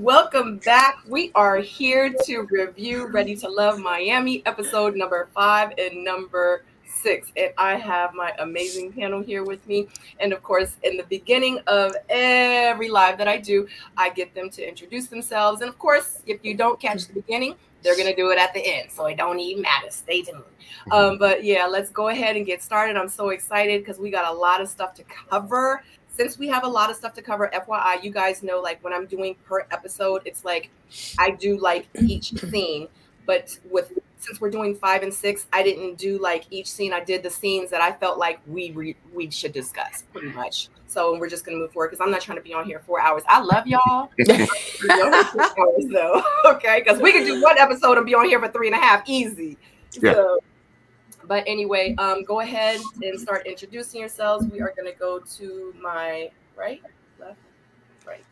Welcome back. We are here to review Ready to Love Miami, episode number 5 and number 6. And I have my amazing panel here with me. And of course, in the beginning of every live that I do, I get them to introduce themselves. And of course, if you don't catch the beginning, they're going to do it at the end. So it don't even matter. Stay tuned. But yeah, let's go ahead and get started. I'm so excited because we got a lot of stuff to cover. Since we have a lot of stuff to cover, FYI, you guys know, like when I'm doing per episode, it's like I do like each scene. But since we're doing 5 and 6, I didn't do like each scene. I did the scenes that I felt like we should discuss pretty much. So we're just gonna move forward because I'm not trying to be on here 4 hours. I love y'all. Hours, though, okay? Because we can do one episode and be on here for 3.5, easy. Yeah. So, but anyway, go ahead and start introducing yourselves. We are going to go to my right, left, right.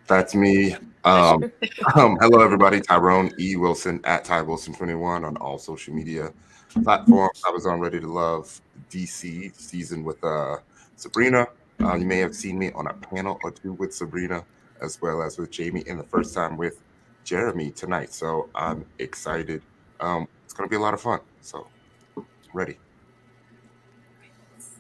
That's me. Hello, everybody. Tyrone E. Wilson at Ty Wilson 21 on all social media platforms. I was on Ready to Love DC season with Sabrina. You may have seen me on a panel or two with Sabrina, as well as with Jamie, and the first time with Jeremy tonight. So I'm excited. It's going to be a lot of fun. So ready.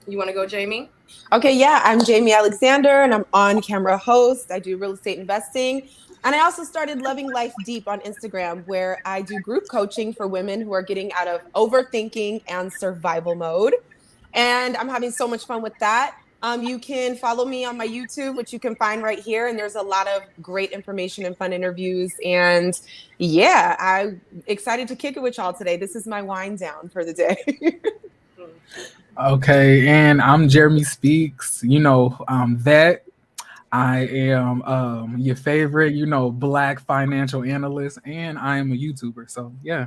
You want to go, Jamie? Okay, yeah, I'm Jamie Alexander, and I'm on-camera host. I do real estate investing, and I also started Loving Life Deep on Instagram, where I do group coaching for women who are getting out of overthinking and survival mode. And I'm having so much fun with that. You can follow me on my YouTube, which you can find right here, and there's a lot of great information and fun interviews. And yeah, I'm excited to kick it with y'all today. This is my wind down for the day. Okay, and I'm Jeremy Speaks. That I am your favorite, Black financial analyst, and I am a YouTuber. So yeah.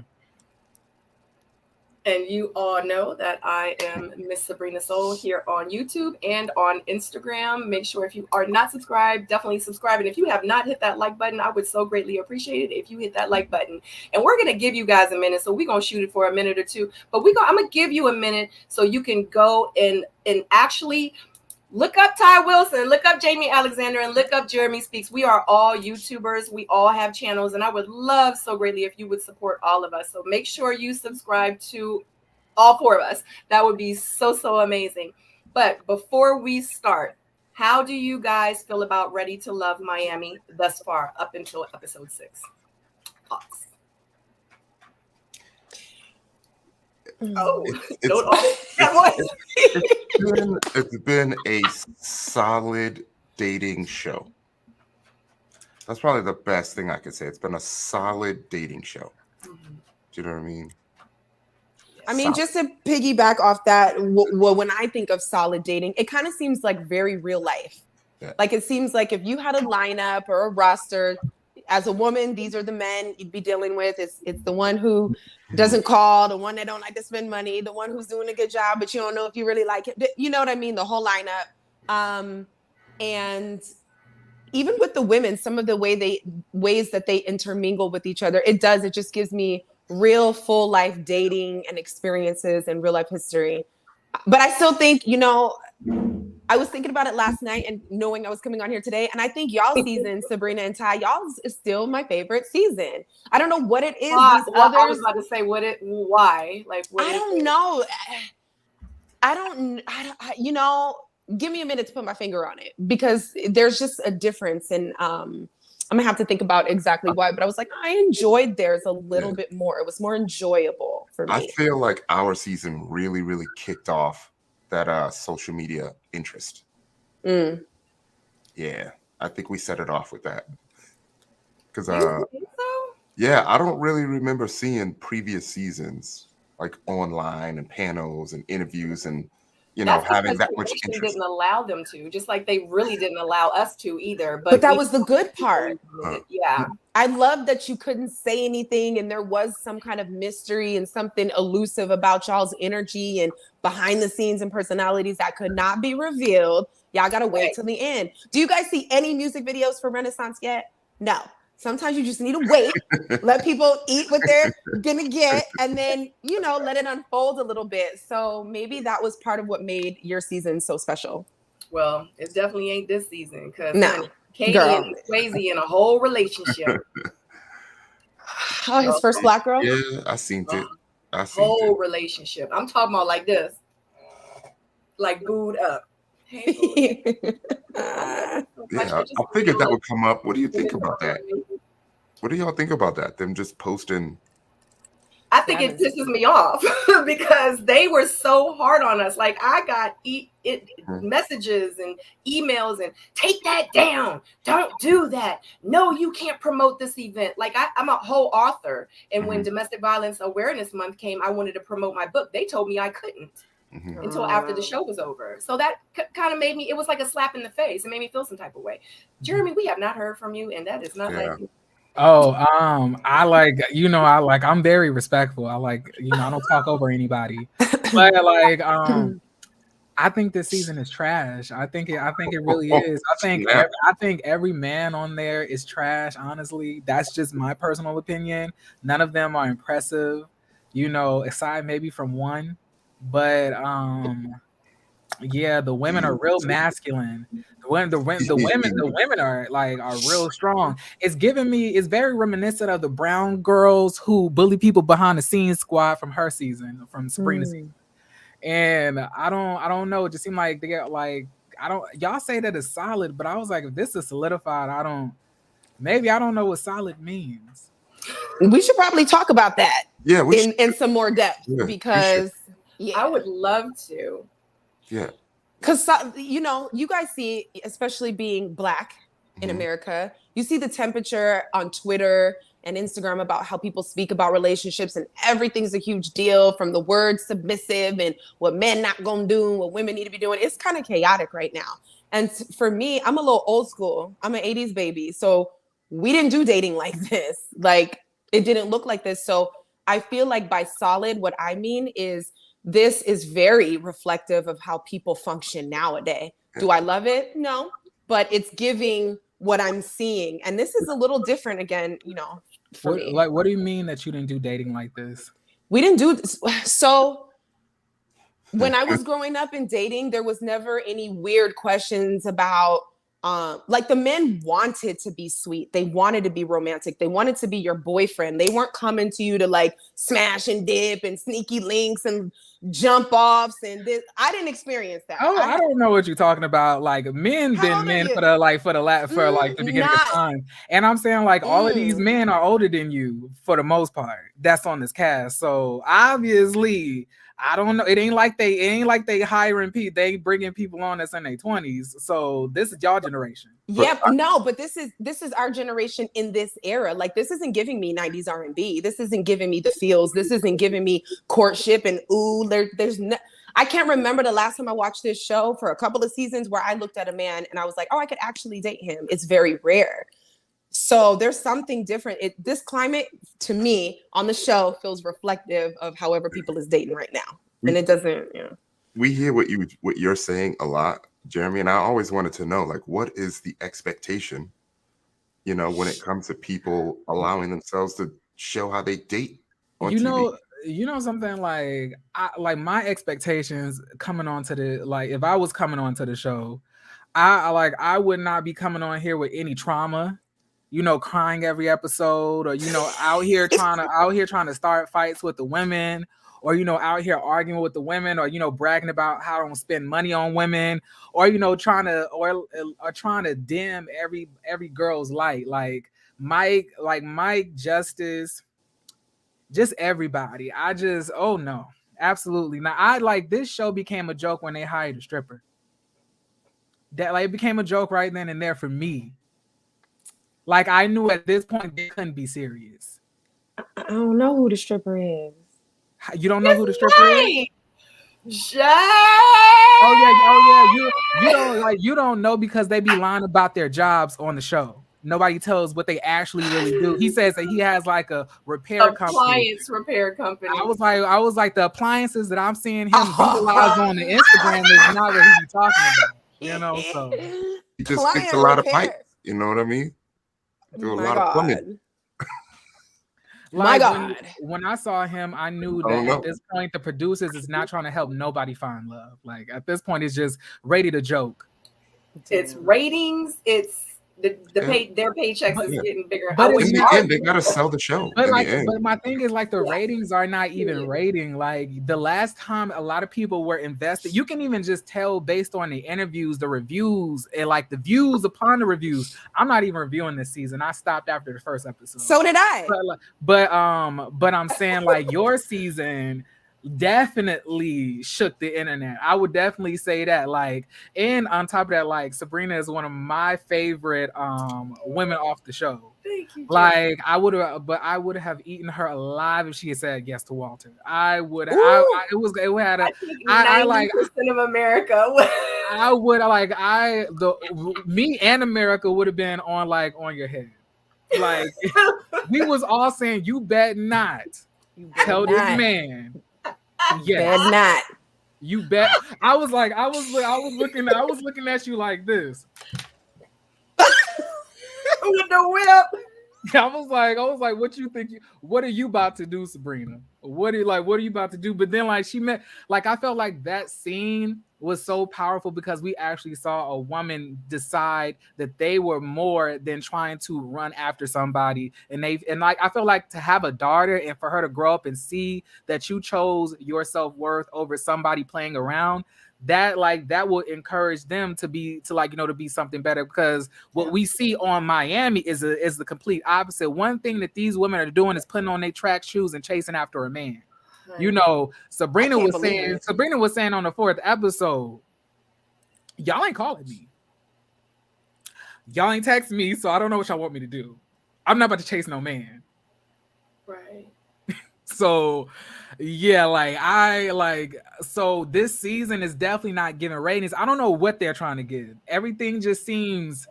And you all know that I am Miss Sabrina Soul here on YouTube and on Instagram. Make sure if you are not subscribed, definitely subscribe. And if you have not hit that like button, I would so greatly appreciate it if you hit that like button. And we're going to give you guys a minute. So we're going to shoot it for a minute or two. But I'm going to give you a minute so you can go and actually look up Ty Wilson, look up Jamie Alexander, and look up Jeremy Speaks. We are all YouTubers. We all have channels, and I would love so greatly if you would support all of us. So make sure you subscribe to all 4 of us. That would be so, so amazing. But before we start, how do you guys feel about Ready to Love Miami thus far, up until episode 6? Thoughts? It's been a solid dating show. That's probably the best thing I could say. It's been a solid dating show. Do you know what I mean? I mean, just to piggyback off that, when I think of solid dating, it kind of seems like very real life. Yeah. Like it seems like if you had a lineup or a roster, as a woman, these are the men you'd be dealing with. It's the one who doesn't call, the one that don't like to spend money, the one who's doing a good job, but you don't know if you really like it. You know what I mean? The whole lineup. And even with the women, some of the ways that they intermingle with each other, it just gives me real full life dating and experiences and real life history. But I still think, I was thinking about it last night and knowing I was coming on here today. And I think y'all's season, Sabrina and Ty, y'all's is still my favorite season. I don't know what it is. I was about to say why? Like, what I don't know. I don't, give me a minute to put my finger on it because there's just a difference. And I'm gonna have to think about exactly why, but I was like, I enjoyed theirs a little bit more. It was more enjoyable for me. I feel like our season really, really kicked off that social media interest. Yeah, I think we set it off with that. Because yeah, I don't really remember seeing previous seasons like online and panels and interviews and having that much interest. Didn't allow them to, just like they really didn't allow us to either. But that was the good part. Yeah. I love that you couldn't say anything and there was some kind of mystery and something elusive about y'all's energy and behind the scenes and personalities that could not be revealed. Y'all got to wait till the end. Do you guys see any music videos for Renaissance yet? No. Sometimes you just need to wait, let people eat what they're gonna get, and then, let it unfold a little bit. So maybe that was part of what made your season so special. Well, it definitely ain't this season because Katie Girl. and Swayze in a whole relationship. Oh, his first black girl? Yeah, I seen it. Whole relationship. I'm talking about like this. Like booed up. Hey, boo. Yeah, I figured that would come up. What do you think about that? What do y'all think about that? Them just posting. I think it pisses me off because they were so hard on us. Like I got messages and emails and take that down. Don't do that. No, you can't promote this event. Like I'm a whole author. And when Domestic Violence Awareness Month came, I wanted to promote my book. They told me I couldn't until after the show was over. So that kind of made me, it was like a slap in the face. It made me feel some type of way. Jeremy, we have not heard from you, and that is not like you. Oh, I'm very respectful. I don't talk over anybody. But I think this season is trash. I think it really is. I think every man on there is trash, honestly. That's just my personal opinion. None of them are impressive, aside maybe from one. But yeah, the women are real masculine. The women are real strong. It's very reminiscent of the brown girls who bully people behind the scenes squad from her season, from Sabrina season. And I don't know. It just seemed like they get y'all say that it's solid, but I was like, if this is solidified, I don't know what solid means. We should probably talk about that. Yeah, in some more depth because I would love to. Yeah. Because, you guys see, especially being Black in America, you see the temperature on Twitter and Instagram about how people speak about relationships, and everything's a huge deal, from the word submissive and what men not gonna do, what women need to be doing. It's kind of chaotic right now. And for me, I'm a little old school. I'm an 80s baby. So we didn't do dating like this. Like, it didn't look like this. So I feel like by solid, what I mean is this is very reflective of how people function nowadays. Do I love it? No, but it's giving what I'm seeing. And this is a little different again, for me. Like, what do you mean that you didn't do dating like this? We didn't do this. So when I was growing up in dating, there was never any weird questions about, the men wanted to be sweet. They wanted to be romantic. They wanted to be your boyfriend. They weren't coming to you to smash and dip and sneaky links and jump offs and this. I didn't experience that. Oh, I don't know what you're talking about. Men been men for the beginning of time. And I'm saying all of these men are older than you for the most part. That's on this cast. So obviously, I don't know. It ain't like they hiring people. They bringing people on that's in their 20s. So this is y'all generation. Yep. But this is our generation in this era. This isn't giving me 90s R&B. This isn't giving me the feels. This isn't giving me courtship and there's no. I can't remember the last time I watched this show for a couple of seasons where I looked at a man and I was like, oh, I could actually date him. It's very rare. So there's something different. This climate, to me, on the show feels reflective of however people is dating right now. And it doesn't, We hear what you're saying a lot, Jeremy, and I always wanted to know, what is the expectation, when it comes to people allowing themselves to show how they date on TV? Something my expectations coming onto if I was coming onto the show, I would not be coming on here with any trauma. Crying every episode, or out here trying to start fights with the women, or out here arguing with the women, or bragging about how I don't spend money on women, or trying to dim every girl's light, Mike, Justice, just everybody. Oh no, absolutely not. This show became a joke when they hired a stripper. That it became a joke right then and there for me. I knew at this point they couldn't be serious. I don't know who the stripper is. You don't know who the stripper is? Jay! Oh yeah. You don't know because they be lying about their jobs on the show. Nobody tells what they actually really do. He says that he has a repair company. Appliance repair company. I was like, the appliances that I'm seeing him utilize on the Instagram is not what he's talking about. So he just fixed a lot of pipes. You know what I mean? Do a lot of plumbing. My God. When I saw him, I knew that at this point, the producers is not trying to help nobody find love. At this point, it's just ready to joke. It's ratings. It's their paychecks is getting bigger. But in the end, they gotta sell the show. But my thing is like the ratings are not even rating. Like the last time a lot of people were invested, you can even just tell based on the interviews, the reviews, and like the views upon the reviews. I'm not even reviewing this season. I stopped after the first episode. So did I. But I'm saying like your season definitely shook the internet. I would definitely say that. Like, and on top of that, like Sabrina is one of my favorite women off the show. Thank you, like I would have eaten her alive if she had said yes to Walter. I would. I like 90% of America. I would me and America would have been on your head. Like we was all saying, you bet not. Tell this man. Yes. Bet not. You bet. I was looking at you like this. With the whip. I was like, what are you about to do, Sabrina? What are you about to do? But then like I felt like that scene was so powerful because we actually saw a woman decide that they were more than trying to run after somebody. And like I feel like to have a daughter and for her to grow up and see that you chose your self-worth over somebody playing around, that will encourage them to be something better, because what we see on Miami is the complete opposite. One thing that these women are doing is putting on their track shoes and chasing after a man. Sabrina was saying on the 4th episode, y'all ain't calling me. Y'all ain't texting me, so I don't know what y'all want me to do. I'm not about to chase no man. Right. So yeah, so this season is definitely not giving ratings. I don't know what they're trying to give. Everything just seems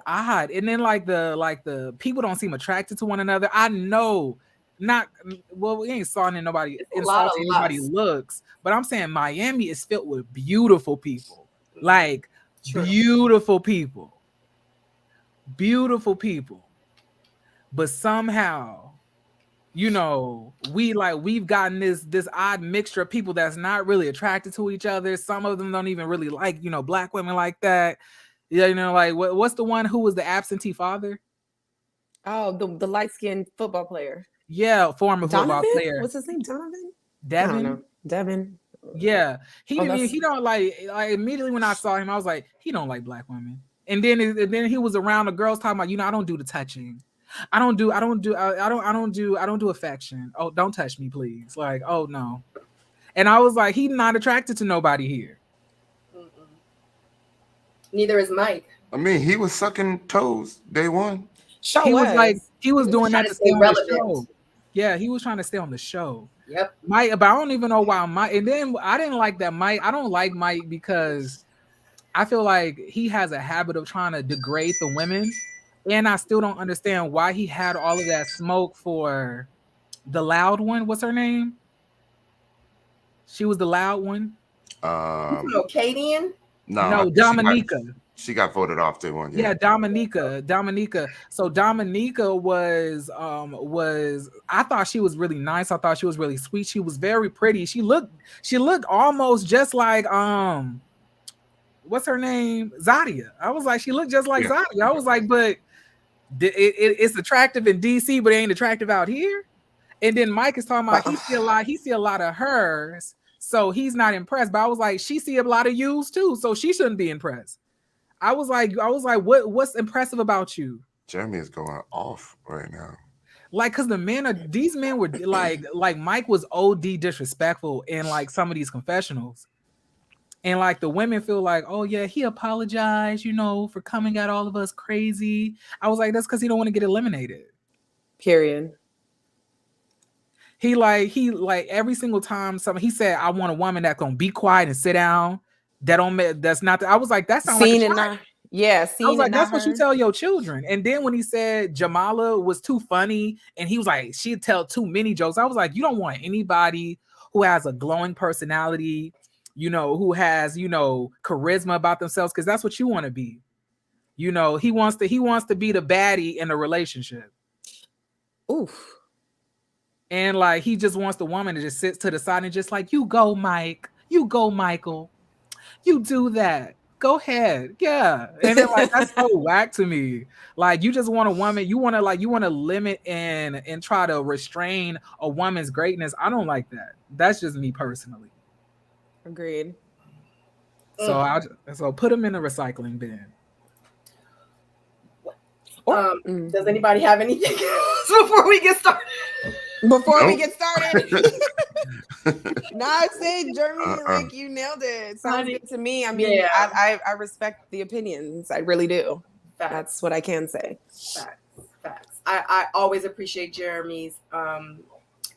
odd. And then the people don't seem attracted to one another. I know we ain't insulting nobody's looks, but I'm saying Miami is filled with beautiful people. Like beautiful people. But somehow, we've gotten this odd mixture of people that's not really attracted to each other. Some of them don't even really like, black women like that. What's the one who was the absentee father? Oh, the light-skinned football player. Yeah, former football player. What's his name? Donovan? Devin? I don't know. Devin. Yeah. He don't like immediately when I saw him, I was like, he don't like black women. And then he was around the girls talking about, I don't do the touching. I don't do affection. Oh, don't touch me, please. Like, oh no. And I was like, he's not attracted to nobody here. Mm-mm. Neither is Mike. I mean, he was sucking toes day one. He was doing that to stay on the show. Yeah, he was trying to stay on the show. Yep. Mike, but I don't even know why Mike. And then I didn't like that Mike. I don't like Mike because I feel like he has a habit of trying to degrade the women. And I still don't understand why he had all of that smoke for the loud one. What's her name? She was the loud one. Kadian? No, Dominica. She got voted off day one. Yeah, Dominica. So Dominica was I thought she was really nice. I thought she was really sweet. She was very pretty. She looked almost just like what's her name? Zadia. I was like, she looked just like Zadia. I was like, but it's attractive in DC, but it ain't attractive out here. And then Mike is talking about he see a lot of hers, so he's not impressed. But I was like, she see a lot of yous too, so she shouldn't be impressed. I was like, what's impressive about you? Jeremy is going off right now. Like, cause these men were like Mike was OD disrespectful in like some of these confessionals. And like the women feel like, oh yeah, he apologized, for coming at all of us crazy. I was like, that's because he don't want to get eliminated. Period. He every single time he said, I want a woman that's gonna be quiet and sit down. That's not. I was like, that sounds like a child. Yeah, I was like, that's what you tell your children. And then when he said Jamala was too funny, and he was like, she'd tell too many jokes. I was like, you don't want anybody who has a glowing personality, who has, charisma about themselves, because that's what you want to be. He wants to be the baddie in a relationship. Oof. And like he just wants the woman to just sit to the side and just like, you go, Mike, you go, Michael, you do that. go ahead. Yeah. And then like that's so whack to me. Like you just want a woman, you want to limit and try to restrain a woman's greatness. I don't like that. That's just me personally. Agreed. So so put them in the recycling bin. Does anybody have anything else before we get started? We get started. No, I'd say, Jeremy, like you nailed it. Sounds good to me. I mean, I respect the opinions. I really do. Facts. That's what I can say. Facts. I always appreciate Jeremy's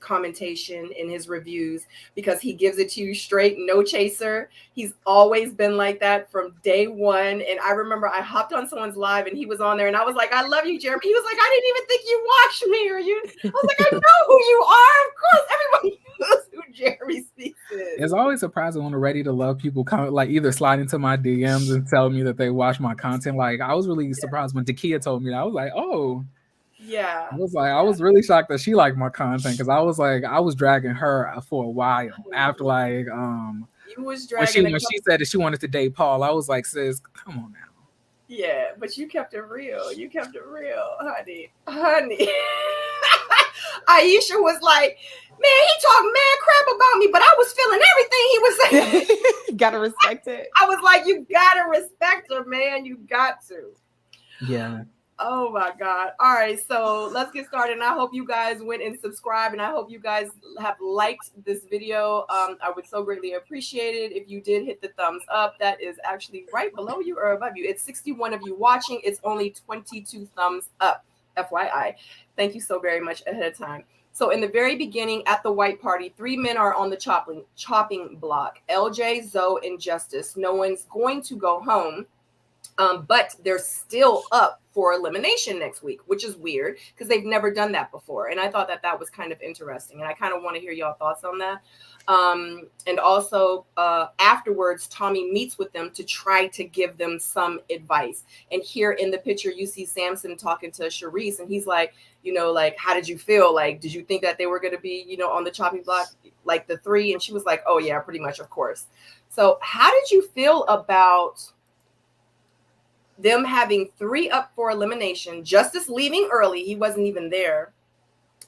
commentation in his reviews because he gives it to you straight, no chaser. He's always been like that from day one. And I remember I hopped on someone's live and he was on there and I was like, I love you, Jeremy. He was like, I didn't even think you watched me or you. I was like, I know who you are. Of course, everybody knows who Jeremy Speaks is. It's always surprising when the Ready to Love people come, like either slide into my DMs and tell me that they watch my content. Like I was really surprised when Dakia told me that. I was like, oh. Yeah. I was really shocked that she liked my content because I was dragging her for a while after like you was dragging when she said that she wanted to date Paul. I was like, sis, come on now. Yeah, but you kept it real. Honey. Aisha was like, man, he talked mad crap about me, but I was feeling everything he was saying. Gotta respect it. I was like, you gotta respect her, man. You got to. Yeah. Oh my God. All right. So let's get started. And I hope you guys went and subscribed. And I hope you guys have liked this video. I would so greatly appreciate it if you did hit the thumbs up. That is actually right below you or above you. It's 61 of you watching. It's only 22 thumbs up. FYI. Thank you so very much ahead of time. So in the very beginning at the white party, 3 men are on the chopping block. LJ, Zoe, and Justice. No one's going to go home. But they're still up for elimination next week, which is weird because they've never done that before. And I thought that was kind of interesting. And I kind of want to hear y'all thoughts on that. And also afterwards, Tommy meets with them to try to give them some advice. And here in the picture, you see Samson talking to Charisse and he's like, like, how did you feel? Like, did you think that they were going to be, on the chopping block, like the 3? And she was like, oh yeah, pretty much. Of course. So how did you feel about them having 3 up for elimination, Justice leaving early, he wasn't even there,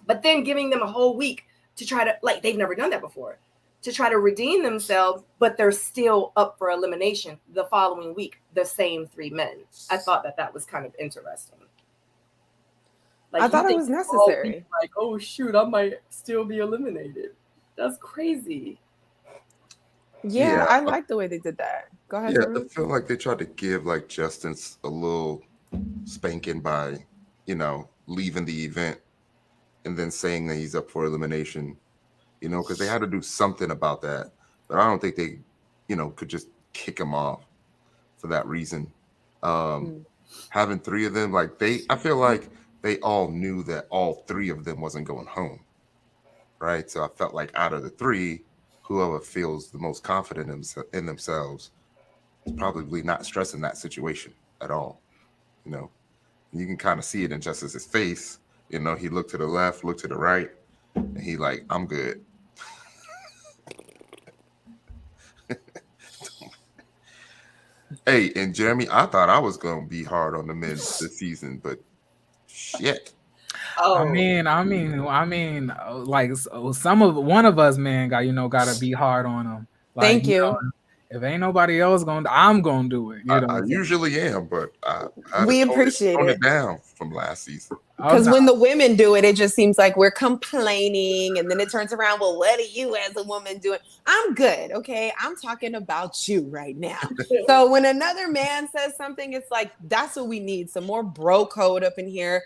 but then giving them a whole week to try to, like, they've never done that before, to try to redeem themselves, but they're still up for elimination the following week, the same 3 men. I thought that was kind of interesting. Like, I thought it was necessary. Like, oh shoot, I might still be eliminated. That's crazy. Yeah, I like the way they did that. Go ahead. Yeah, I feel like they tried to give like Justice a little spanking by, leaving the event and then saying that he's up for elimination, because they had to do something about that. But I don't think they, could just kick him off for that reason. Having 3 of them, I feel like they all knew that all 3 of them wasn't going home, right? So I felt like out of the 3, whoever feels the most confident in themselves is probably not stressing that situation at all. You can kind of see it in Justice's face. He looked to the left, looked to the right, and he like, I'm good. Hey, and Jeremy, I thought I was going to be hard on the men this season, but shit. Oh. I mean, like one of us, man, gotta be hard on them. Like, Thank you. If ain't nobody else I'm gonna do it. I usually am, but we appreciate it down from last season. Because when the women do it, it just seems like we're complaining, and then it turns around. Well, what are you as a woman doing? I'm good, okay. I'm talking about you right now. So when another man says something, it's like that's what we need. Some more bro code up in here.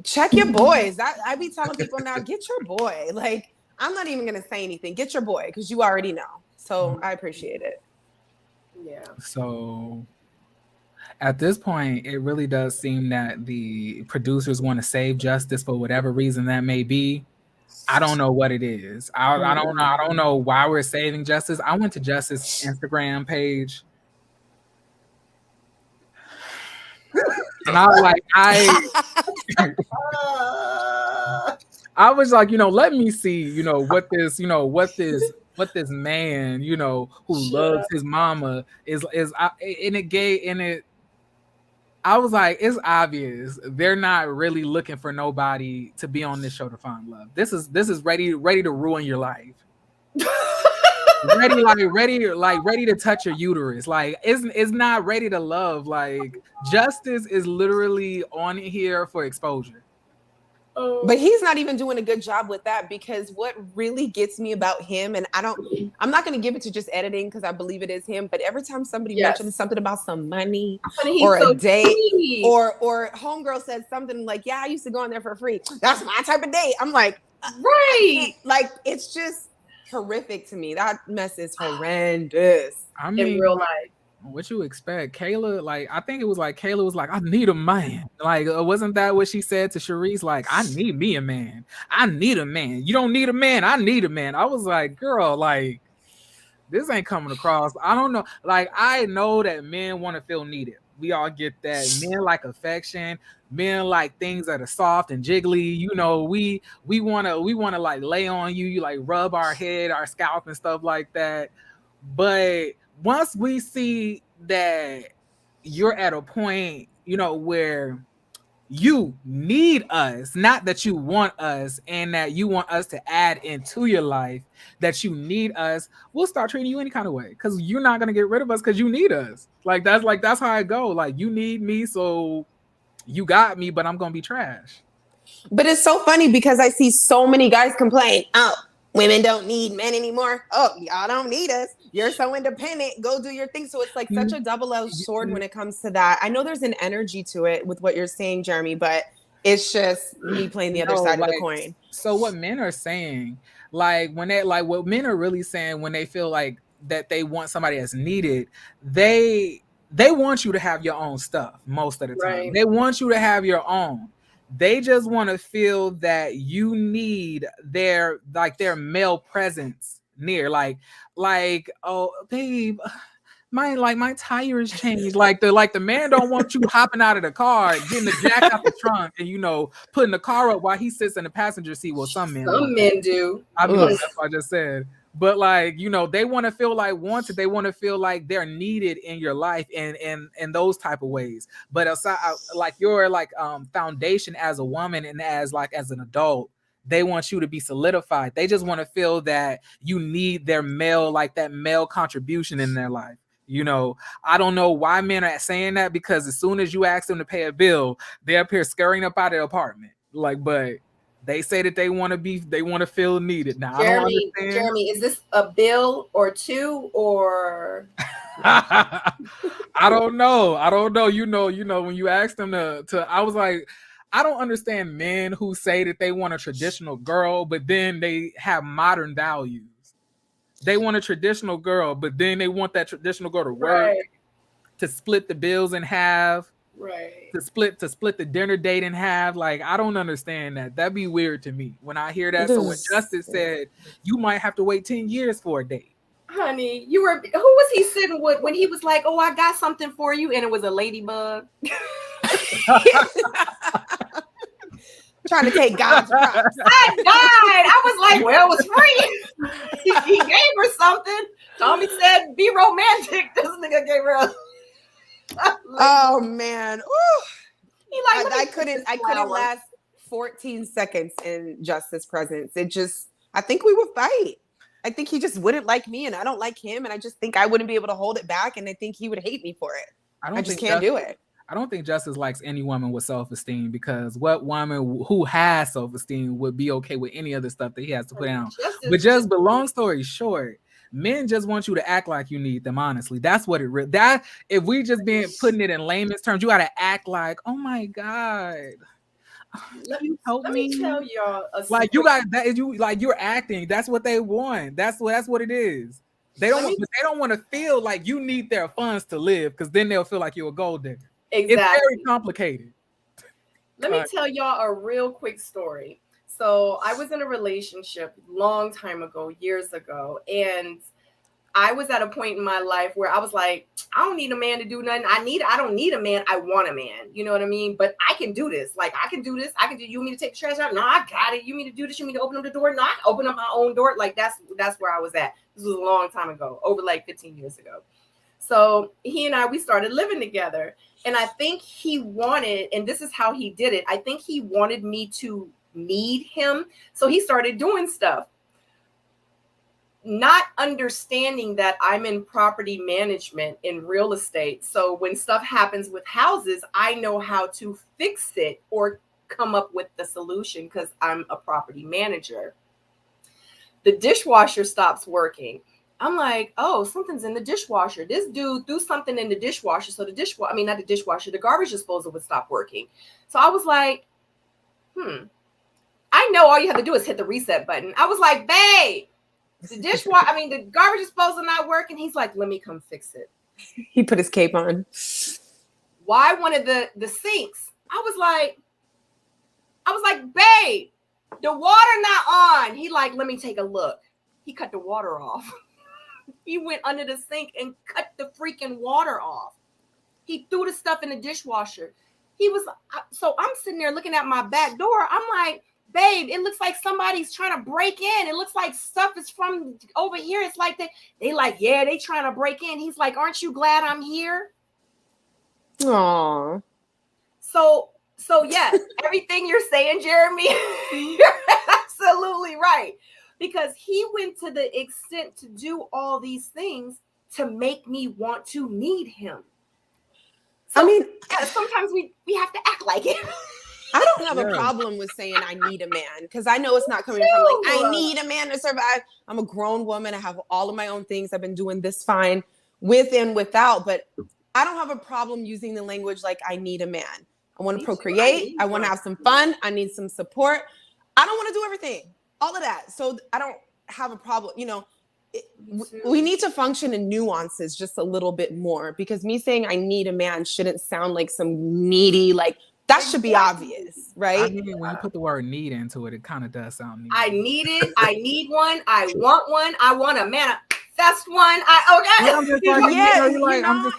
Check your boys. I be telling people now, get your boy. Like, I'm not even gonna say anything. Get your boy because you already know. So I appreciate it. Yeah. So at this point, it really does seem that the producers want to save Justice for whatever reason that may be. I don't know what it is. I don't know why we're saving Justice. I went to Justice's Instagram page. And I was like, I was like, let me see, what this But this man, you know, who loves his mama I was like, it's obvious they're not really looking for nobody to be on this show to find love. This is ready to ruin your life. ready to touch your uterus. Like it's not ready to love. Like Justice is literally on here for exposure. But he's not even doing a good job with that, because what really gets me about him, and I'm not going to give it to just editing because I believe it is him, but every time somebody mentions something about some money or a date, or homegirl says something like, yeah, I used to go in there for free. That's my type of date. I'm like, right. Like, it's just horrific to me. That mess is horrendous. I mean, in real life. What you expect? Kayla, like, I think it was like Kayla was like, I need a man. Like, wasn't that what she said to Sharice? Like, I need me a man. I need a man. You don't need a man. I need a man. I was like, girl, like, this ain't coming across. I don't know. Like, I know that men want to feel needed. We all get that. Men like affection. Men like things that are soft and jiggly. You know, we wanna like lay on you. You like rub our head, our scalp and stuff like that. But once we see that you're at a point, you know, where you need us, not that you want us and that you want us to add into your life, that you need us, we'll start treating you any kind of way, because you're not going to get rid of us because you need us. Like that's how I go. Like, you need me, so you got me, but I'm going to be trash. But it's so funny because I see so many guys complain, oh, women don't need men anymore. Oh, y'all don't need us. You're so independent. Go do your thing. So it's like such a double-edged sword when it comes to that. I know there's an energy to it with what you're saying, Jeremy, but it's just me playing the other side of the coin. So what men are saying, like when they like what men are really saying when they feel like that they want somebody that's needed, they want you to have your own stuff most of the time. Right. They want you to have your own. They just want to feel that you need their male presence near, like, oh babe, my tires changed. Like the man don't want you hopping out of the car, getting the jack out the trunk, and, you know, putting the car up while he sits in the passenger seat. Well, some men do. I mean, that's what I just said. But, like, you know, they want to feel like wanted. They want to feel like they're needed in your life and those type of ways. But aside, like your foundation as a woman and as an adult, they want you to be solidified. They just want to feel that you need their male, like that male contribution in their life. You know, I don't know why men are saying that, because as soon as you ask them to pay a bill, they appear scurrying up out of the apartment. Like, but they say that they want to feel needed. Now, I don't understand. Jeremy, is this a bill or two, or I don't know. You know, when you ask them to, I was like, I don't understand men who say that they want a traditional girl, but then they have modern values. They want a traditional girl, but then they want that traditional girl to work, to split the bills in half. Right. To split the dinner date in half. Like, I don't understand that. That'd be weird to me when I hear that. So when Justice said you might have to wait 10 years for a date. Honey, who was he sitting with when he was like, oh, I got something for you, and it was a ladybug? Trying to take God's props. I died. I was like, well, it was free. He gave her something. Tommy said, be romantic. This nigga gave her a oh man. I couldn't last 14 seconds in Justice's presence. I think we would fight. I think he just wouldn't like me, and I don't like him, and I just think I wouldn't be able to hold it back, and I think he would hate me for it. I just can't do it. I don't think Justice likes any woman with self-esteem, because what woman who has self-esteem would be okay with any other stuff that he has to put down? But long story short, men just want you to act like you need them. Honestly, that's what if we just been putting it in layman's terms, you got to act like, oh my God, let me tell y'all, like you got that. You're acting. That's what they want. That's what it is. They don't want to feel like you need their funds to live, because then they'll feel like you're a gold digger. Exactly. It's very complicated. Let me tell y'all a real quick story. So I was in a relationship long time ago, years ago, and I was at a point in my life where I was like, I don't need a man to do nothing. I don't need a man. I want a man. You know what I mean? But I can do this. Like, I can do this. I can do, you want me to take the trash out? No, I got it. You want me to do this? You want me to open up the door? No, I can open up my own door. Like, that's where I was at. This was a long time ago, over like 15 years ago. So he and I, we started living together. And I think he wanted, and this is how he did it, I think he wanted me to need him. So he started doing stuff, not understanding that I'm in property management in real estate. So when stuff happens with houses, I know how to fix it or come up with the solution because I'm a property manager. The dishwasher stops working. I'm like, oh, something's in the dishwasher. This dude threw something in the dishwasher. So not the dishwasher, the garbage disposal would stop working. So I was like, I know all you have to do is hit the reset button. I was like, babe, the garbage disposal not working. He's like, let me come fix it. He put his cape on. Why one of the sinks? I was like, babe, the water not on. He like, let me take a look. He cut the water off. He went under the sink and cut the freaking water off. He threw the stuff in the dishwasher. So I'm sitting there looking at my back door. I'm like, babe, it looks like somebody's trying to break in. It looks like stuff is from over here. It's like they like, yeah, they trying to break in. He's like, aren't you glad I'm here? Aww. So yes, everything you're saying, Jeremy, you're absolutely right. Because he went to the extent to do all these things to make me want to need him. So, I mean, yeah, sometimes we have to act like it. I don't have a problem with saying I need a man because I know it's not coming from like, I need a man to survive. I'm a grown woman. I have all of my own things. I've been doing this fine with and without, but I don't have a problem using the language like I need a man. I want to procreate. I want to have some fun. I need some support. I don't want to do everything, all of that. So I don't have a problem. You know, we need to function in nuances just a little bit more because me saying I need a man shouldn't sound like some needy, like, that should be obvious, right? I mean, when you put the word need into it, it kind of does sound needy. I need it. I need one. I want one. I want a manifest one. I'm just like,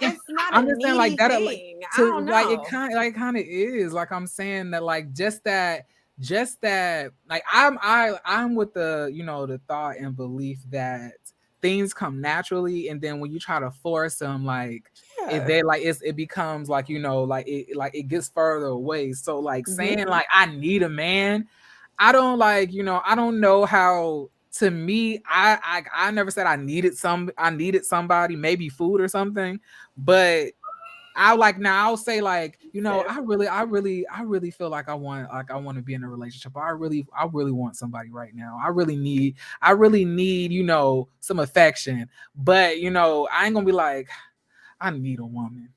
it's not I'm just saying like that. Like, it kind of is. Like I'm saying that, like just that. Like I'm with the the thought and belief that things come naturally, and then when you try to force them, like it becomes like it gets further away. So like saying like I need a man, I don't I don't know how. To me, I never said I needed somebody, maybe food or something, but I'll say like I really feel like I want to be in a relationship. I really want somebody right now. I really need some affection, but I ain't gonna be like I need a woman,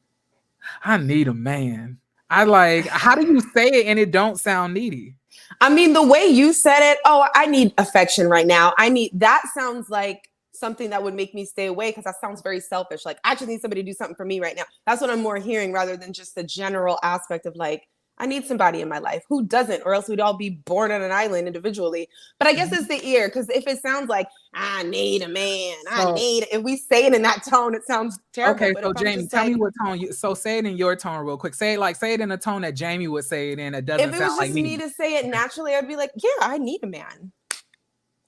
I need a man. How do you say it and it don't sound needy? I mean, the way you said it, I need affection right now. That sounds like something that would make me stay away because that sounds very selfish. Like, I just need somebody to do something for me right now. That's what I'm more hearing rather than just the general aspect of like, I need somebody in my life. Who doesn't? Or else we'd all be born on an island individually. But I guess it's the ear, because if it sounds like, I need a man, if we say it in that tone, it sounds terrible. Okay, so Jamie, tell me what tone so say it in your tone real quick. Say it in a tone that Jamie would say it in. It doesn't sound like me. If it was just me to say it naturally, I'd be like, yeah, I need a man.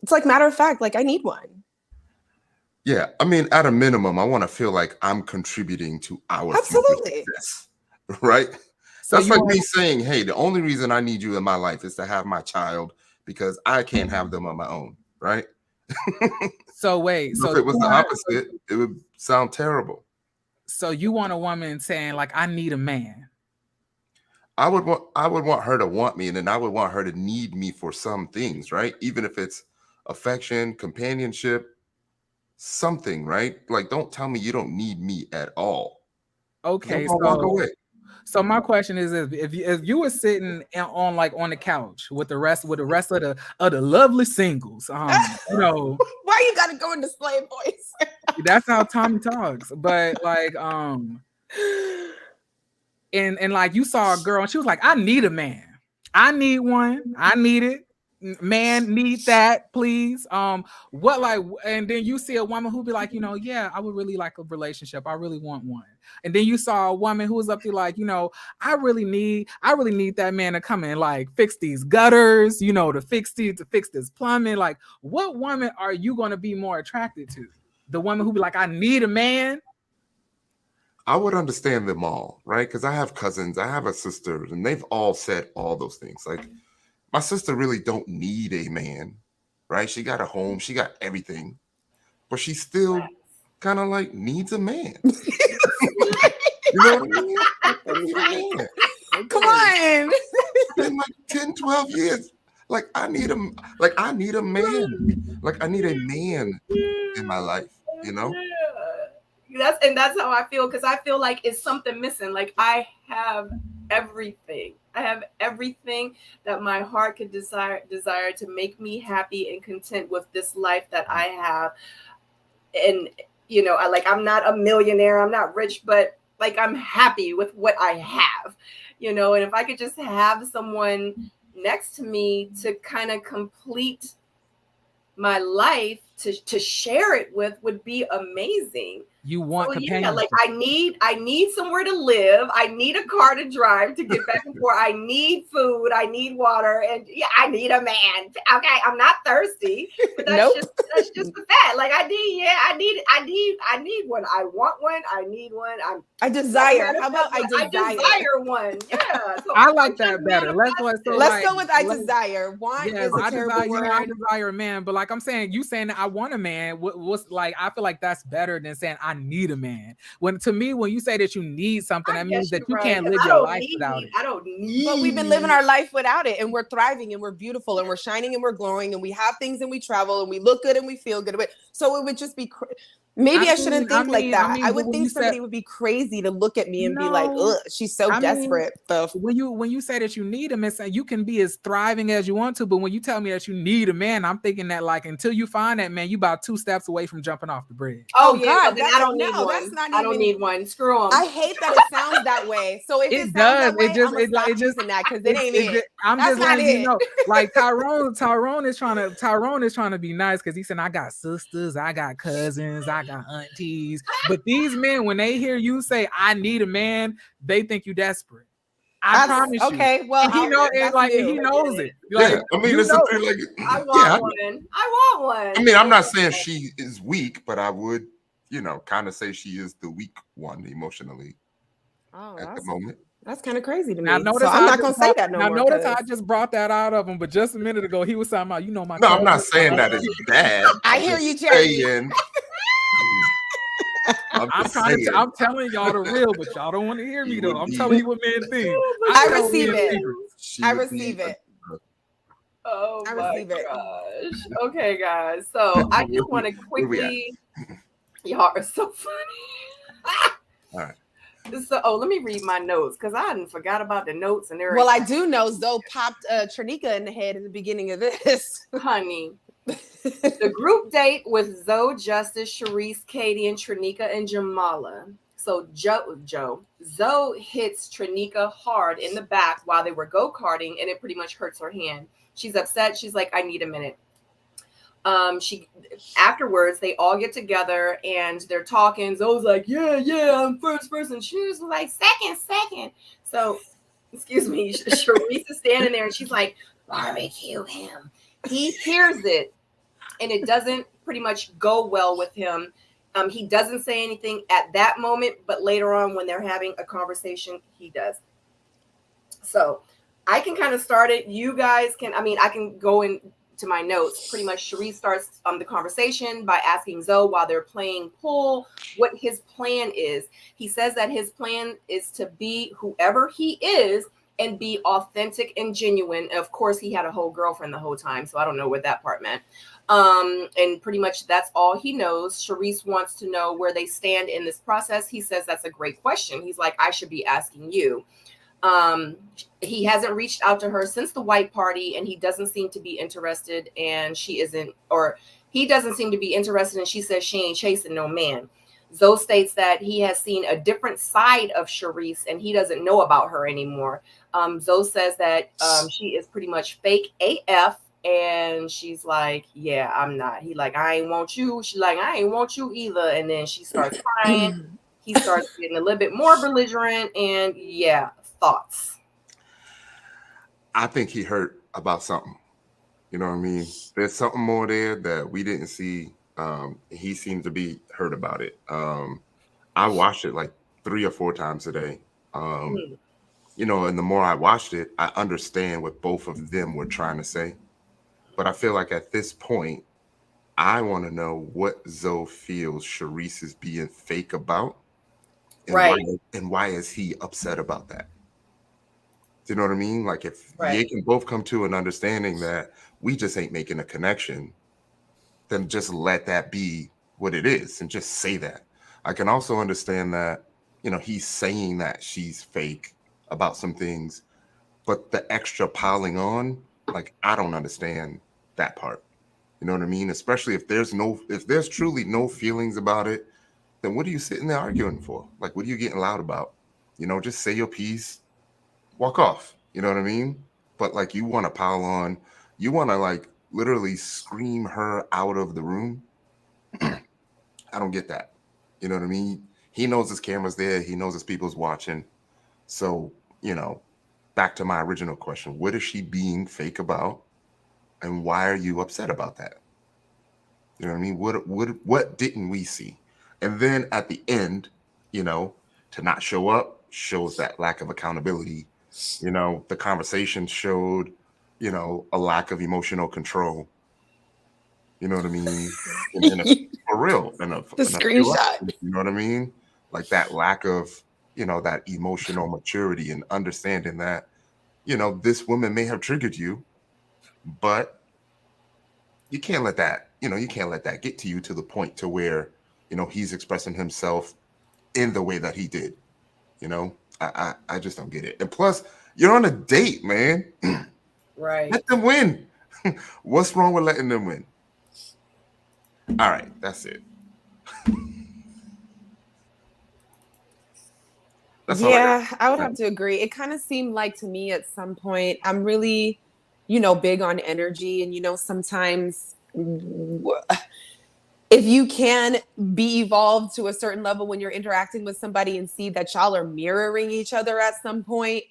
It's like matter of fact, like I need one. Yeah, I mean, at a minimum, I want to feel like I'm contributing to our success, right? So that's like me saying, hey, the only reason I need you in my life is to have my child because I can't have them on my own, right? So wait, so if it was the opposite, it would sound terrible. So you want a woman saying like, I need a man. I would want her to want me, and then I would want her to need me for some things, right? Even if it's affection, companionship, something, right? Like, don't tell me you don't need me at all. Okay, walk away. So my question is, if you were sitting on the couch with the rest of the lovely singles, why you gotta go into slave voice? That's how Tommy talks. But like and like you saw a girl and she was like, I need a man, I need one, I need it. man need that, please. What like, and then you see a woman who be like, you know, yeah, I would really like a relationship. I really want one. And then you saw a woman who was up there like, you know, I really need that man to come and like fix these gutters, you know, to fix this plumbing. Like, what woman are you going to be more attracted to? The woman who be like, I need a man. I would understand them all, right? Because I have cousins, I have a sister, and they've all said all those things. Like, my sister really don't need a man, right? She got a home, she got everything, but she still kind of like needs a man. You know what I mean? Come on. It's been like 10, 12 years. Like, I need a man. Like, I need a man in my life, you know? That's how I feel, because I feel like it's something missing. Like, I have everything. I have everything that my heart could desire to make me happy and content with this life that I have. And, you know, I'm not a millionaire, I'm not rich, but like, I'm happy with what I have, you know. And if I could just have someone next to me to kind of complete my life, to share it with, would be amazing. You want companionship. Yeah, like I need somewhere to live. I need a car to drive to get back and forth. I need food. I need water, and yeah, I need a man. Okay, I'm not thirsty, but that's just the fact. Like, I need one. I want one. I need one. I desire. How about I desire one? Yeah, so I like that better. Let's go with I desire. Want is a terrible word. I desire a man, but like I'm saying, you saying that I want a man. What's like? I feel like that's better than saying I need a man. When you say that you need something, that means that you can't live your life without it. I don't need. But we've been living our life without it, and we're thriving, and we're beautiful, and we're shining, and we're glowing, and we have things, and we travel, and we look good, and we feel good. So it would just be. Maybe I shouldn't think like that. I would think somebody would be crazy to look at me and be like, ugh, she's so desperate. When you say that you need him, it's you can be as thriving as you want to, but when you tell me that you need a man, I'm thinking that like until you find that man, you about 2 steps away from jumping off the bridge. Oh yeah, then I don't need one. That's not I don't need one. Screw them. I hate that it sounds that way. So if it sounds that way, I'm using that because it ain't it. I'm just letting you know, like Tyrone is trying to be nice because he said I got sisters, I got cousins, I got aunties, but these men, when they hear you say I need a man, they think you desperate. I promise you. Okay, well, he knows it. Like he knows it. Like, yeah, I mean, it's something like I want one. I want one. I mean, I'm not saying she is weak, but I would, you know, kind of say she is the weak one emotionally at the moment. That's kind of crazy to me. Now, I'm not gonna say that no more. Now, notice I just brought that out of him, but just a minute ago he was talking about, you know, my. No, I'm not saying that it's bad. I hear you, Jerry. I'm telling y'all the real, but y'all don't want to hear me though. I'm telling you what men think. I receive it. I receive it. Oh my gosh. Okay, guys. So I just want to quickly. Y'all are so funny. All right. So, let me read my notes because I forgot about the notes and everything. Well, I do know Zoe popped Trinika in the head at the beginning of this. Honey. The group date with Zoe, Justice, Sharice, Katie, and Trinika and Jamala. So Zoe hits Trinika hard in the back while they were go-karting, and it pretty much hurts her hand. She's upset. She's like, I need a minute. Afterwards, they all get together and they're talking. Zoe's like, yeah, I'm first person. She was like, second. So, excuse me, Sharice is standing there and she's like, barbecue him. He hears it and it doesn't pretty much go well with him. He doesn't say anything at that moment, but later on when they're having a conversation, he does. So I can kind of start it. You guys can, I can go into my notes. Pretty much Sharice starts the conversation by asking Zoe while they're playing pool what his plan is. He says that his plan is to be whoever he is and be authentic and genuine. Of course, he had a whole girlfriend the whole time, so I don't know what that part meant. And pretty much that's all he knows. Sharice wants to know where they stand in this process. He says that's a great question. He's like, I should be asking you. He hasn't reached out to her since the white party, and he doesn't seem to be interested, and she isn't, or he doesn't seem to be interested, and she says she ain't chasing no man. Zoe states that he has seen a different side of Sharice, and he doesn't know about her anymore. Zoe says that she is pretty much fake AF, And she's like, yeah, I'm not. He like, I ain't want you. She like, I ain't want you either. And then she starts crying. He starts getting a little bit more belligerent. And yeah, thoughts. I think he hurt about something. You know what I mean? There's something more there that we didn't see. He seemed to be hurt about it. I watched it like 3 or 4 times a day. You know, and the more I watched it, I understand what both of them were trying to say. But I feel like at this point, I want to know what Zoe feels Charisse is being fake about, and Right. why is he upset about that? Do you know what I mean? Like if Right. they can both come to an understanding that we just ain't making a connection, then just let that be what it is and just say that. I can also understand that, you know, he's saying that she's fake about some things, but the extra piling on, like, I don't understand that part. You know what I mean? Especially if there's truly no feelings about it, then what are you sitting there arguing for? Like, what are you getting loud about? You know, just say your piece, walk off. You know what I mean? But like, you want to pile on, you want to like literally scream her out of the room. I don't get that. You know what I mean? He knows his camera's there. He knows his people's watching. So, you know, back to my original question, what is she being fake about? And why are you upset about that? You know what I mean? What didn't we see? And then at the end, you know, to not show up shows that lack of accountability. You know, the conversation showed, you know, a lack of emotional control. You know what I mean? For real. The screenshot. You know what I mean? Like that lack of, you know, that emotional maturity and understanding that, you know, this woman may have triggered you, but you can't let that, you know, you can't let that get to you to the point to where, you know, he's expressing himself in the way that he did. You know, I just don't get it. And plus, you're on a date, man. Right. Let them win. What's wrong with letting them win? All right, that's it. I would have to agree. It kind of seemed like to me at some point, I'm really, you know, big on energy. And, you know, sometimes if you can be evolved to a certain level when you're interacting with somebody and see that y'all are mirroring each other at some point,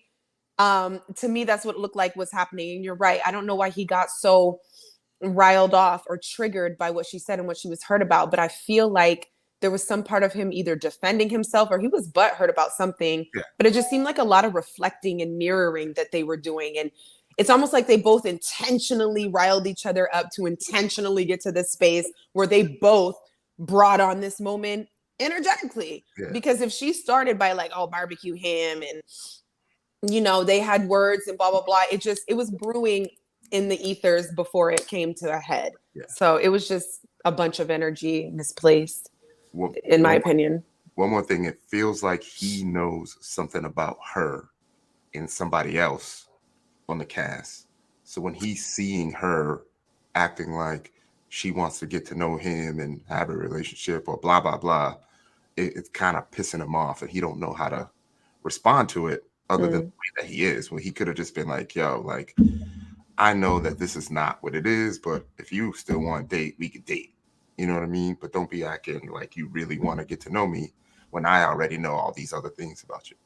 to me, that's what it looked like was happening. And you're right. I don't know why he got so riled off or triggered by what she said and what she was hurt about, but I feel like there was some part of him either defending himself or he was butthurt about something. Yeah. But it just seemed like a lot of reflecting and mirroring that they were doing. And it's almost like they both intentionally riled each other up to intentionally get to this space where they both brought on this moment energetically. Yeah. Because if she started by like, oh, barbecue ham and, you know, they had words and blah, blah, blah, it was brewing in the ethers before it came to a head. Yeah. So it was just a bunch of energy misplaced, in my opinion. One more thing, it feels like he knows something about her and somebody else on the cast. So when he's seeing her acting like she wants to get to know him and have a relationship or blah, blah, blah, it's kind of pissing him off and he don't know how to respond to it other than the way that he is. When he could have just been like, yo, like, I know that this is not what it is, but if you still want to date, we could date. You know what I mean? But don't be acting like you really want to get to know me when I already know all these other things about you.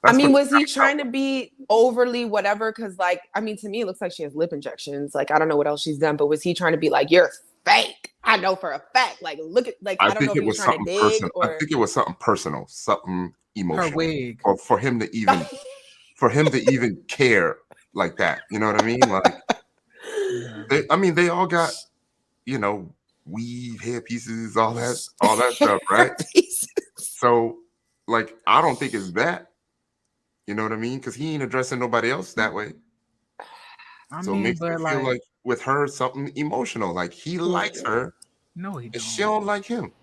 I mean, was he trying to be overly whatever? Because, like, I mean, to me, it looks like she has lip injections. Like, I don't know what else she's done, but was he trying to be like, you're fake? I know for a fact. Like, look at, like, I don't know if he was trying to dig or. I think it was something personal, something emotional. Her wig. Or for him to even, care like that. You know what I mean? Like, they all got, you know, weave, hair pieces, all that stuff, right? So, like, I don't think it's that. You know what I mean? Because he ain't addressing nobody else that way. So it makes me feel like with her something emotional. Like he likes her. No, he don't. And she don't like him.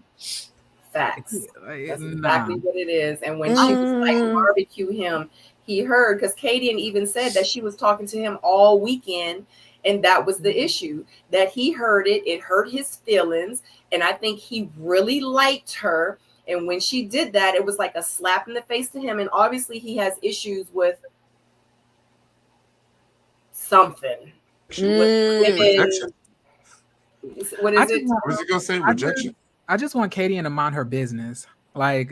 Facts. That's exactly what it is. And when she was like barbecue him, he heard, because Katie even said that she was talking to him all weekend. And that was the issue, that he heard it. It hurt his feelings. And I think he really liked her. And when she did that, it was like a slap in the face to him. And obviously he has issues with something. Rejection. What is it? What is he gonna say? Rejection. I just want Katie to mind her business.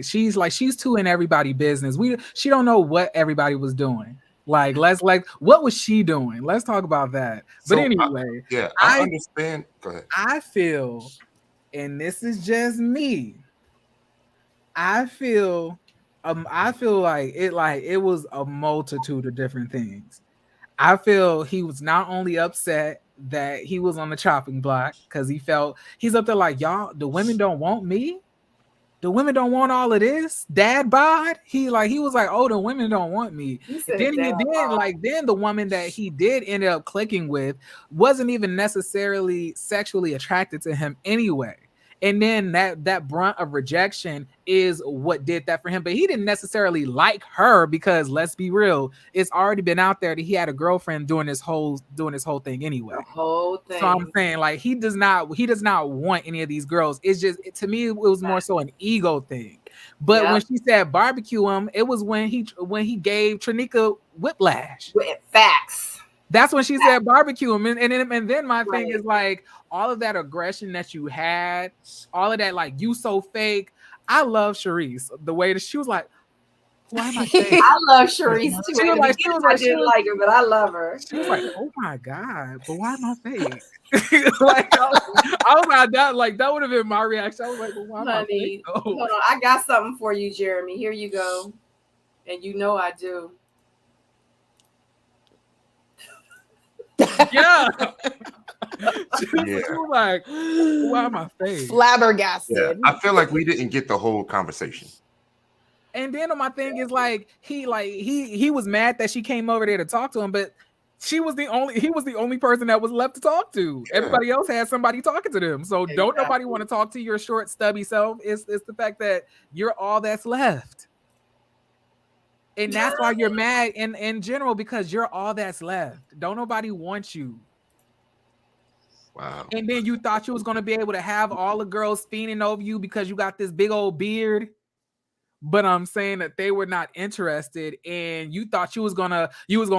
She's too in everybody's business. She don't know what everybody was doing. What was she doing? Let's talk about that. But anyway, I understand. Go ahead. I feel, and this is just me, I feel like it was a multitude of different things. I feel he was not only upset that he was on the chopping block because he's up there like, y'all, the women don't want me. The women don't want all of this. Dad bod. He was like, oh, the women don't want me. Then the woman that he did end up clicking with wasn't even necessarily sexually attracted to him anyway. And then that brunt of rejection is what did that for him. But he didn't necessarily like her because, let's be real, it's already been out there that he had a girlfriend doing this whole thing anyway. The whole thing. So I'm saying, like, he does not want any of these girls. It's just, to me, it was more so an ego thing. But when she said barbecue him, it was when he gave Trinica whiplash. Facts. That's when she said barbecue him. And then my thing is, like, all of that aggression that you had, all of that, like, you so fake. I love Charisse. The way that she was like, why am I fake? I love Charisse too. She was like, I didn't like her, but I love her. She was like, oh my God, but why am I fake? I was like, that would have been my reaction. I was like, well, why am I fake? Hold on, I got something for you, Jeremy. Here you go. And you know I do. Yeah. She was like, why am I fake? Flabbergasted. Yeah. I feel like we didn't get the whole conversation. And then my thing is, like, he was mad that she came over there to talk to him, but he was the only person that was left to talk to. Yeah. Everybody else had somebody talking to them. So don't nobody want to talk to your short, stubby self. It's the fact that you're all that's left. And that's why you're mad in general, because you're all that's left. Don't nobody want you. Wow. And then you thought you was going to be able to have all the girls fiending over you because you got this big old beard. But I'm saying that they were not interested, and you thought you was gonna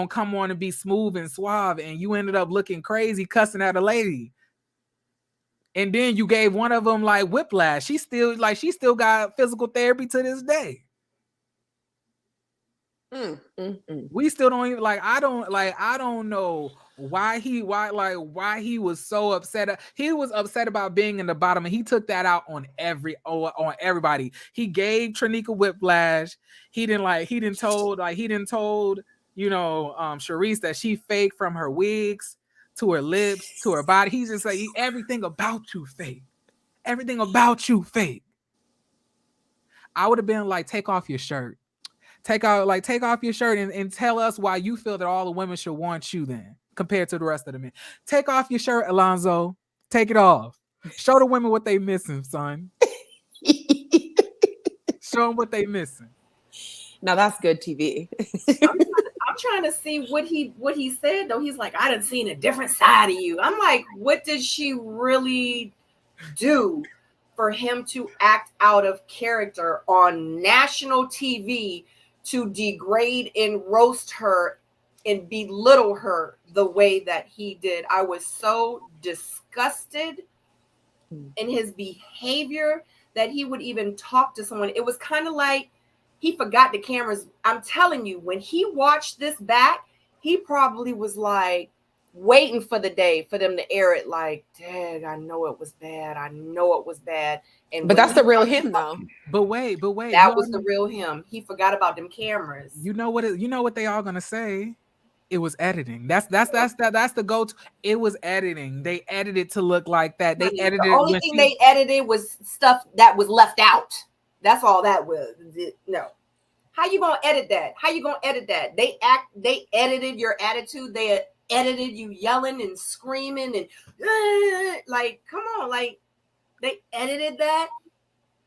come on and be smooth and suave, and you ended up looking crazy, cussing at a lady. And then you gave one of them like whiplash. She still got physical therapy to this day. We still don't even I don't know why he was so upset. He was upset about being in the bottom, and he took that out on everybody. He gave Trinica whiplash. He didn't told Charisse that she fake from her wigs to her lips to her body. He's just like, everything about you fake. Everything about you fake. I would have been like, take off your shirt. Take off your shirt and tell us why you feel that all the women should want you then compared to the rest of the men. Take off your shirt, Alonzo. Take it off. Show the women what they missing, son. Show them what they missing. Now that's good TV. I'm trying to see what he said though. He's like, I done seen a different side of you. I'm like, what did she really do for him to act out of character on national TV to degrade and roast her and belittle her the way that he did? I was so disgusted in his behavior that he would even talk to someone. It was kind of like he forgot the cameras. I'm telling you, when he watched this back, he probably was like waiting for the day for them to air it. Like, dang, I know it was bad. I know it was bad. But that's the real him, though. But wait. That was the real him. He forgot about them cameras. You know what they all gonna say? It was editing. That's the go-to. It was editing. They edited to look like that. They edited. The only thing they edited was stuff that was left out. That's all that was. No. How you gonna edit that? They edited your attitude. They edited you yelling and screaming and like, come on, like they edited that.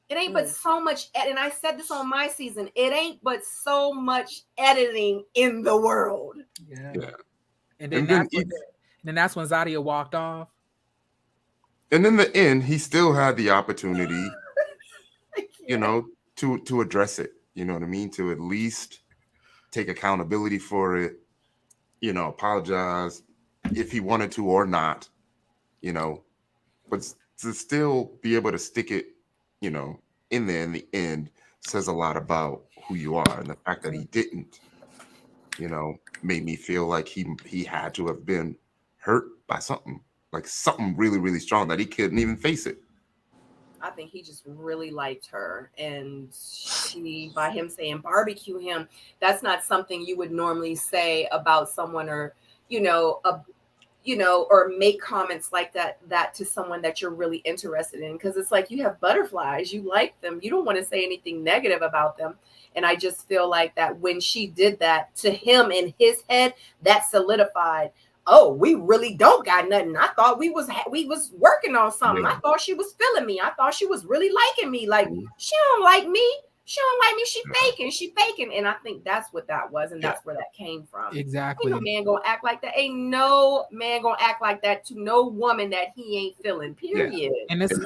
It ain't but so much, and I said this on my season, it ain't but so much editing in the world. Yeah. And then that's when Zadia walked off. And in the end, he still had the opportunity, to address it. You know what I mean? To at least take accountability for it, apologize, if he wanted to or not, you know, but to still be able to stick it, you know, in there in the end says a lot about who you are. And the fact that he didn't, you know, made me feel like he had to have been hurt by something, like something really, really strong that he couldn't even face it. I think he just really liked her, and she, by him saying barbecue him, that's not something you would normally say about someone, or you know, or make comments like that to someone that you're really interested in, because it's like you have butterflies, you like them, you don't want to say anything negative about them. And I just feel like that when she did that to him in his head, that solidified, oh, we really don't got nothing. I thought we was working on something. I thought she was feeling me. I thought she was really liking me. Like, she don't like me. She don't like me. She faking. And I think that's what that was, and that's where that came from. Exactly. Ain't no man gonna act like that. Ain't no man gonna act like that to no woman that he ain't feeling. Period. Yeah. And this.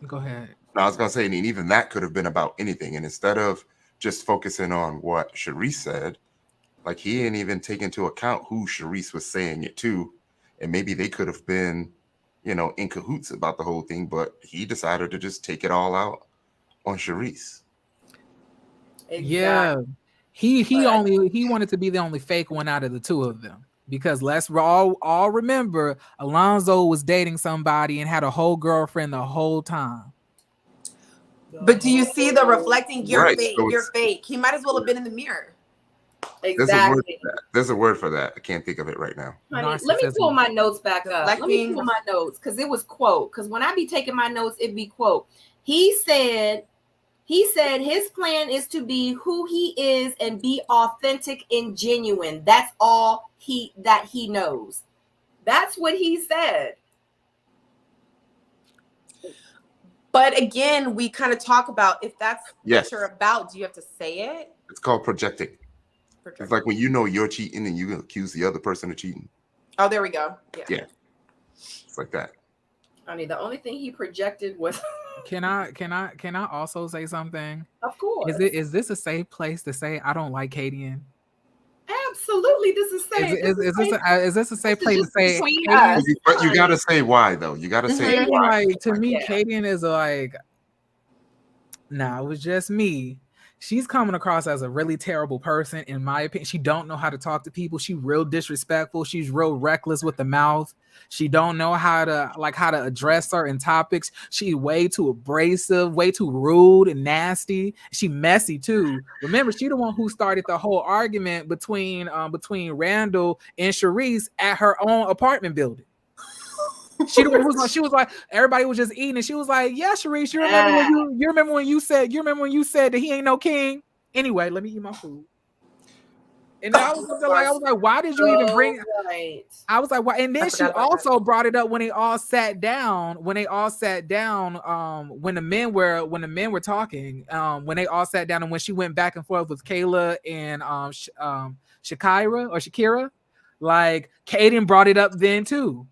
Go ahead. No, I was gonna say, and even that could have been about anything. And instead of just focusing on what Sharice said, like he ain't even take into account who Sharice was saying it to, and maybe they could have been, you know, in cahoots about the whole thing. But he decided to just take it all out on Sharice. Exactly. Yeah, he wanted to be the only fake one out of the two of them, because let's all remember Alonzo was dating somebody and had a whole girlfriend the whole time. But do you see the reflecting? You're Right, fake. so You're fake. He might as well have been in the mirror. Exactly. There's a word for that. I can't think of it right now. Honey, let me pull my notes back up. Let me Deflecting. pull my notes, because it was quote. Because when I be taking my notes, it be quote. He said his plan is to be who he is and be authentic and genuine. That's all he knows. That's what he said. But again, we kind of talk about if that's Yes. what you're about, do you have to say it? It's called projecting. It's like when you know you're cheating and you accuse the other person of cheating. Oh, there we go. Yeah. It's like that. I mean, the only thing he projected was. Can I also say something? Of course. Is this a safe place to say I don't like Kadian? Absolutely, this is safe. Is this a safe place to say? But you gotta say why though. You gotta say why. Like, to me, Kadian is like, nah, it was just me. She's coming across as a really terrible person, in my opinion. She don't know how to talk to people. She real disrespectful. She's real reckless with the mouth. She don't know how to address certain topics. She way too abrasive, way too rude and nasty. She messy too. Remember, she the one who started the whole argument between Randall and Sharice at her own apartment building. She was like, everybody was just eating, and she was like, "Yeah, Sharice, you remember when you said that he ain't no king." Anyway, let me eat my food. And then I was like, why did you even bring? Right. I was like, why? And then she also brought it up when they all sat down. When the men were talking. When they all sat down, and when she went back and forth with Kayla and Shakira. Like, Kadian brought it up then too,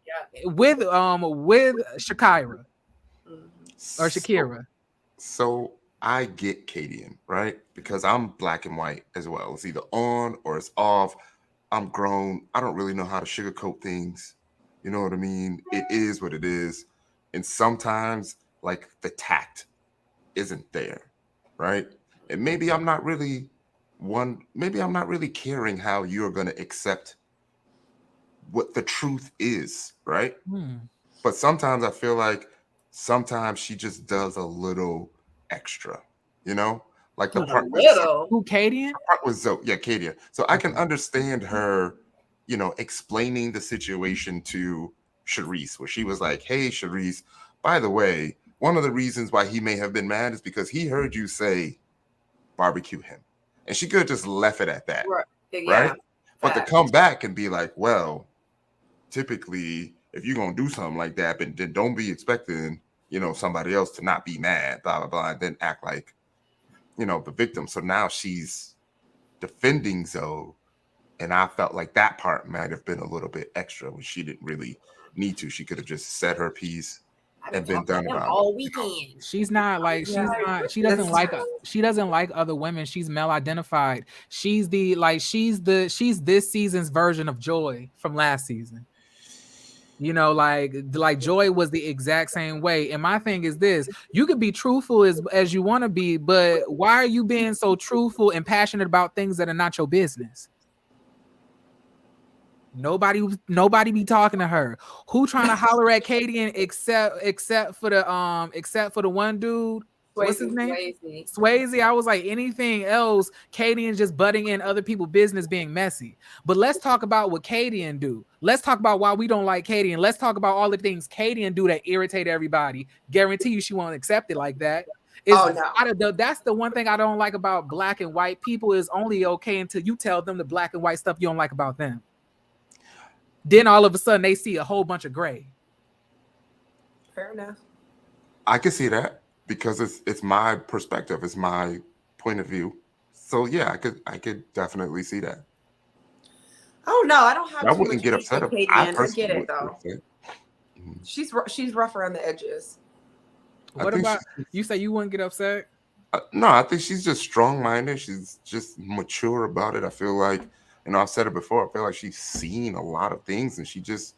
with Shakira or Shakira. So I get Kadian, right? Because I'm black and white as well. It's either on or it's off. I'm grown. I don't really know how to sugarcoat things. You know what I mean? It is what it is. And sometimes, like, the tact isn't there, right? And maybe I'm not really caring how you're going to accept what the truth is, right? But sometimes I feel like sometimes she just does a little extra, you know, like the part with Kadian? Zoe, Kadian. So I can understand her, you know, explaining the situation to Sharice, where she was like, "Hey, Sharice, by the way, one of the reasons why he may have been mad is because he heard you say barbecue him," and she could have just left it at that, right? But to come back and be like, "Well, typically, if you're gonna do something like that, then don't be expecting, you know, somebody else to not be mad, blah blah blah," and then act like, you know, the victim. So now she's defending Zoe, and I felt like that part might have been a little bit extra when she didn't really need to. She could have just said her piece and been done about all weekend. She's not like she doesn't like other women. She's male identified. She's this season's version of Joy from last season. You know, like Joy was the exact same way. And my thing is this: you could be truthful as you want to be, but why are you being so truthful and passionate about things that are not your business? Nobody be talking to her. Who trying to holler at Katie and except for the one dude? What's his name? Swayze. I was like, anything else, Katie just butting in other people's business being messy. But let's talk about what Katie do. Let's talk about why we don't like Katie, and let's talk about all the things Katie do that irritate everybody. Guarantee you she won't accept it like that. That's the one thing I don't like about black and white people is only okay until you tell them the black and white stuff you don't like about them. Then all of a sudden they see a whole bunch of gray. Fair enough. I can see that because it's my perspective, it's my point of view. So yeah, I could definitely see that. Oh no, I don't have. I wouldn't get upset. I get it though. She's rough around the edges. What about you? Say you wouldn't get upset? No, I think she's just strong-minded. She's just mature about it. I feel like, I've said it before. I feel like she's seen a lot of things, and she just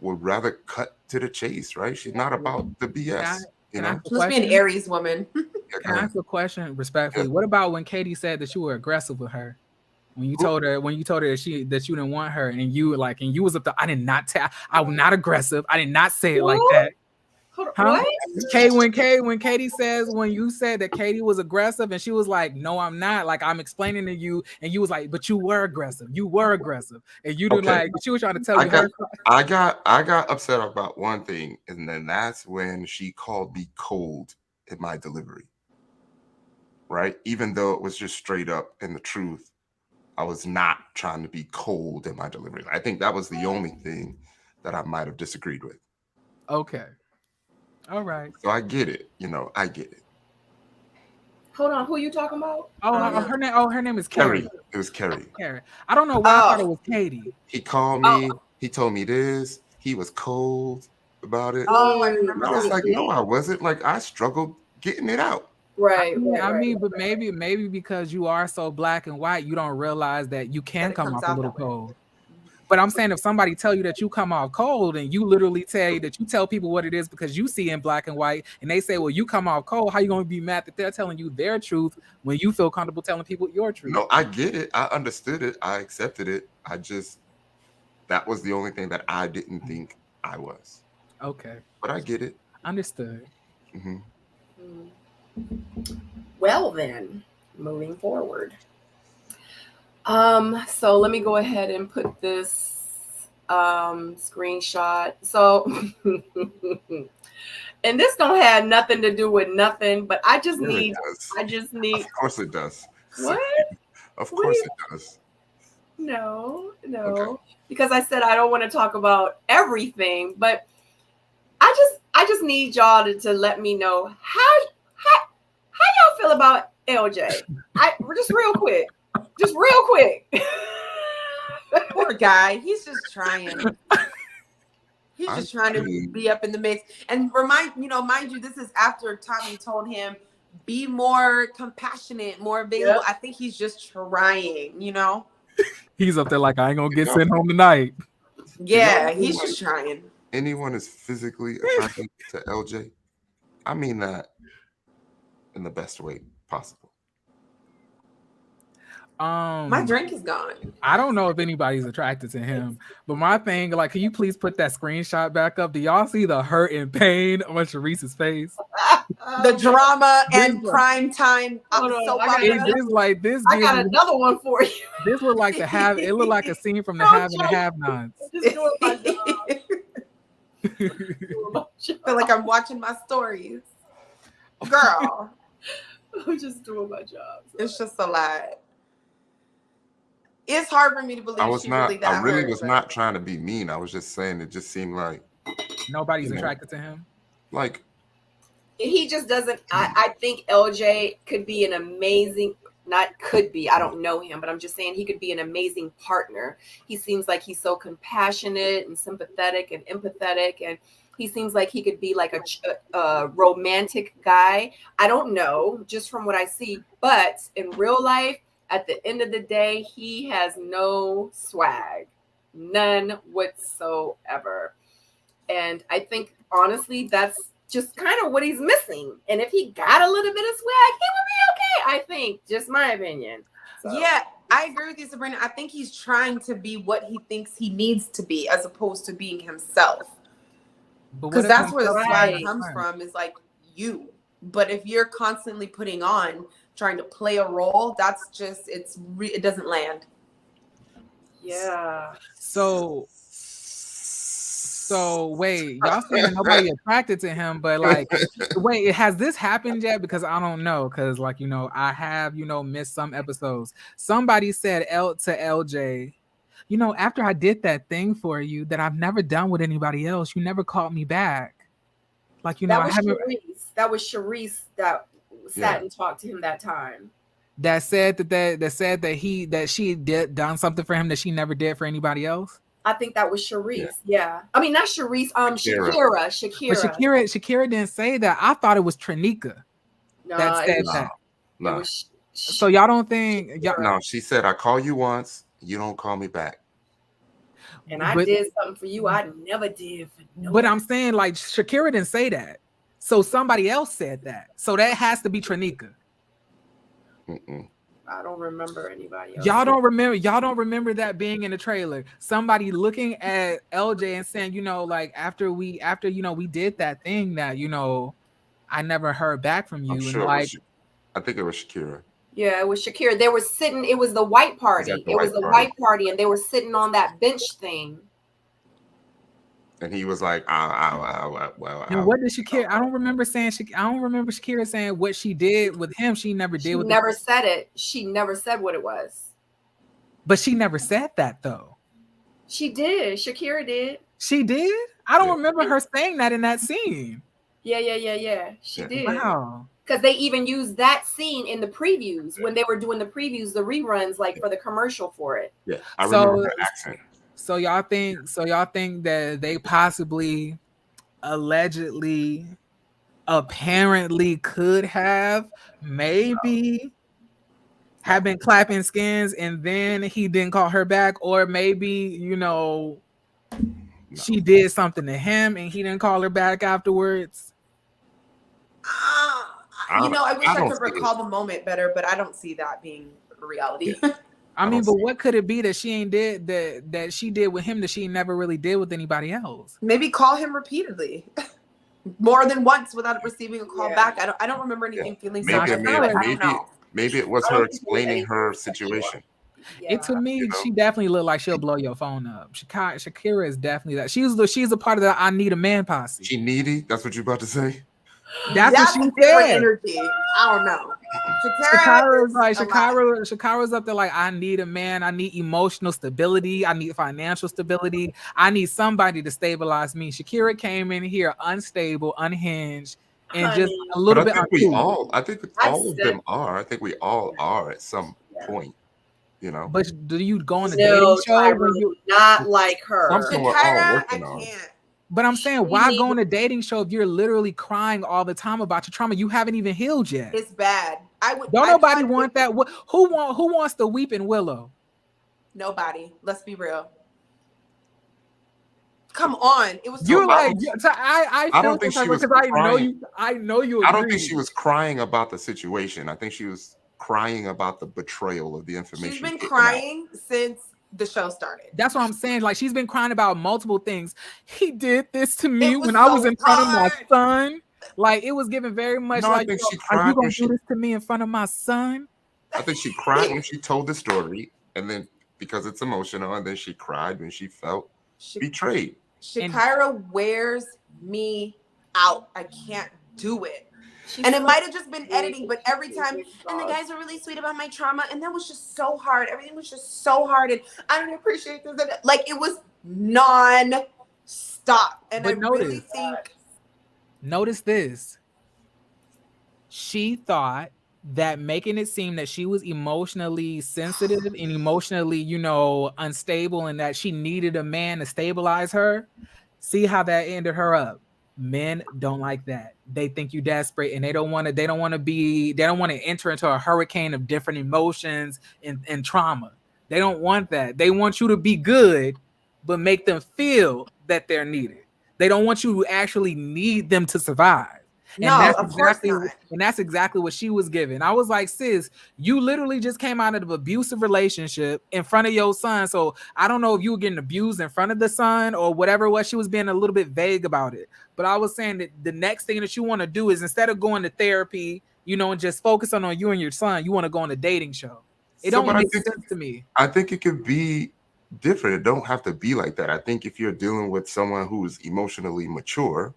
would rather cut to the chase. Right? She's not about the BS. She must be an Aries woman. Can I ask a question respectfully? Yeah. What about when Katie said that you were aggressive with her? When you told her that you didn't want her, and you was up to, I'm not aggressive. I did not say it like that. Huh? When Katie says, when you said that Katie was aggressive, and she was like, no, I'm not. Like, I'm explaining to you, and you was like, but you were aggressive. You were aggressive, and you didn't like. She was trying to tell you. I got upset about one thing, and then that's when she called me cold in my delivery. Right, even though it was just straight up and the truth, I was not trying to be cold in my delivery. I think that was the only thing that I might have disagreed with. Okay. All right. So I get it. I get it. Hold on. Who are you talking about? Her name is Carrie. It was Carrie. I don't know why I thought it was Katie. He called me. He told me this. He was cold about it. Oh, I remember. I was like, no, I wasn't. Like, I struggled getting it out. Right. But maybe because you are so black and white, you don't realize that you can come off a little cold. But I'm saying if somebody tell you that you come off cold, and you literally tell people what it is because you see in black and white, and they say, well, you come off cold, how you going to be mad that they're telling you their truth when you feel comfortable telling people your truth? No, I get it. I understood it. I accepted it. That was the only thing that I didn't think I was. Okay. But I get it. Understood. Mm-hmm. Well then, moving forward. So let me go ahead and put this screenshot. So and this don't have nothing to do with nothing, but I just need. Of course it does. What? Of course it does. No. Okay. Because I said I don't want to talk about everything, but I just need y'all to let me know how y'all feel about LJ. Just real quick. Poor guy. He's just trying. He's just trying to be up in the mix. And mind you, this is after Tommy told him, be more compassionate, more available. Yep. I think he's just trying, He's up there like, I ain't gonna get sent home tonight. Yeah, he's just trying. Anyone is physically attracted to LJ? I mean that in the best way possible. My drink is gone. I don't know if anybody's attracted to him, but my thing, like, can you please put that screenshot back up? Do y'all see the hurt and pain on Sharice's face? The drama and prime time. I got another one for you. This looked like it looked like a scene from the Have and the Have-Nots. I feel like I'm watching my stories. Girl. I'm just doing my job. So. It's just a lot. It's hard for me to believe I really was not trying to be mean. I was just saying it just seemed like nobody's attracted to him. Like he just doesn't. I think LJ could be an amazing. not could be, I don't know him, but I'm just saying he could be an amazing partner. He seems like he's so compassionate and sympathetic and empathetic, and he seems like he could be like a romantic guy. I don't know, just from what I see, but in real life, at the end of the day, he has no swag, none whatsoever. And I think honestly, that's just kind of what he's missing. And if he got a little bit of swag, he would be okay, I think. Just my opinion. So. Yeah, I agree with you, Sabrina. I think he's trying to be what he thinks he needs to be as opposed to being himself. Because that's where the swag comes from, is like you. But if you're constantly putting on, trying to play a role, that's just, it doesn't land. Yeah. So wait, y'all saying nobody attracted to him, but like, wait, has this happened yet? Because I don't know, because like, you know, I have, you know, missed some episodes. Somebody said to LJ, you know, after I did that thing for you that I've never done with anybody else, you never called me back. Like, you know, that was Sharice that sat and talked to him that time. That said that she did done something for him that she never did for anybody else. I think that was Sharice. Yeah. I mean, not Sharice. Shakira. But Shakira didn't say that. I thought it was Trinika that said that. No. So y'all don't think? No, she said, "I call you once, you don't call me back." And I did something for you I never did for nobody. But I'm saying, like, Shakira didn't say that. So somebody else said that. So that has to be Trinika. I don't remember anybody else. Y'all don't remember that being in the trailer. Somebody looking at LJ and saying, you know, like after you know, we did that thing that, you know, I never heard back from you. I'm sure, and like, I think it was Shakira. Yeah, it was Shakira. They were sitting, it was the white party. It was the white party, and they were sitting on that bench thing. And he was like, well. And what did Shakira? I don't remember Shakira saying what she did with him. She never did. She never said it. She never said what it was. But she never said that though. She did. Shakira did. She did? I don't remember her saying that in that scene. Yeah. She did. Wow. Because they even used that scene in the previews when they were doing the previews, the reruns, like for the commercial for it. Yeah, I remember her accent. So y'all think that they possibly, allegedly, apparently could have maybe have been clapping skins and then he didn't call her back, or maybe, you know, she did something to him and he didn't call her back afterwards? You know, I wish I could recall the moment better, but I don't see that being a reality. I mean, but what could it be that she ain't did that she did with him that she never really did with anybody else? Maybe call him repeatedly, more than once without receiving a call back. I don't remember anything feeling so. Maybe it was her explaining her situation. Yeah. To me, she definitely looked like she'll blow your phone up. Shakira is definitely that. She's a part of the I Need a Man posse. She needy? That's what you about to say? That's what she said. Energy. I don't know. Shakira's up there like, I need a man. I need emotional stability. I need financial stability. I need somebody to stabilize me. Shakira came in here unstable, unhinged, and just a little bit. I think all of them are. I think we all are at some point. You know. But do you go on a dating show when you not like her? Shakira, I can't. But I'm saying, why go on a dating show if you're literally crying all the time about your trauma? You haven't even healed yet. It's bad. Don't nobody want that. Who wants to weep in Willow? Nobody. Let's be real. Come on, it was. You're like, I don't think she was crying. I know you. I don't think she was crying about the situation. I think she was crying about the betrayal of the information. She's been crying since the show started. That's what I'm saying. Like, she's been crying about multiple things. He did this to me when I was in front of my son. Like, it was given very much like, I think she cried. Are you gonna do this to me in front of my son? I think she cried when she told the story, and then because it's emotional, and then she cried when she felt betrayed. Shakira wears me out. I can't do it. And it might have just been editing, but every time, and the guys are really sweet about my trauma, and that was just so hard. Everything was just so hard, and I don't appreciate this. Like, it was non-stop. And but I really think... Notice this. She thought that making it seem that she was emotionally sensitive and emotionally, unstable, and that she needed a man to stabilize her. See how that ended her up. Men don't like that. They think you desperate, and they don't want to enter into a hurricane of different emotions and trauma. They don't want that. They want you to be good, but make them feel that they're needed. They don't want you to actually need them to survive. And that's exactly what she was given. I was like, sis, you literally just came out of an abusive relationship in front of your son. So I don't know if you were getting abused in front of the son or whatever it was. She was being a little bit vague about it. But I was saying that the next thing that you want to do is, instead of going to therapy, and just focusing on you and your son, you want to go on a dating show. It don't make sense to me. I think it could be different. It don't have to be like that. I think if you're dealing with someone who's emotionally mature,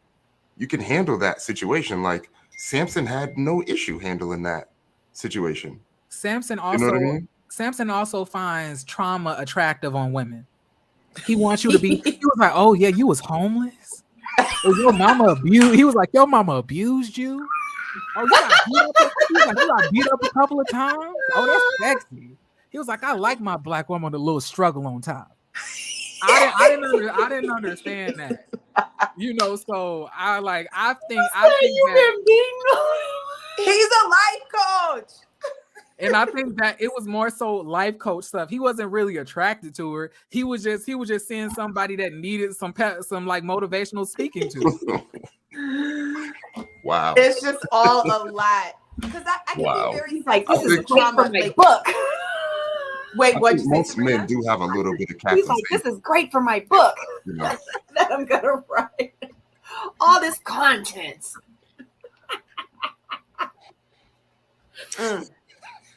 you can handle that situation. Like Samson had no issue handling that situation. Samson also finds trauma attractive on women. He wants you to be. He was like, "Oh yeah, you was homeless. Or your mama abused." He was like, "Your mama abused you. Oh, you got beat up a couple of times. Oh, that's sexy." He was like, "I like my black woman with a little struggle on top." I didn't understand that. So I think you've been beaten. He's a life coach. And I think that it was more so life coach stuff. He wasn't really attracted to her. He was just seeing somebody that needed some like motivational speaking to. Wow. It's just all a lot. Because I can be very like, this is great for my book. Wait, what? Most men do have a little bit of captain. He's like, this is great for my book that I'm gonna write. All this content.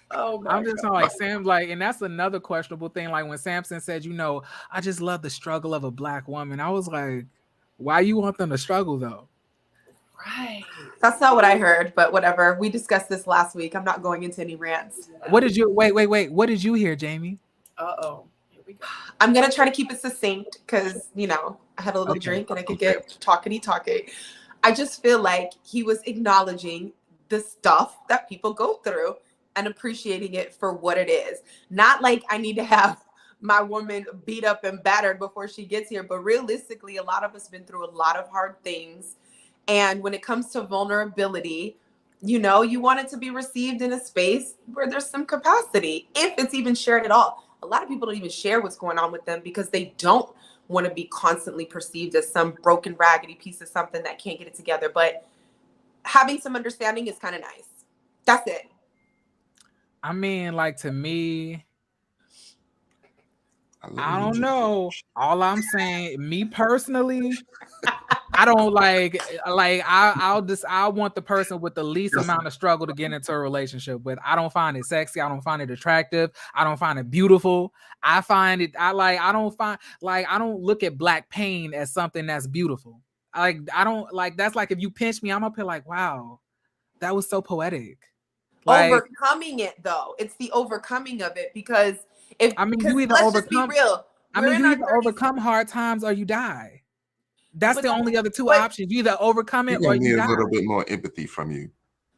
Oh, I'm just like Sam, and that's another questionable thing. Like when Samson said, I just love the struggle of a black woman. I was like, why you want them to struggle though? Right. That's not what I heard, but whatever. We discussed this last week. I'm not going into any rants. What did you wait? What did you hear, Jamie? Uh-oh. Here we go. I'm gonna try to keep it succinct because I had a little drink and I could get talky. I just feel like he was acknowledging the stuff that people go through and appreciating it for what it is. Not like I need to have my woman beat up and battered before she gets here, but realistically, a lot of us been through a lot of hard things. And when it comes to vulnerability, you want it to be received in a space where there's some capacity, if it's even shared at all. A lot of people don't even share what's going on with them because they don't want to be constantly perceived as some broken, raggedy piece of something that can't get it together. But having some understanding is kind of nice. That's it. I mean, to me, I don't know. All I'm saying, me personally, I don't I want the person with the least amount of struggle to get into a relationship with. I don't find it sexy. I don't find it attractive. I don't find it beautiful. I don't look at black pain as something that's beautiful. That's like if you pinch me, I'm up here like, wow, that was so poetic. Overcoming it though. It's the overcoming of it because you either overcome. Just be real. You either overcome hard times or you die. That's the only other two options. You either overcome it or you die. Need a little bit more empathy from you.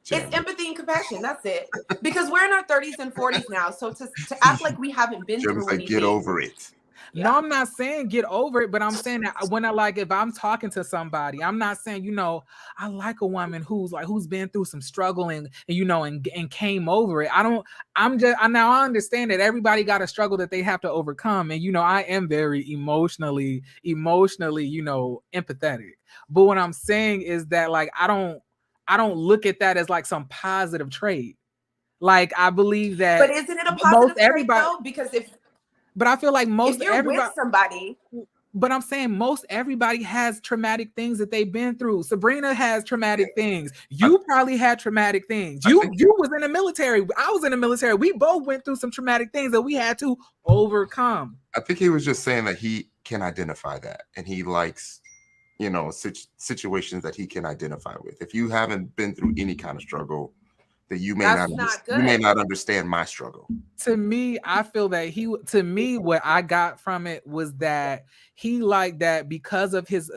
Jamie. It's empathy and compassion. That's it. Because we're in our 30s and 40s now. So to act like we haven't been through anything. Get over it. Yeah. No, I'm not saying get over it, but I'm saying that when if I'm talking to somebody, I'm not saying, I like a woman who's been through some struggle and came over it. Now I understand that everybody got a struggle that they have to overcome. And, I am very emotionally, empathetic. But what I'm saying is that I don't look at that as some positive trait. I believe that. But isn't it a positive trait though? Because but I feel like if you're with somebody. But I'm saying most everybody has traumatic things that they've been through. Sabrina has traumatic things. You probably had traumatic things. You was in the military. I was in the military. We both went through some traumatic things that we had to overcome. I think he was just saying that he can identify that, and he likes, situations that he can identify with. If you haven't been through any kind of struggle, that you may not understand my struggle. To me, I feel that what I got from it was that he liked that because of his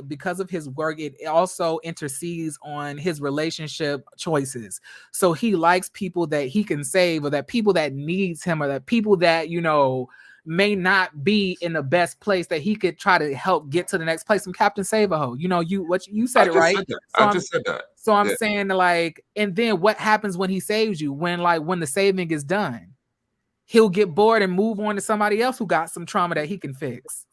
work, it also intercedes on his relationship choices. So he likes people that he can save, or that people that needs him, or that people that, you know, may not be in the best place, that he could try to help get to the next place. From Captain Save-A-Ho, you know, you said it right. I just said that. So I'm saying, like, and then what happens when he saves you? When the saving is done, he'll get bored and move on to somebody else who got some trauma that he can fix,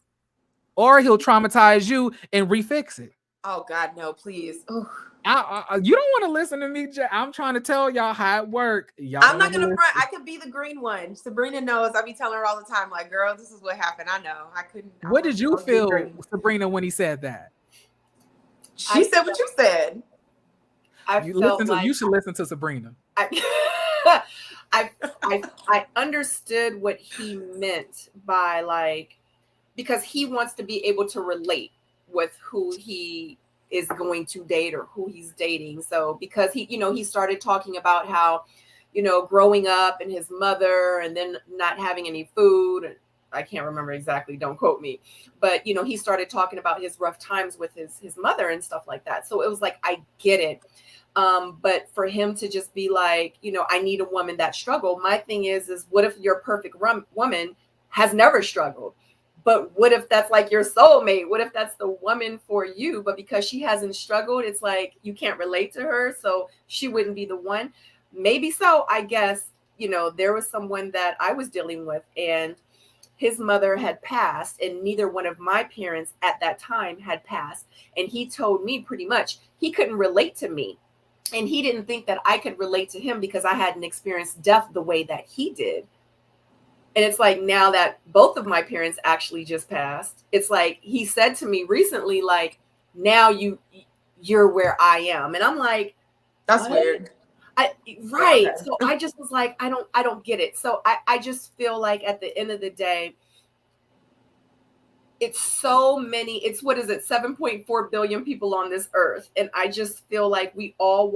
or he'll traumatize you and refix it. Oh God, no, please. Ooh. You don't want to listen to me. I'm trying to tell y'all how it works. I'm not gonna front. I could be the green one. Sabrina knows. I be telling her all the time, like, girl, this is what happened. I know. I couldn't. What did you feel, Sabrina, when he said that? She said what you said. You should listen to Sabrina. I understood what he meant by, like, because he wants to be able to relate with who he is going to date or who he's dating. So because he started talking about how, growing up and his mother, and then not having any food. I can't remember exactly, don't quote me, but he started talking about his rough times with his mother and stuff like that. So it was like, I get it. But for him to just be like, I need a woman that struggled. My thing is what if your perfect woman has never struggled? But what if that's like your soulmate? What if that's the woman for you? But because she hasn't struggled, it's like you can't relate to her, so she wouldn't be the one. Maybe so, I guess. There was someone that I was dealing with, and his mother had passed, and neither one of my parents at that time had passed. And he told me pretty much he couldn't relate to me. And he didn't think that I could relate to him because I hadn't experienced death the way that he did. And it's like, now that both of my parents actually just passed, it's like he said to me recently, like, now you're where I am. And I'm like, that's weird. Right. So I just was like, I don't get it. So I just feel like at the end of the day, it's so many, it's 7.4 billion people on this earth. And I just feel like we all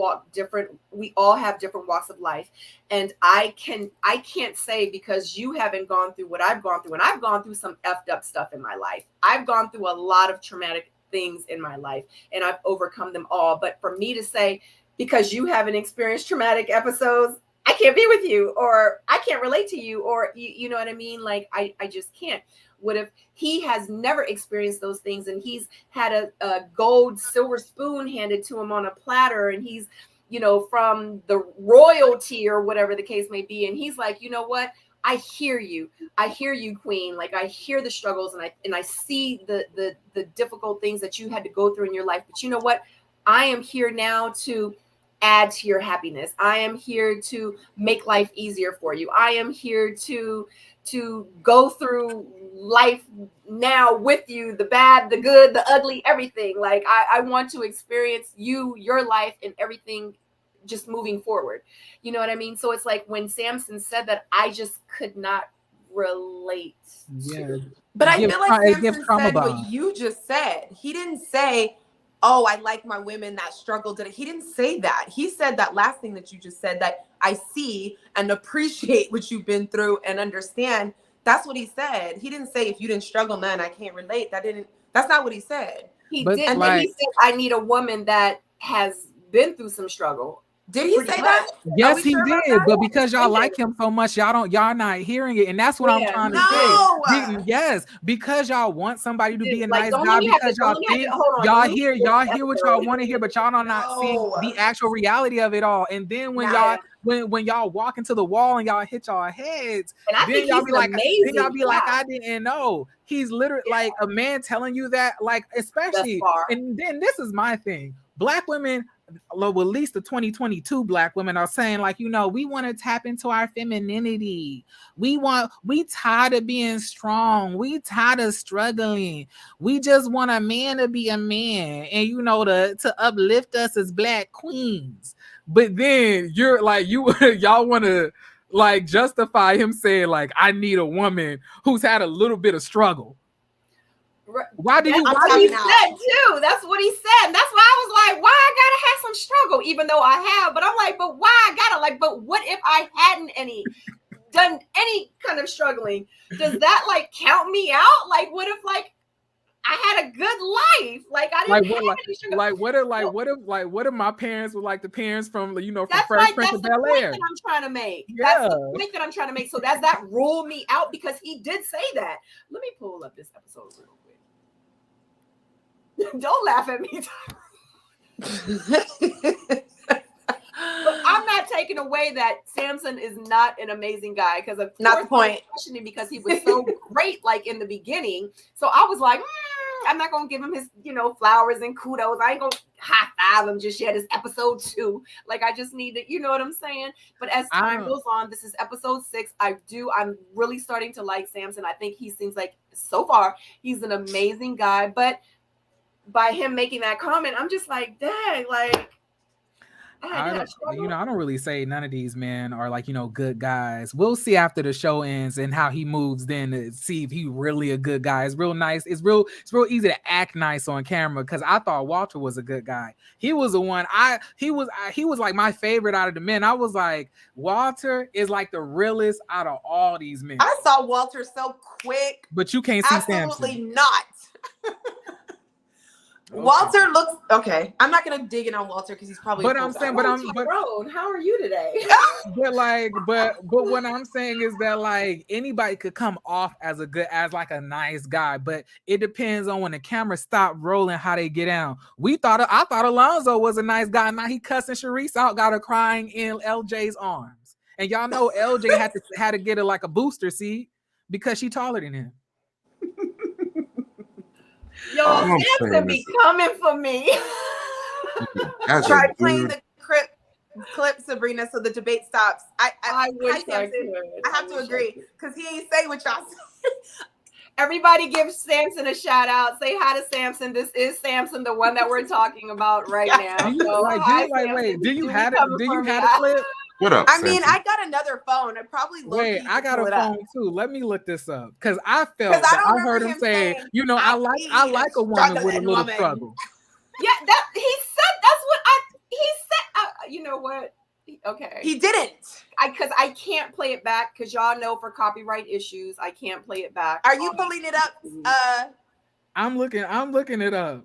have different walks of life. And I can't say because you haven't gone through what I've gone through, and I've gone through some effed up stuff in my life. I've gone through a lot of traumatic things in my life, and I've overcome them all. But for me to say, because you haven't experienced traumatic episodes, I can't be with you, or I can't relate to you, or you know what I mean? Like, I just can't. What if he has never experienced those things, and he's had a gold silver spoon handed to him on a platter, and he's, from the royalty or whatever the case may be. And he's like, you know what? I hear you, queen. Like, I hear the struggles, and I see the difficult things that you had to go through in your life. But you know what? I am here now to add to your happiness. I am here to make life easier for you. I am here to go through life now with you, the bad, the good, the ugly, everything. Like, I want to experience your life and everything just moving forward. You know what I mean? So it's like when Samson said that, I just could not relate. Yeah. But I feel like Samson said what you just said. He didn't say, oh, I like my women that struggled. He didn't say that. He said that last thing that you just said, that I see and appreciate what you've been through and understand. That's what he said. He didn't say, if you didn't struggle, man, I can't relate. That's not what he said. He did. And then he said, I need a woman that has been through some struggle. Did he say that? Yes, he did. But because y'all like him so much, y'all not hearing it. And that's what I'm trying to say. Yes, because y'all want somebody to be a nice guy, because y'all think y'all hear what y'all want to hear, but y'all are not seeing the actual reality of it all. And then when y'all walk into the wall and y'all hit y'all heads, then y'all be like, I didn't know. He's literally like a man telling you that, like, especially. And then this is my thing. Black women, well, at least the 2022 Black women are saying, like, we want to tap into our femininity. We tired of being strong. We tired of struggling. We just want a man to be a man, and to uplift us as Black queens. But then you're like, y'all want to like justify him saying, like, I need a woman who's had a little bit of struggle. Why do you? He said too. That's what he said. That's why I was like, why I gotta have some struggle? even though I have. But I'm like, but why I gotta like? But what if I hadn't done any kind of struggling? Does that like count me out? Like, what if like I had a good life? Like I didn't have any struggle. What if my parents were like the parents from from that's Fresh like Prince that's of the Bel point Air? that I'm trying to make. Yeah. That's the point that I'm trying to make. So does that rule me out? Because he did say that. Let me pull up this episode real quick. Don't laugh at me. But I'm not taking away that Samson is not an amazing guy, because of not the point. Questioning because he was so great like in the beginning. So I was like, I'm not gonna give him his flowers and kudos. I ain't gonna high five him just yet. It's episode 2. Like I just need to, you know what I'm saying? But as time goes on, this is episode 6. I'm really starting to like Samson. I think he seems like so far he's an amazing guy. But by him making that comment, I'm just like, dang, like I don't really say none of these men are like, good guys. We'll see after the show ends and how he moves then to see if he really a good guy. It's real nice. It's real easy to act nice on camera, because I thought Walter was a good guy. He was the one he was like my favorite out of the men. I was like, Walter is like the realest out of all these men. I saw Walter so quick. But you can't see Absolutely Samson. Not. Okay. Walter looks okay. I'm not gonna dig in on Walter because he's probably. But I'm saying, but how are you today? but what I'm saying is that like anybody could come off as a nice guy, but it depends on when the camera stop rolling how they get down. I thought Alonzo was a nice guy. Now he cussing Sharice out, got her crying in LJ's arms, and y'all know LJ had to get her like a booster seat because she taller than him. Yo, Samson be coming for me. Try playing the clip, Sabrina, so the debate stops. I wish I could. I have to agree, because he ain't say what y'all say. Everybody give Samson a shout out. Say hi to Samson. This is Samson, the one that we're talking about right now. Do you have a clip? What up? I mean, I got another phone. I probably I got a phone too. Let me look this up, because I felt that I heard him say, I like a woman with a little struggle. Yeah, he said that's what he said. You know what? Okay, he didn't. Because I can't play it back, because y'all know for copyright issues I can't play it back. Are you pulling it up? I'm looking it up.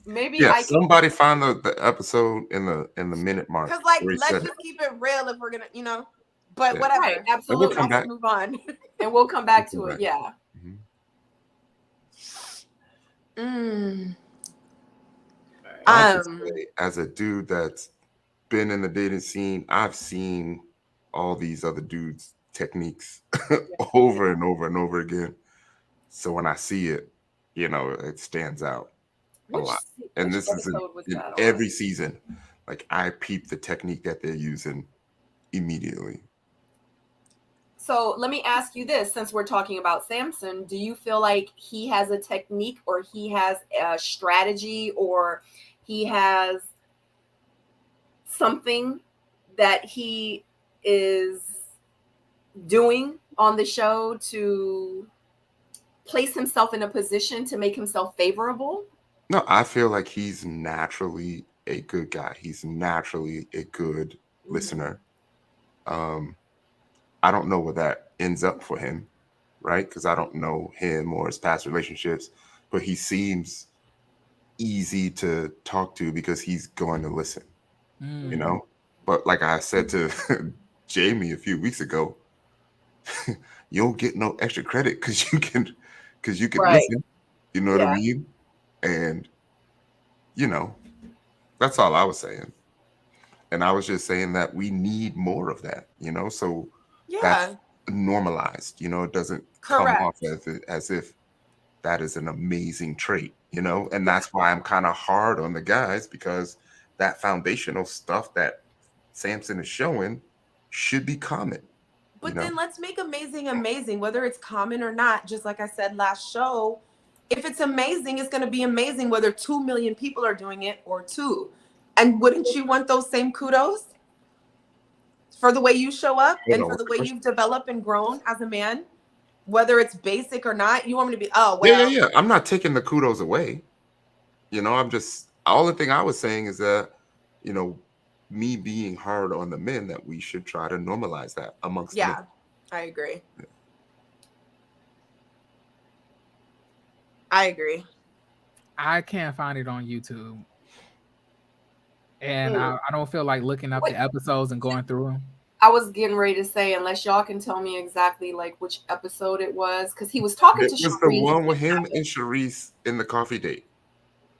Maybe somebody find the episode in the minute mark. Because let's just keep it real if we're gonna, but whatever. Right, absolutely. We'll move on. And we'll come back to it. Yeah. As a dude that's been in the dating scene, I've seen all these other dudes' techniques over and over and over again. So when I see it, it stands out a lot. And this is in every season. Like I peep the technique that they're using immediately. So let me ask you this, since we're talking about Samson, do you feel like he has a technique, or he has a strategy, or he has something that he is doing on the show to place himself in a position to make himself favorable? No, I feel like he's naturally a good guy. He's naturally a good listener. I don't know where that ends up for him, right? Because I don't know him or his past relationships, but he seems easy to talk to because he's going to listen, But like I said to Jamie a few weeks ago, you don't get no extra credit because you can listen. You know what I mean? And that's all I was saying. And I was just saying that we need more of that, so that's normalized, it doesn't come off as if that is an amazing trait, and that's why I'm kind of hard on the guys, because that foundational stuff that Samson is showing should be common. But then let's make amazing, whether it's common or not. Just like I said last show, if it's amazing, it's going to be amazing whether 2 million people are doing it or 2. And wouldn't you want those same kudos for the way you show up and for the way you've developed and grown as a man, whether it's basic or not? You want me to be, Yeah. I'm not taking the kudos away. I'm just, all the thing I was saying is that me being hard on the men, that we should try to normalize that amongst men. I agree. I agree. I can't find it on YouTube. And I don't feel like looking up the episodes and going through them. I was getting ready to say, unless y'all can tell me exactly like which episode it was, because he was talking to Sharice. It was the one with him and Sharice in the coffee date.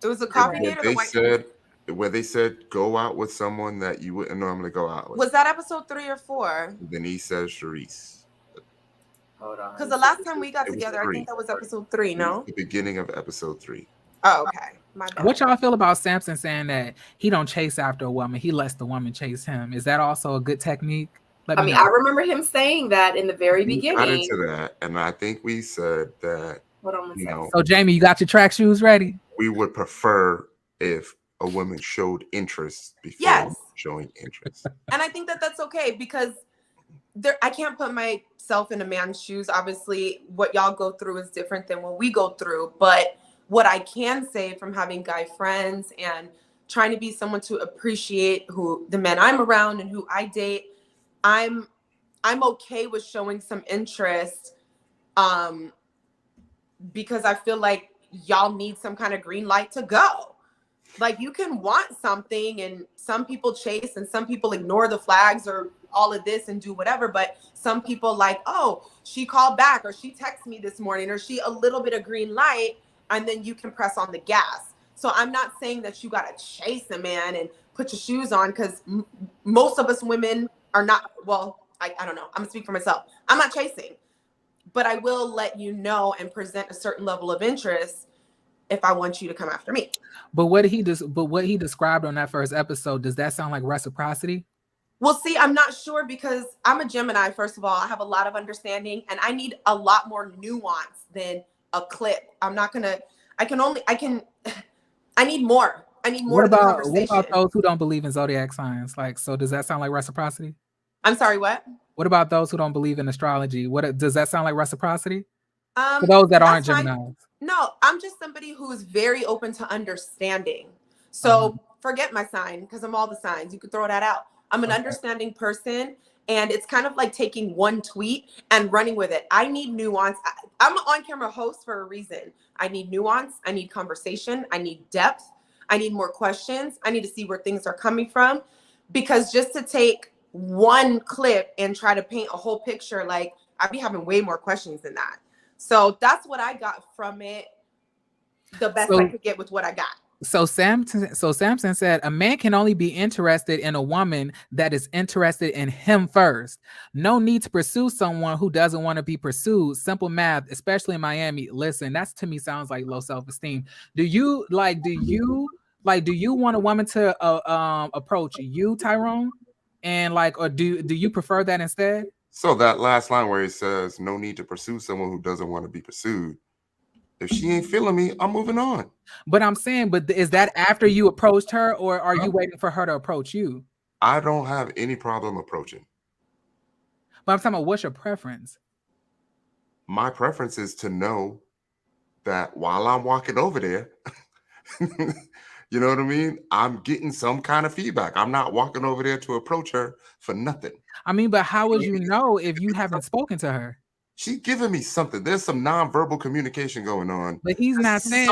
It was a coffee date, or the white where they said go out with someone that you wouldn't normally go out with. Was that episode 3 or 4? Then he says Sharice. Hold on. Because the last time we got together, I think that was episode 3, no? The beginning of episode 3. Oh, okay. My bad. What y'all feel about Samson saying that he don't chase after a woman, he lets the woman chase him? Is that also a good technique? I remember him saying that in the very beginning. Got into that, and I think we said that. Hold on a second. So Jamie, you got your track shoes ready? We would prefer if a woman showed interest before showing interest. And I think that that's okay, because I can't put myself in a man's shoes. Obviously, what y'all go through is different than what we go through. But what I can say from having guy friends and trying to be someone to appreciate who the men I'm around and who I date, I'm okay with showing some interest, because I feel like y'all need some kind of green light to go. Like, you can want something, and some people chase and some people ignore the flags or all of this and do whatever. But some people like, oh, she called back, or she texted me this morning, or she a little bit of green light, and then you can press on the gas. So I'm not saying that you got to chase a man and put your shoes on, because most of us women are not, well, I don't know. I'm gonna speak for myself. I'm not chasing, but I will let you know and present a certain level of interest if I want you to come after me. But what he described on that first episode, does that sound like reciprocity? Well, see, I'm not sure, because I'm a Gemini. First of all, I have a lot of understanding, and I need a lot more nuance than a clip. I need more. I need more. What about those who don't believe in zodiac signs? Like, so does that sound like reciprocity? I'm sorry, what? What about those who don't believe in astrology? What does that sound like reciprocity? For those that aren't Geminis. No, I'm just somebody who is very open to understanding. So forget my sign, because I'm all the signs. You could throw that out. I'm an understanding person, and it's kind of like taking one tweet and running with it. I need nuance. I'm an on-camera host for a reason. I need nuance. I need conversation. I need depth. I need more questions. I need to see where things are coming from, because just to take one clip and try to paint a whole picture, like, I'd be having way more questions than that. So that's what I got from it. The best I could get with what I got. So Samson said, a man can only be interested in a woman that is interested in him first. No need to pursue someone who doesn't want to be pursued. Simple math, especially in Miami. Listen, that's, to me, sounds like low self-esteem. Do you want a woman to approach you, Tyrone? And or do you prefer that instead? So that last line where he says, no need to pursue someone who doesn't want to be pursued. If she ain't feeling me, I'm moving on. But I'm saying, is that after you approached her, or are you waiting for her to approach you? I don't have any problem approaching. But I'm talking about, what's your preference? My preference is to know that while I'm walking over there, you know what I mean? I'm getting some kind of feedback. I'm not walking over there to approach her for nothing. I mean, but how would you know if you haven't spoken to her? She's giving me something. There's some nonverbal communication going on. But he's not saying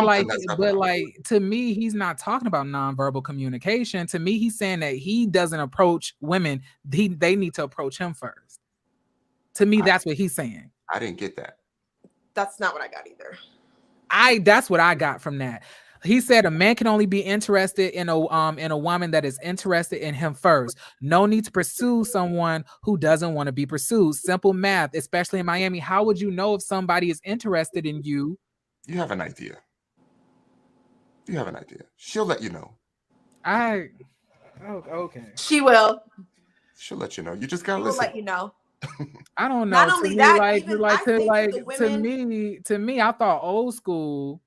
to me, he's not talking about nonverbal communication. To me, he's saying that he doesn't approach women. They need to approach him first. To me, that's what he's saying. I didn't get that. That's not what I got either. That's what I got from that. He said a man can only be interested in a woman that is interested in him first. No need to pursue someone who doesn't want to be pursued. Simple math, especially in Miami. How would you know if somebody is interested in you? You have an idea. She'll let you know. Okay. She will. She'll let you know. You just gotta listen. Let you know. I don't know. Not only that, to me, I thought old school.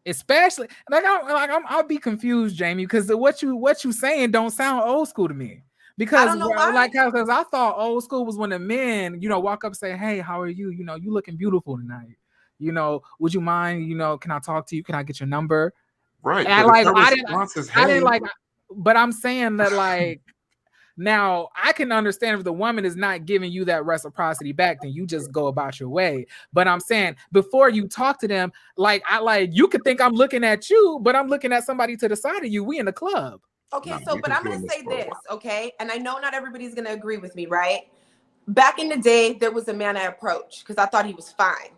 Especially I'll be confused, Jamie, because what you saying don't sound old school to me. Because I thought old school was when the men, walk up and say, "Hey, how are you? You looking beautiful tonight. Would you mind? Can I talk to you? Can I get your number?" Right. And I didn't like. but I'm saying that like now I can understand if the woman is not giving you that reciprocity back, then you just go about your way. But I'm saying before you talk to them, like you could think I'm looking at you, but I'm looking at somebody to the side of you. We in the club. Okay, but I'm going to say this, okay? And I know not everybody's going to agree with me, right? Back in the day, there was a man I approached because I thought he was fine.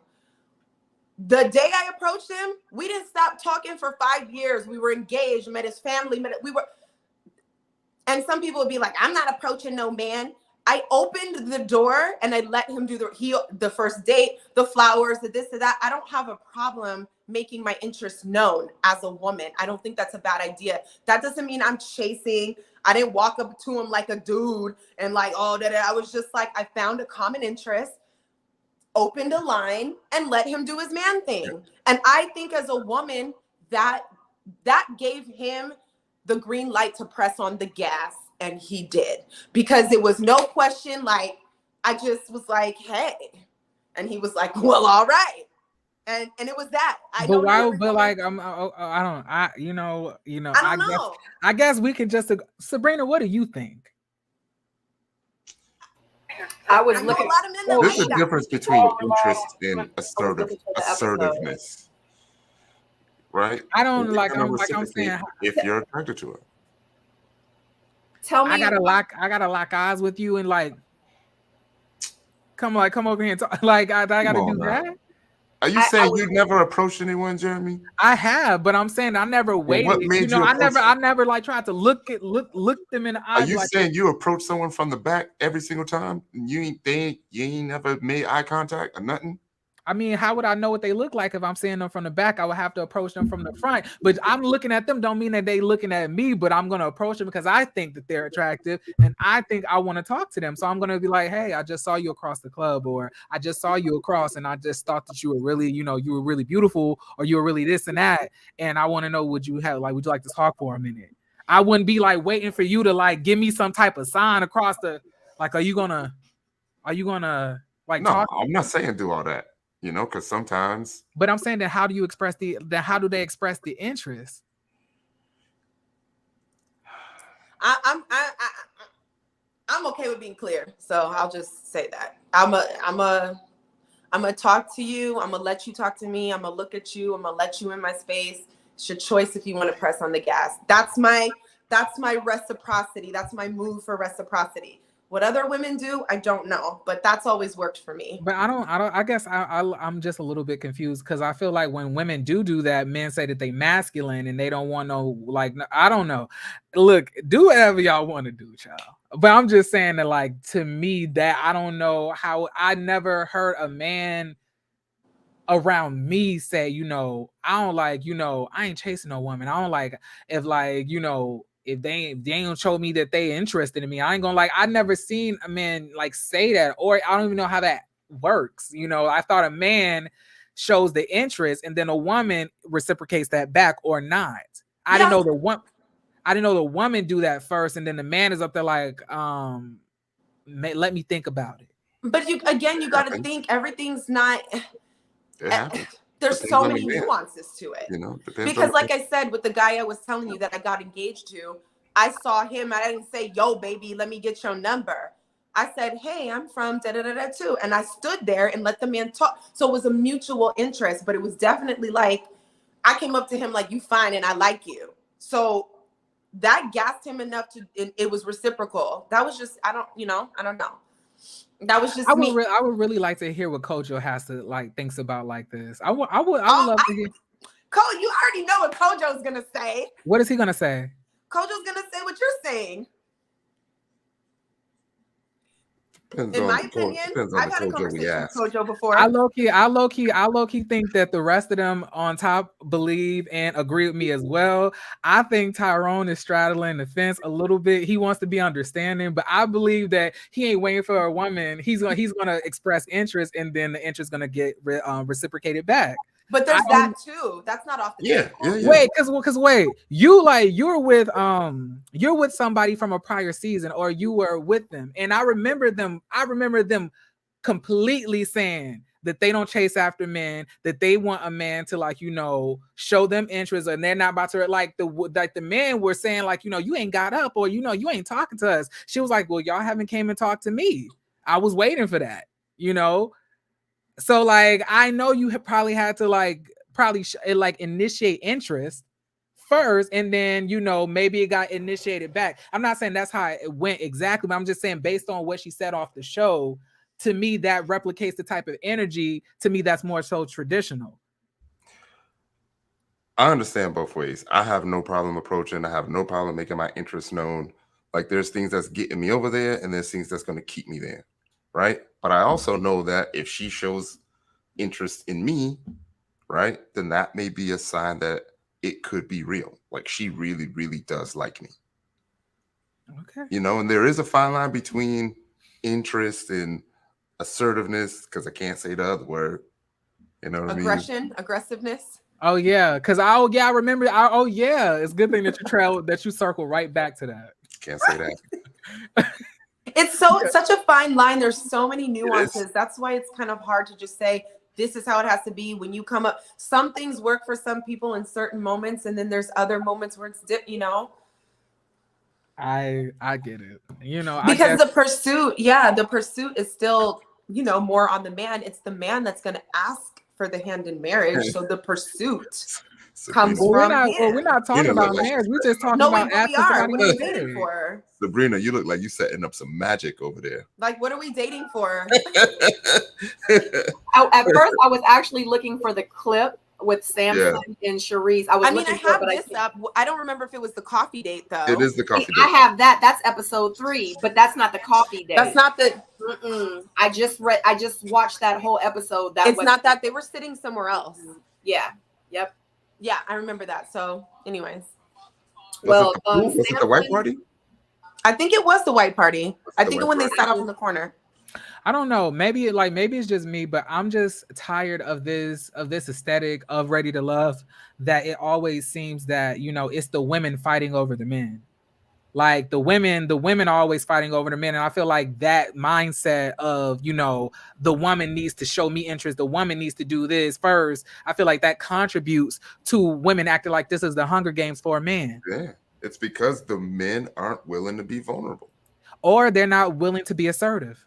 The day I approached him, we didn't stop talking for 5 years. We were engaged, met his family, and some people would be like, I'm not approaching no man. I opened the door and I let him do the first date, the flowers, the this, the that. I don't have a problem making my interest known as a woman. I don't think that's a bad idea. That doesn't mean I'm chasing. I didn't walk up to him like a dude and like, oh, I was just like, I found a common interest, opened a line, and let him do his man thing. And I think as a woman, that gave him the green light to press on the gas. And he did, because it was no question. Like, I just was like, hey, and he was like, well, all right. And it was that. I don't know. I guess we can just, Sabrina, what do you think? I was looking. There's a difference between interest and assertiveness, right? I don't I'm saying if you're attracted to it. Tell me, I gotta lock eyes with you and like come over here and talk. Like I gotta do that. Are you saying you never approached anyone, Jeremy? I have, but I'm saying I never waited. I never like tried to look them in the eyes. Are you saying you approach someone from the back every single time? You ain't never made eye contact or nothing? I mean, how would I know what they look like if I'm seeing them from the back? I would have to approach them from the front. But I'm looking at them don't mean that they looking at me, but I'm going to approach them because I think that they're attractive and I think I want to talk to them. So I'm going to be like, hey, I just saw you across the club, or I just saw you across and I just thought that you were really, you were really beautiful, or you were really this and that. And I want to know, would you like to talk for a minute? I wouldn't be like waiting for you to like give me some type of sign across the, like, are you gonna like talk? No, I'm not saying do all that. Because sometimes. But I'm saying that how do they express the interest? I'm okay with being clear, so I'll just say that I'm gonna talk to you. I'm gonna let you talk to me. I'm gonna look at you. I'm gonna let you in my space. It's your choice if you want to press on the gas. That's my reciprocity. That's my move for reciprocity. What other women do, I don't know, but that's always worked for me. But I guess I'm just a little bit confused because I feel like when women do that, men say that they masculine and they don't want I don't know. Look, do whatever y'all want to do, child. But I'm just saying that, like, to me, that I don't know how. I never heard a man around me say, I don't like, I ain't chasing no woman. I don't like if if they ain't show me that they interested in me, I ain't gonna I never seen a man like say that, or I don't even know how that works. I thought a man shows the interest and then a woman reciprocates that back or not. I didn't know the woman do that first, and then the man is up there like, let me think about it. But you got to think everything's not. There's so many nuances to it. Because like I said, with the guy I was telling you that I got engaged to, I saw him. I didn't say, yo, baby, let me get your number. I said, hey, I'm from da-da-da-da too. And I stood there and let the man talk. So it was a mutual interest, but it was definitely like, I came up to him like, you fine and I like you. So that gassed him enough it was reciprocal. That was just, I don't know. That was just me. I would really like to hear what Kojo has to thinks about like this. I would love to hear. Cole, you already know what Kojo's gonna say. What is he gonna say? Kojo's gonna say what you're saying. In my opinion, I've had a conversation with Kojo before. I low key think that the rest of them on top believe and agree with me as well. I think Tyrone is straddling the fence a little bit. He wants to be understanding, but I believe that he ain't waiting for a woman. He's gonna express interest, and then the interest gonna get reciprocated back. But there's that too. That's not off the table. Yeah. Wait, because you're with somebody from a prior season, or you were with them, and I remember them completely saying that they don't chase after men, that they want a man to like, you know, show them interest, and they're not about to like the men were saying like, you know, you ain't got up, or you know, you ain't talking to us. She was like, well, y'all haven't came and talked to me. I was waiting for that, you know. So like, I know you have probably had to like initiate interest first, and then, you know, maybe it got initiated back. I'm not saying that's how it went exactly, but I'm just saying based on what she said off the show, to me that replicates the type of energy, to me that's more so traditional. I understand both ways. I have no problem approaching. I have no problem making my interest known. Like, there's things that's getting me over there, and there's things that's going to keep me there, right? But I also know that if she shows interest in me, right, then that may be a sign that it could be real. Like, she really, really does like me. Okay. You know, and there is a fine line between interest and assertiveness, because I can't say the other word. You know what Aggression, I mean? aggressiveness. Oh yeah, because I remember. Oh yeah, it's a good thing that you that you circle right back to that. Can't say that. It's such a fine line. There's so many nuances. That's why it's kind of hard to just say this is how it has to be. When you come up, some things work for some people in certain moments, and then there's other moments where it's you know. I get it. You know, because the pursuit is still, you know, more on the man. It's the man that's going to ask for the hand in marriage. So the pursuit comes from him. We're not talking about marriage. We're just talking about we are. What are we dating for? Sabrina, you look like you setting up some magic over there. Like, what are we dating for? At first, I was actually looking for the clip with Samson and Sharice. I have this up. I don't remember if it was the coffee date though. It is the coffee date. I have that. That's episode 3, but that's not the coffee date. That's not the. I just watched that whole episode. It's not that. They were sitting somewhere else. Yeah. Yep. Yeah, I remember that. So, anyways. Was it the white party? I think it was the white party. I think when they sat off in the corner. I don't know. Maybe it's just me, but I'm just tired of this aesthetic of Ready to Love, that it always seems that, you know, it's the women fighting over the men. Like the women are always fighting over the men. And I feel like that mindset of, you know, the woman needs to show me interest, the woman needs to do this first, I feel like that contributes to women acting like this is the Hunger Games for a man. Yeah. It's because the men aren't willing to be vulnerable. Or they're not willing to be assertive.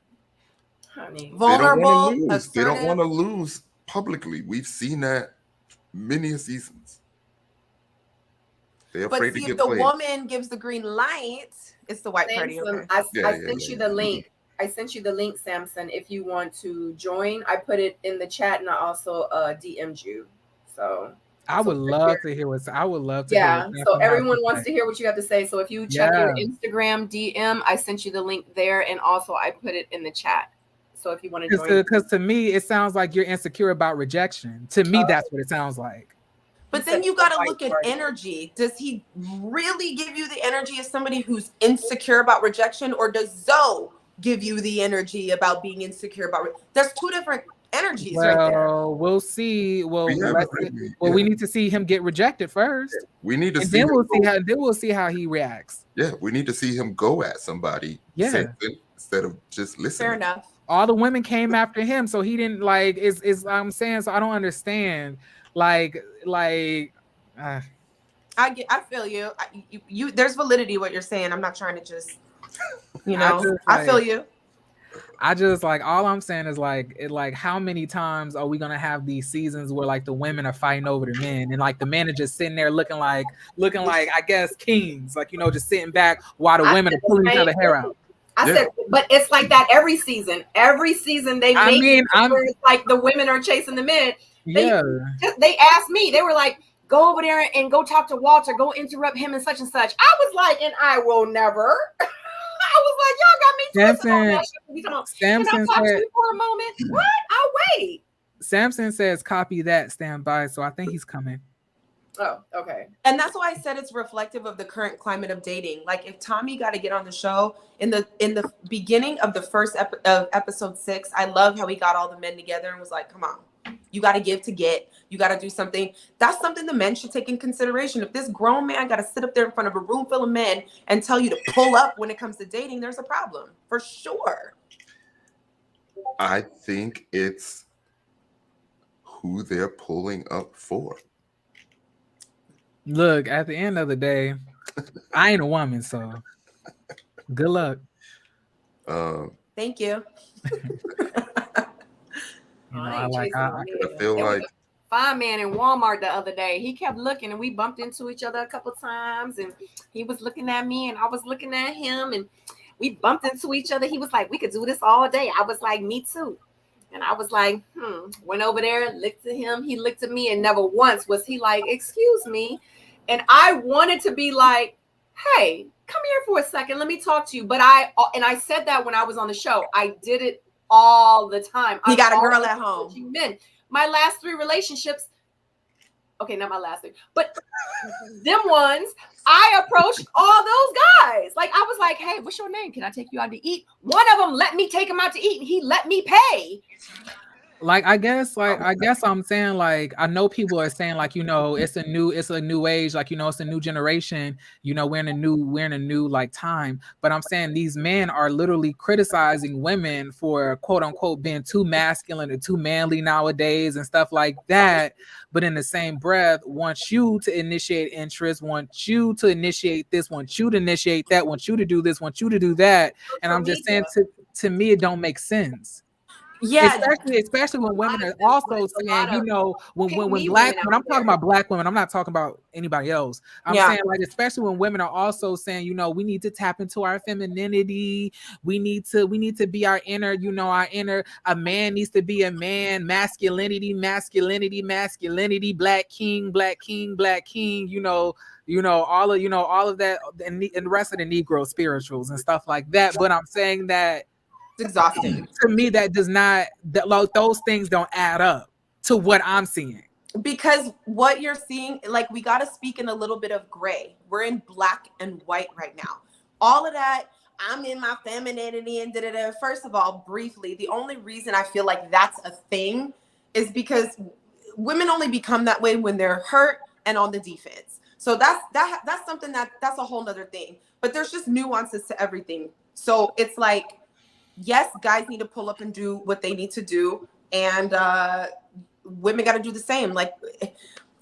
Vulnerable, they don't want to lose publicly. We've seen that many seasons. They're afraid to get played. The woman gives the green light, it's the white party. Okay. I sent you the link. I sent you the link, Samson. If you want to join, I put it in the chat, and I also DM'd you. So I would love to hear what. I would love to. Yeah. So everyone wants to hear what you have to say. So if you check your Instagram DM, I sent you the link there, and also I put it in the chat. So if you want to join, because to me it sounds like you're insecure about rejection. To me, that's what it sounds like. But then you got to look at energy. Does he really give you the energy of somebody who's insecure about rejection, or does Zoe give you the energy about being insecure about there's two different energies right there. We'll see. Well, we need to see him get rejected first. We need to see. Then we'll see how he reacts. Yeah, we need to see him go at somebody. Yeah. Instead of just listening. Fair enough. All the women came after him, so he didn't like. Is I'm saying, so I don't understand. I feel you. You there's validity what you're saying. I'm not trying to just, you know, I feel you. I just like, all I'm saying is like how many times are we gonna have these seasons where like the women are fighting over the men, and like the men are just sitting there looking like I guess kings, like, you know, just sitting back while the women are pulling each other hair out. I said, but it's like that every season. Every season they make it's like the women are chasing the men. They asked me, they were like, go over there and go talk to Walter, go interrupt him and such and such. I was like, and I will never. I was like, y'all got me twisted on that shit. Can I talk to you for a moment? What? I'll wait. Samson says, copy that, stand by. So I think he's coming. Oh, okay. And that's why I said it's reflective of the current climate of dating. Like, if Tommy got to get on the show in the beginning of the first of episode 6, I love how he got all the men together and was like, come on, you got to give to get. You got to do something. That's something the men should take in consideration. If this grown man got to sit up there in front of a room full of men and tell you to pull up when it comes to dating, there's a problem for sure. I think it's who they're pulling up for. Look, at the end of the day, I ain't a woman, so good luck. Thank you. I feel like fine man in Walmart the other day. He kept looking, and we bumped into each other a couple times, and he was looking at me, and I was looking at him, and we bumped into each other. He was like, "We could do this all day." I was like, "Me too." And I was like, went over there, looked at him. He looked at me, and never once was he like, "Excuse me." And I wanted to be like, "Hey, come here for a second. Let me talk to you." But I said that when I was on the show. I did it all the time. He got a girl at home. Men. My last 3 relationships, okay, not my last 3, but them ones, I approached all those guys. Like, I was like, "Hey, what's your name? Can I take you out to eat?" One of them let me take him out to eat, and he let me pay. I guess I'm saying, like, I know people are saying, like, it's a new age, like, it's a new generation, we're in a new like time. But I'm saying these men are literally criticizing women for quote unquote being too masculine or too manly nowadays and stuff like that. But in the same breath, want you to initiate interest, want you to initiate this, want you to initiate that, want you to do this, want you to do that. And I'm just saying, to me, it don't make sense. Yeah, especially when women are also saying, when black women, I'm talking about black women, I'm not talking about anybody else. I'm saying, like, especially when women are also saying, we need to tap into our femininity, we need to be our inner, a man needs to be a man, masculinity, black king, all of that, and the rest of the Negro spirituals and stuff like that. But I'm saying that it's exhausting. To me, those things don't add up to what I'm seeing. Because what you're seeing, like, we got to speak in a little bit of gray. We're in black and white right now. All of that, I'm in my femininity and da-da-da. First of all, briefly, the only reason I feel like that's a thing is because women only become that way when they're hurt and on the defense. So that's something that's a whole nother thing. But there's just nuances to everything. So it's like, yes, guys need to pull up and do what they need to do, and women got to do the same. Like,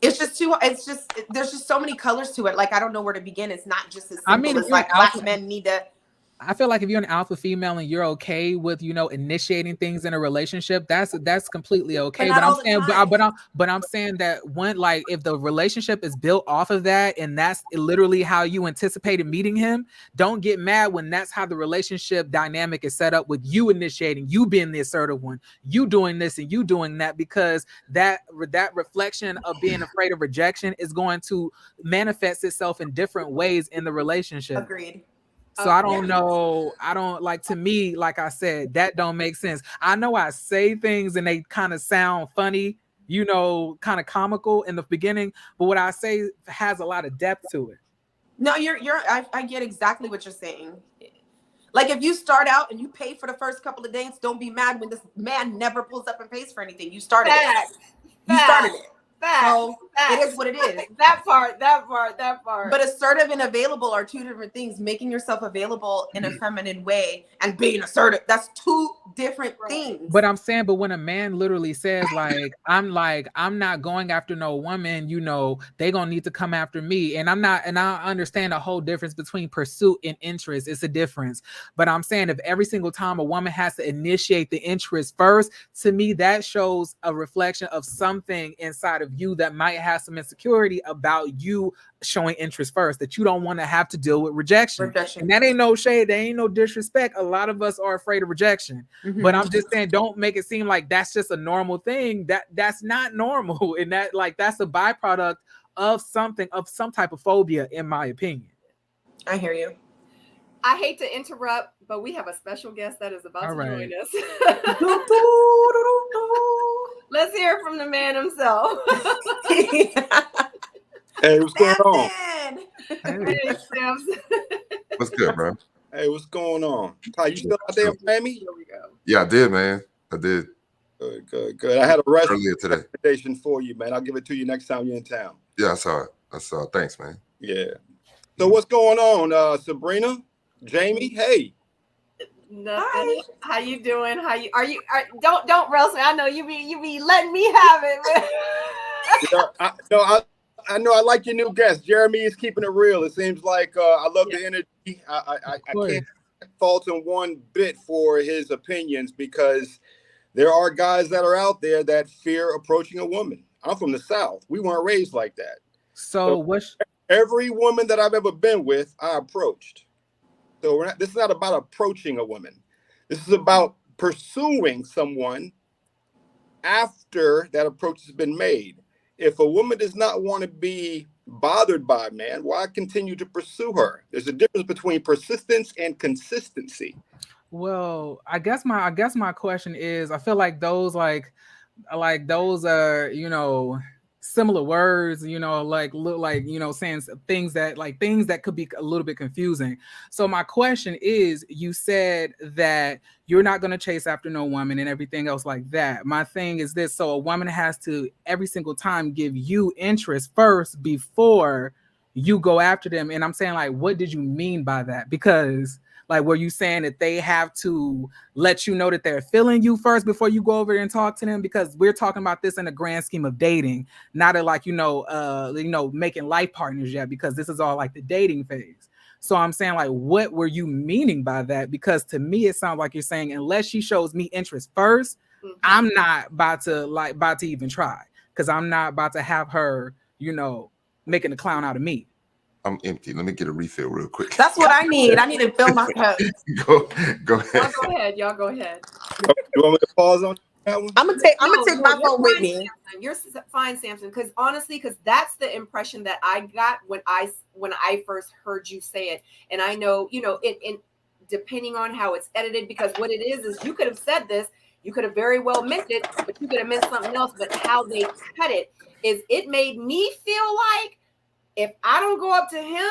there's just so many colors to it. Like, I don't know where to begin. It's not just as simple as like black men need to. I feel like if you're an alpha female and you're okay with, initiating things in a relationship, that's completely okay. But I'm saying that when, like, if the relationship is built off of that and that's literally how you anticipated meeting him, don't get mad when that's how the relationship dynamic is set up, with you initiating, you being the assertive one, you doing this and you doing that, because that reflection of being afraid of rejection is going to manifest itself in different ways in the relationship. Agreed. So I don't know. To me, like I said, that don't make sense. I know I say things and they kind of sound funny, kind of comical in the beginning, but what I say has a lot of depth to it. No, I get exactly what you're saying. Like, if you start out and you pay for the first couple of dates, don't be mad when this man never pulls up and pays for anything. You started it. You started it. So it is what it is. That part. But assertive and available are 2 different things. Making yourself available in a feminine way and being assertive, that's 2 different things. But I'm saying, when a man literally says, I'm not going after no woman, they gonna need to come after me. And I understand the whole difference between pursuit and interest. It's a difference. But I'm saying, if every single time a woman has to initiate the interest first, to me, that shows a reflection of something inside of you that might have some insecurity about you showing interest first, that you don't want to have to deal with rejection. And that ain't no shade, there ain't no disrespect. A lot of us are afraid of rejection. Mm-hmm. But I'm just saying, don't make it seem like that's just a normal thing. That's not normal. And that's a byproduct of some type of phobia, in my opinion. I hear you. I hate to interrupt, but we have a special guest that is about to join us. Let's hear from the man himself. Hey, what's going on? Hey, Samson. What's good, bro? Hey, what's going on? Ty, you still out there in Miami? Here we go. Yeah, I did, man. I did. Good. I had a recommendation for you, man. I'll give it to you next time you're in town. Yeah, I saw it. Thanks, man. Yeah. So what's going on, Sabrina? Jamie? Hey. Nothing. Hi. How you doing? Don't roast me. I know you be letting me have it. I know I like your new guest. Jeremy is keeping it real. It seems like I love the energy. I can't fault him one bit for his opinions, because there are guys that are out there that fear approaching a woman. I'm from the South. We weren't raised like that. So every woman that I've ever been with, I approached. So this is not about approaching a woman. This is about pursuing someone after that approach has been made. If a woman does not want to be bothered by a man, why continue to pursue her? There's a difference between persistence and consistency. Well, I guess my question is, I feel like those those are, similar words, look like, saying things that could be a little bit confusing. So my question is, you said that you're not going to chase after no woman and everything else like that. My thing is this: so a woman has to every single time give you interest first before you go after them. And I'm saying, like, what did you mean by that? Because were you saying that they have to let you know that they're feeling you first before you go over there and talk to them? Because we're talking about this in the grand scheme of dating, not making life partners yet, because this is all like the dating phase. So I'm saying, like, what were you meaning by that? Because to me, it sounds like you're saying, unless she shows me interest first, I'm not about to even try, because I'm not about to have her, making a clown out of me. I'm empty. Let me get a refill real quick. That's what I need. I need to fill my cup. Go ahead. Y'all go ahead. You want me to pause on that one? I'm gonna take my phone with me. Samson. You're fine, Samson. Because honestly, that's the impression that I got when I first heard you say it. And I know, in depending on how it's edited, because what it is you could have said this, you could have very well meant it, but you could have meant something else. But how they cut it made me feel like, if I don't go up to him,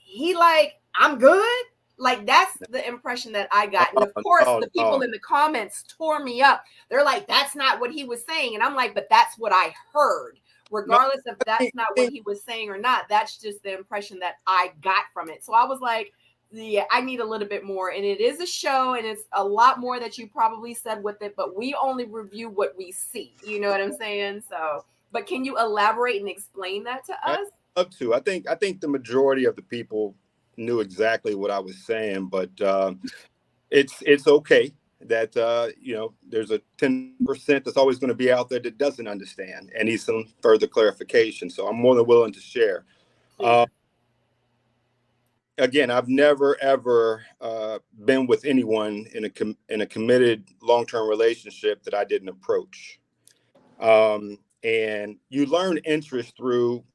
he like, I'm good. Like, that's the impression that I got. And of course, the people in the comments tore me up. They're like, that's not what he was saying. And I'm like, but that's what I heard. Regardless if that's not what he was saying or not, that's just the impression that I got from it. So I was like, yeah, I need a little bit more. And it is a show, and it's a lot more that you probably said with it, but we only review what we see. You know what I'm saying? So, but can you elaborate and explain that to us? Up to. I think the majority of the people knew exactly what I was saying, but it's okay that there's a 10% that's always going to be out there that doesn't understand and needs some further clarification. So I'm more than willing to share. Again, I've never ever been with anyone in a committed long-term relationship that I didn't approach. And you learn interest through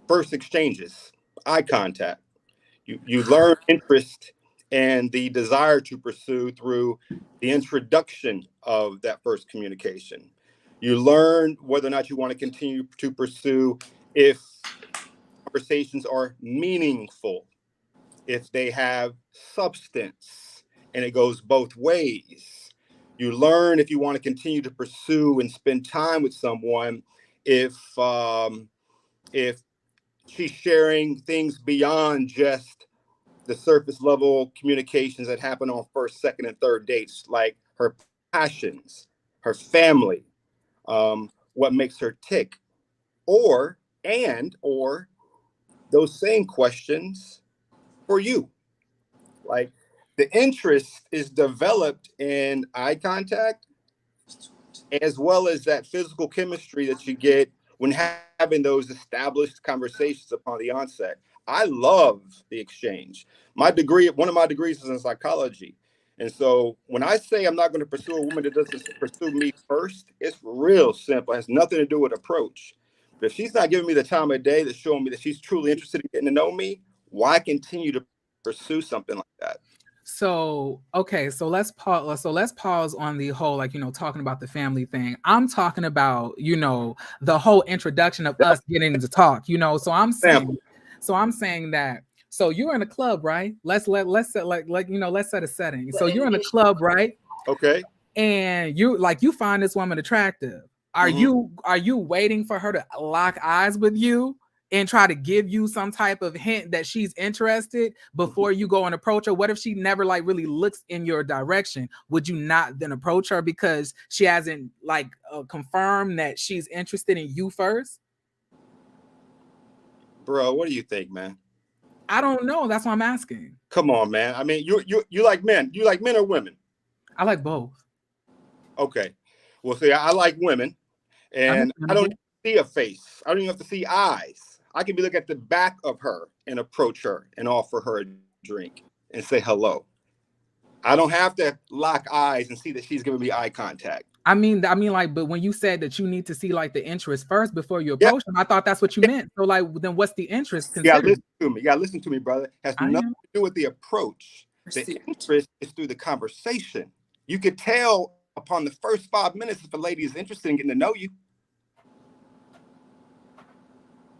first exchanges, eye contact. You learn interest and the desire to pursue through the introduction of that first communication. You learn whether or not you want to continue to pursue if conversations are meaningful, if they have substance, and it goes both ways. You learn if you want to continue to pursue and spend time with someone if she's sharing things beyond just the surface level communications that happen on first, second, and third dates, like her passions, her family, what makes her tick, or those same questions for you. Like, the interest is developed in eye contact, as well as that physical chemistry that you get when having those established conversations upon the onset. I love the exchange. One of my degrees is in psychology. And so when I say I'm not going to pursue a woman that doesn't pursue me first, it's real simple. It has nothing to do with approach. But if she's not giving me the time of day that's showing me that she's truly interested in getting to know me, why continue to pursue something like that? So, okay, so let's pause. So let's pause on the whole, talking about the family thing. I'm talking about, the whole introduction of us getting to talk, so I'm saying that. So you're in a club, right? Let's set a setting. So you're in a club, right? Okay. And you find this woman attractive. Are you waiting for her to lock eyes with you? and try to give you some type of hint that she's interested before you go and approach her? What if she never like really looks in your direction? Would you not then approach her because she hasn't like confirmed that she's interested in you first? Bro, what do you think, man? I don't know. That's why I'm asking. Come on, man. I mean, you like men. You like men or women? I like both. Okay. Well, see, I like women, and I don't see a face. I don't even have to see eyes. I can be looking at the back of her and approach her and offer her a drink and say hello. I don't have to lock eyes and see that she's giving me eye contact. I mean, like, but when you said that you need to see like the interest first before you approach them, I thought that's what you meant. So, like, then what's the interest? Yeah, listen to me. Yeah, listen to me, brother. It has nothing to do with the approach. The interest is through the conversation. You could tell upon the first 5 minutes if a lady is interested in getting to know you.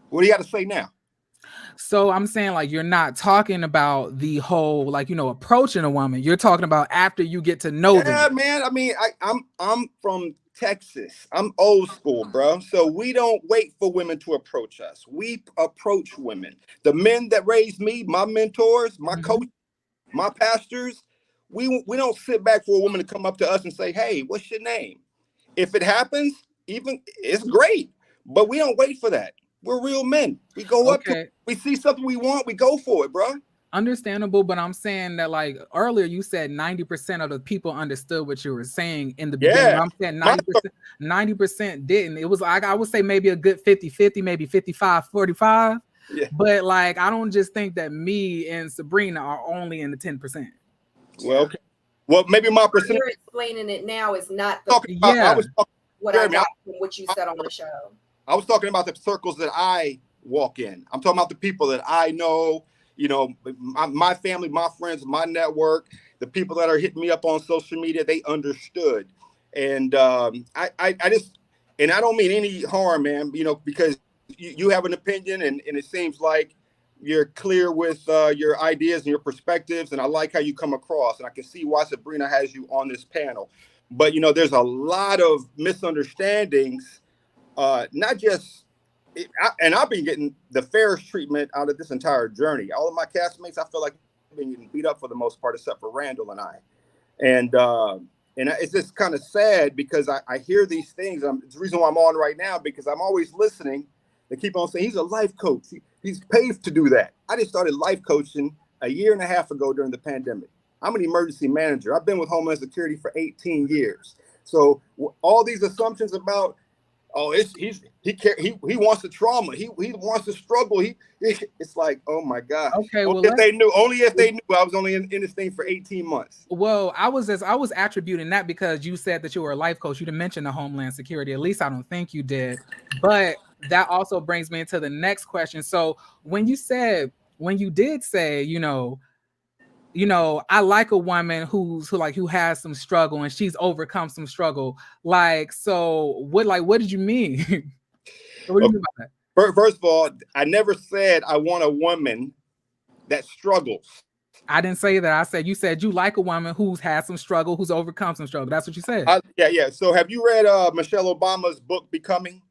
What do you got to say now? So I'm saying, like, you're not talking about the whole, like, you know, approaching a woman. You're talking about after you get to know them. Yeah, man. I mean, I'm from Texas. I'm old school, bro. So we don't wait for women to approach us. We approach women. The men that raised me, my mentors, my coach, my pastors, we don't sit back for a woman to come up to us and say, "Hey, what's your name?" If it happens, even it's great, but we don't wait for that. We're real men. We go up to, we see something we want, we go for it, bro. Understandable, but I'm saying that, like, earlier you said 90% of the people understood what you were saying in the beginning. I'm saying 90% didn't. It was like, I would say maybe a good 50-50, maybe 55-45. Yeah. But like, I don't just think that me and Sabrina are only in the 10%. Well, okay. Well, maybe my percentage. You're explaining it now is not the what I got from what you said on the show. I was talking about the circles that I walk in. I'm talking about the people that I know, you know, my family, my friends, my network, the people that are hitting me up on social media, they understood. And I just, and I don't mean any harm, man, you know, because you have an opinion and it seems like you're clear with your ideas and your perspectives. And I like how you come across, and I can see why Sabrina has you on this panel. But, you know, there's a lot of misunderstandings. Not just, and I've been getting the fairest treatment out of this entire journey. All of my castmates, I feel like I've been getting beat up for the most part, except for Randall and I. And it's just kind of sad because I hear these things. It's the reason why I'm on right now, because I'm always listening. They keep on saying he's a life coach. He's paid to do that. I just started life coaching a year and a half ago during the pandemic. I'm an emergency manager. I've been with Homeland Security for 18 years. So all these assumptions about, oh, he wants the trauma. He wants the struggle. It's like, oh my God. Okay, only if they knew I was only in this thing for 18 months. Well, I was attributing that because you said that you were a life coach. You didn't mention the Homeland Security. At least I don't think you did. But that also brings me into the next question. So when you did say, you know, I like a woman who has some struggle and she's overcome some struggle. Like, so what did you mean? What do you mean by that? First of all, I never said I want a woman that struggles. I didn't say that. I said, you said you like a woman who's had some struggle, who's overcome some struggle. That's what you said. Yeah. So have you read Michelle Obama's book, Becoming?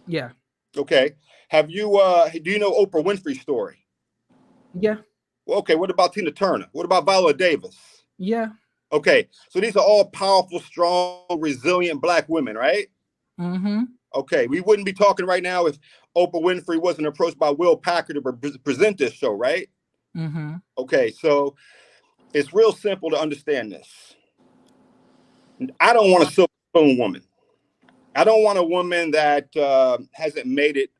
Yeah. Okay. Have you, do you know Oprah Winfrey's story? Yeah. Well, okay, what about Tina Turner? What about Viola Davis? Yeah. Okay, so these are all powerful, strong, resilient Black women, right? Mm-hmm. Okay, we wouldn't be talking right now if Oprah Winfrey wasn't approached by Will Packer to present this show, right? Mm-hmm. Okay, so it's real simple to understand this. I don't want a silver spoon woman. I don't want a woman that hasn't made it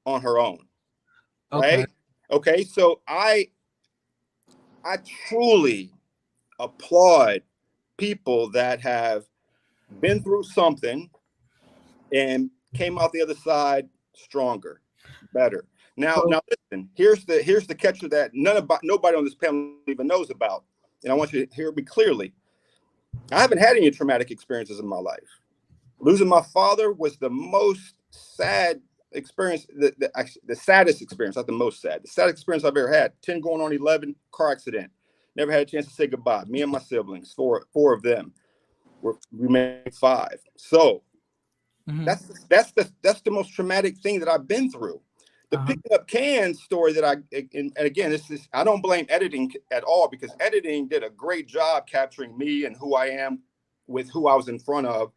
on her own, right? Okay, so I truly applaud people that have been through something and came out the other side stronger, better. Now listen, here's the catch of that nobody on this panel even knows about. And I want you to hear me clearly. I haven't had any traumatic experiences in my life. Losing my father was the most sad experience, the saddest experience, not the most sad, the saddest experience I've ever had. 10 going on 11, car accident. Never had a chance to say goodbye. Me and my siblings, four of them, we made 5. So that's the most traumatic thing that I've been through. The picking up cans story that and again, I don't blame editing at all, because editing did a great job capturing me and who I am with who I was in front of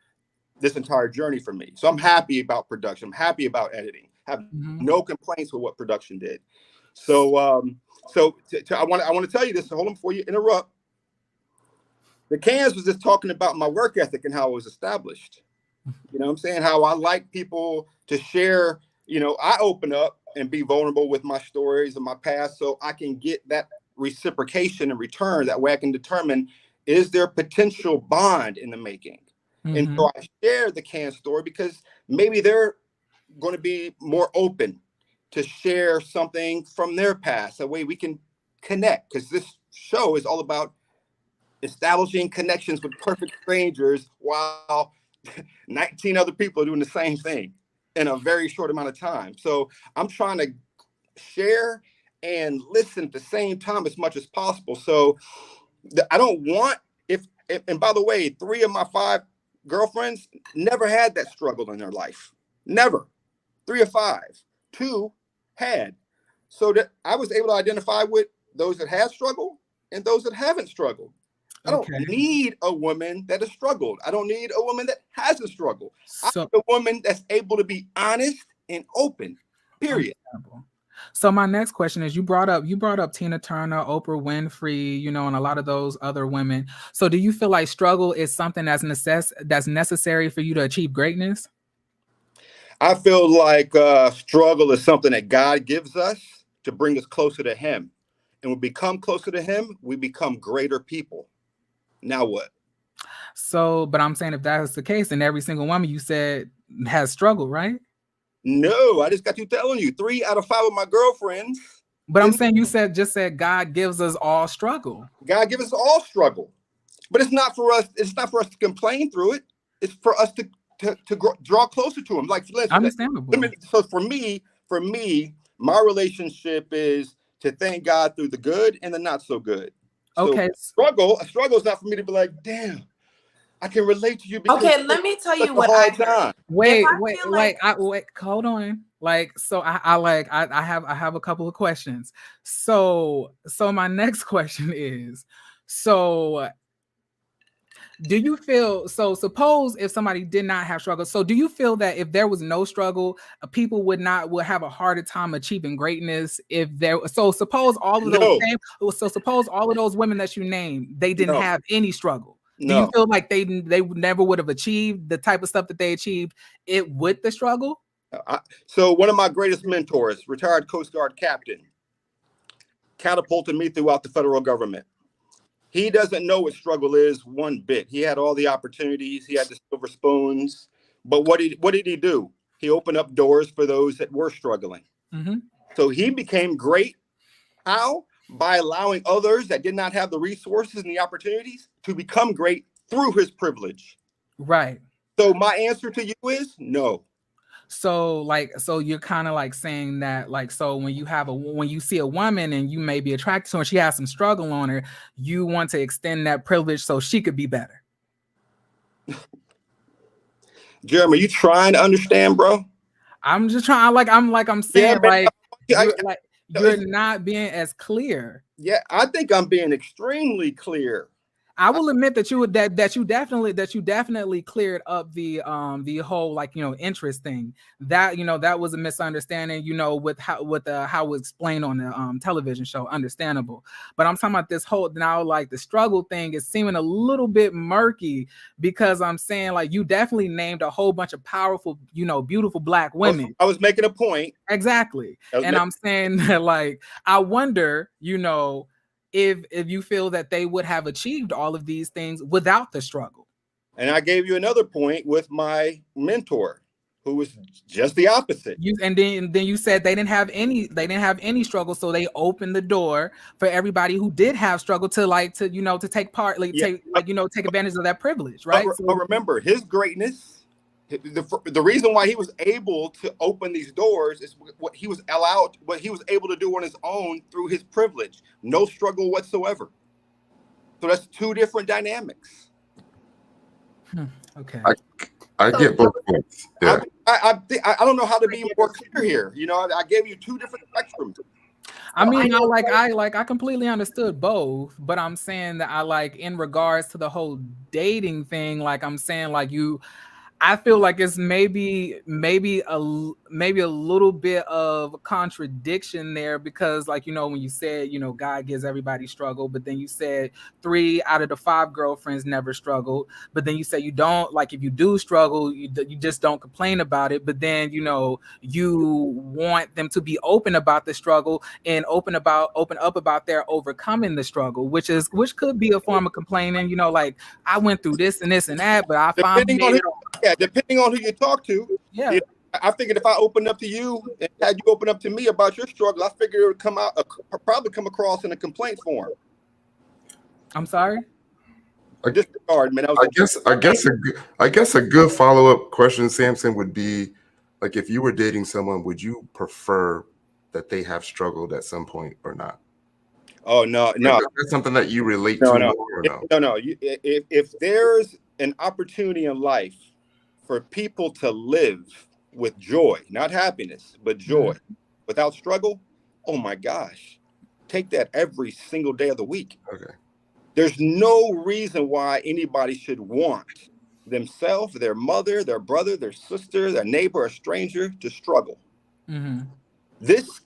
this entire journey for me. So I'm happy about production. I'm happy about editing. I have no complaints with what production did. So, I want to tell you this. So hold on before you interrupt. The cans was just talking about my work ethic and how it was established. You know what I'm saying? How I like people to share. You know, I open up and be vulnerable with my stories and my past, so I can get that reciprocation in return. That way I can determine, is there potential bond in the making? And so I share the can story because maybe they're going to be more open to share something from their past. That way we can connect, because this show is all about establishing connections with perfect strangers while 19 other people are doing the same thing in a very short amount of time. So I'm trying to share and listen at the same time as much as possible. So I don't want, and by the way, 3 of my 5 girlfriends never had that struggle in their life. Never. 3 of 5. 2 had. So that I was able to identify with those that had struggled and those that haven't struggled. I don't need a woman that has struggled. I don't need a woman that hasn't struggled. I need a woman that's able to be honest and open. Period. So my next question is, you brought up Tina Turner, Oprah Winfrey, you know, and a lot of those other women. So do you feel like struggle is something that's necessary for you to achieve greatness? I feel like struggle is something that God gives us to bring us closer to him. And when we become closer to him, we become greater people. Now what? So, but I'm saying, if that is the case, then every single woman you said has struggled, right? No, I just got you telling you 3 out of 5 of my girlfriends. But I'm saying, you just said God gives us all struggle. God gives us all struggle, but it's not for us. It's not for us to complain through it. It's for us to draw closer to him. Like, listen, understandable. So for me, my relationship is to thank God through the good and the not so good. So okay. A struggle is not for me to be like, damn, I can relate to you. Because okay, let me tell you what I heard. Wait, hold on. Like, so I have a couple of questions. So my next question is, so do you feel, so suppose if somebody did not have struggle, so do you feel that if there was no struggle, people would have a harder time achieving greatness? If there, so suppose all of those women that you named, they didn't have any struggle. Do you feel like they never would have achieved the type of stuff that they achieved with the struggle? So one of my greatest mentors, retired Coast Guard captain, catapulted me throughout the federal government. He doesn't know what struggle is one bit. He had all the opportunities. He had the silver spoons. But what did he do? He opened up doors for those that were struggling. Mm-hmm. So he became great. How? By allowing others that did not have the resources and the opportunities to become great through his privilege. Right. So my answer to you is no. So you're kind of like saying that, like, so when you see a woman and you may be attracted to her, she has some struggle on her, you want to extend that privilege so she could be better. Jeremy, you trying to understand, bro? I'm just trying, I'm saying, you're not being as clear. Yeah, I think I'm being extremely clear. I will admit that you definitely cleared up the whole, like, you know, interest thing. That, you know, that was a misunderstanding, you know, with how it was explained on the television show. Understandable. But I'm talking about this whole now, like, the struggle thing is seeming a little bit murky, because I'm saying, like, you definitely named a whole bunch of powerful, you know, beautiful Black women. I was making a point. Exactly. And I'm saying that, like, I wonder, you know, if you feel that they would have achieved all of these things without the struggle. And I gave you another point with my mentor, who was just the opposite. And then you said they didn't have any struggle, so they opened the door for everybody who did have struggle to take part, take advantage of that privilege, right? But remember, his greatness, the reason why he was able to open these doors is what he was able to do on his own through his privilege. No struggle whatsoever. So that's 2 different dynamics. Okay. I get both points. Yeah. I don't know how to be more clear here. You know, I gave you two different spectrums. I mean, I completely understood both, but I'm saying that I like in regards to the whole dating thing, like I'm saying like I feel like it's maybe a little bit of contradiction there, because like, you know, when you said, you know, God gives everybody struggle, but then you said 3 out of the 5 girlfriends never struggled, but then you say you don't, like, if you do struggle, you just don't complain about it, but then, you know, you want them to be open about the struggle and open up about their overcoming the struggle, which could be a form of complaining, you know, like I went through this and this and that, but I finally made it. Yeah, depending on who you talk to. Yeah. You know, I figured if I opened up to you and had you open up to me about your struggle, I figured it would probably come across in a complaint form. I'm sorry? Disregard, man. I guess a good follow-up question, Samson, would be like, if you were dating someone, would you prefer that they have struggled at some point or not? Oh, no. Is that something that you relate to more or no? No. If there's an opportunity in life for people to live with joy, not happiness, but joy, without struggle, oh my gosh, take that every single day of the week. Okay. There's no reason why anybody should want themselves, their mother, their brother, their sister, their neighbor, a stranger to struggle. Mm-hmm. This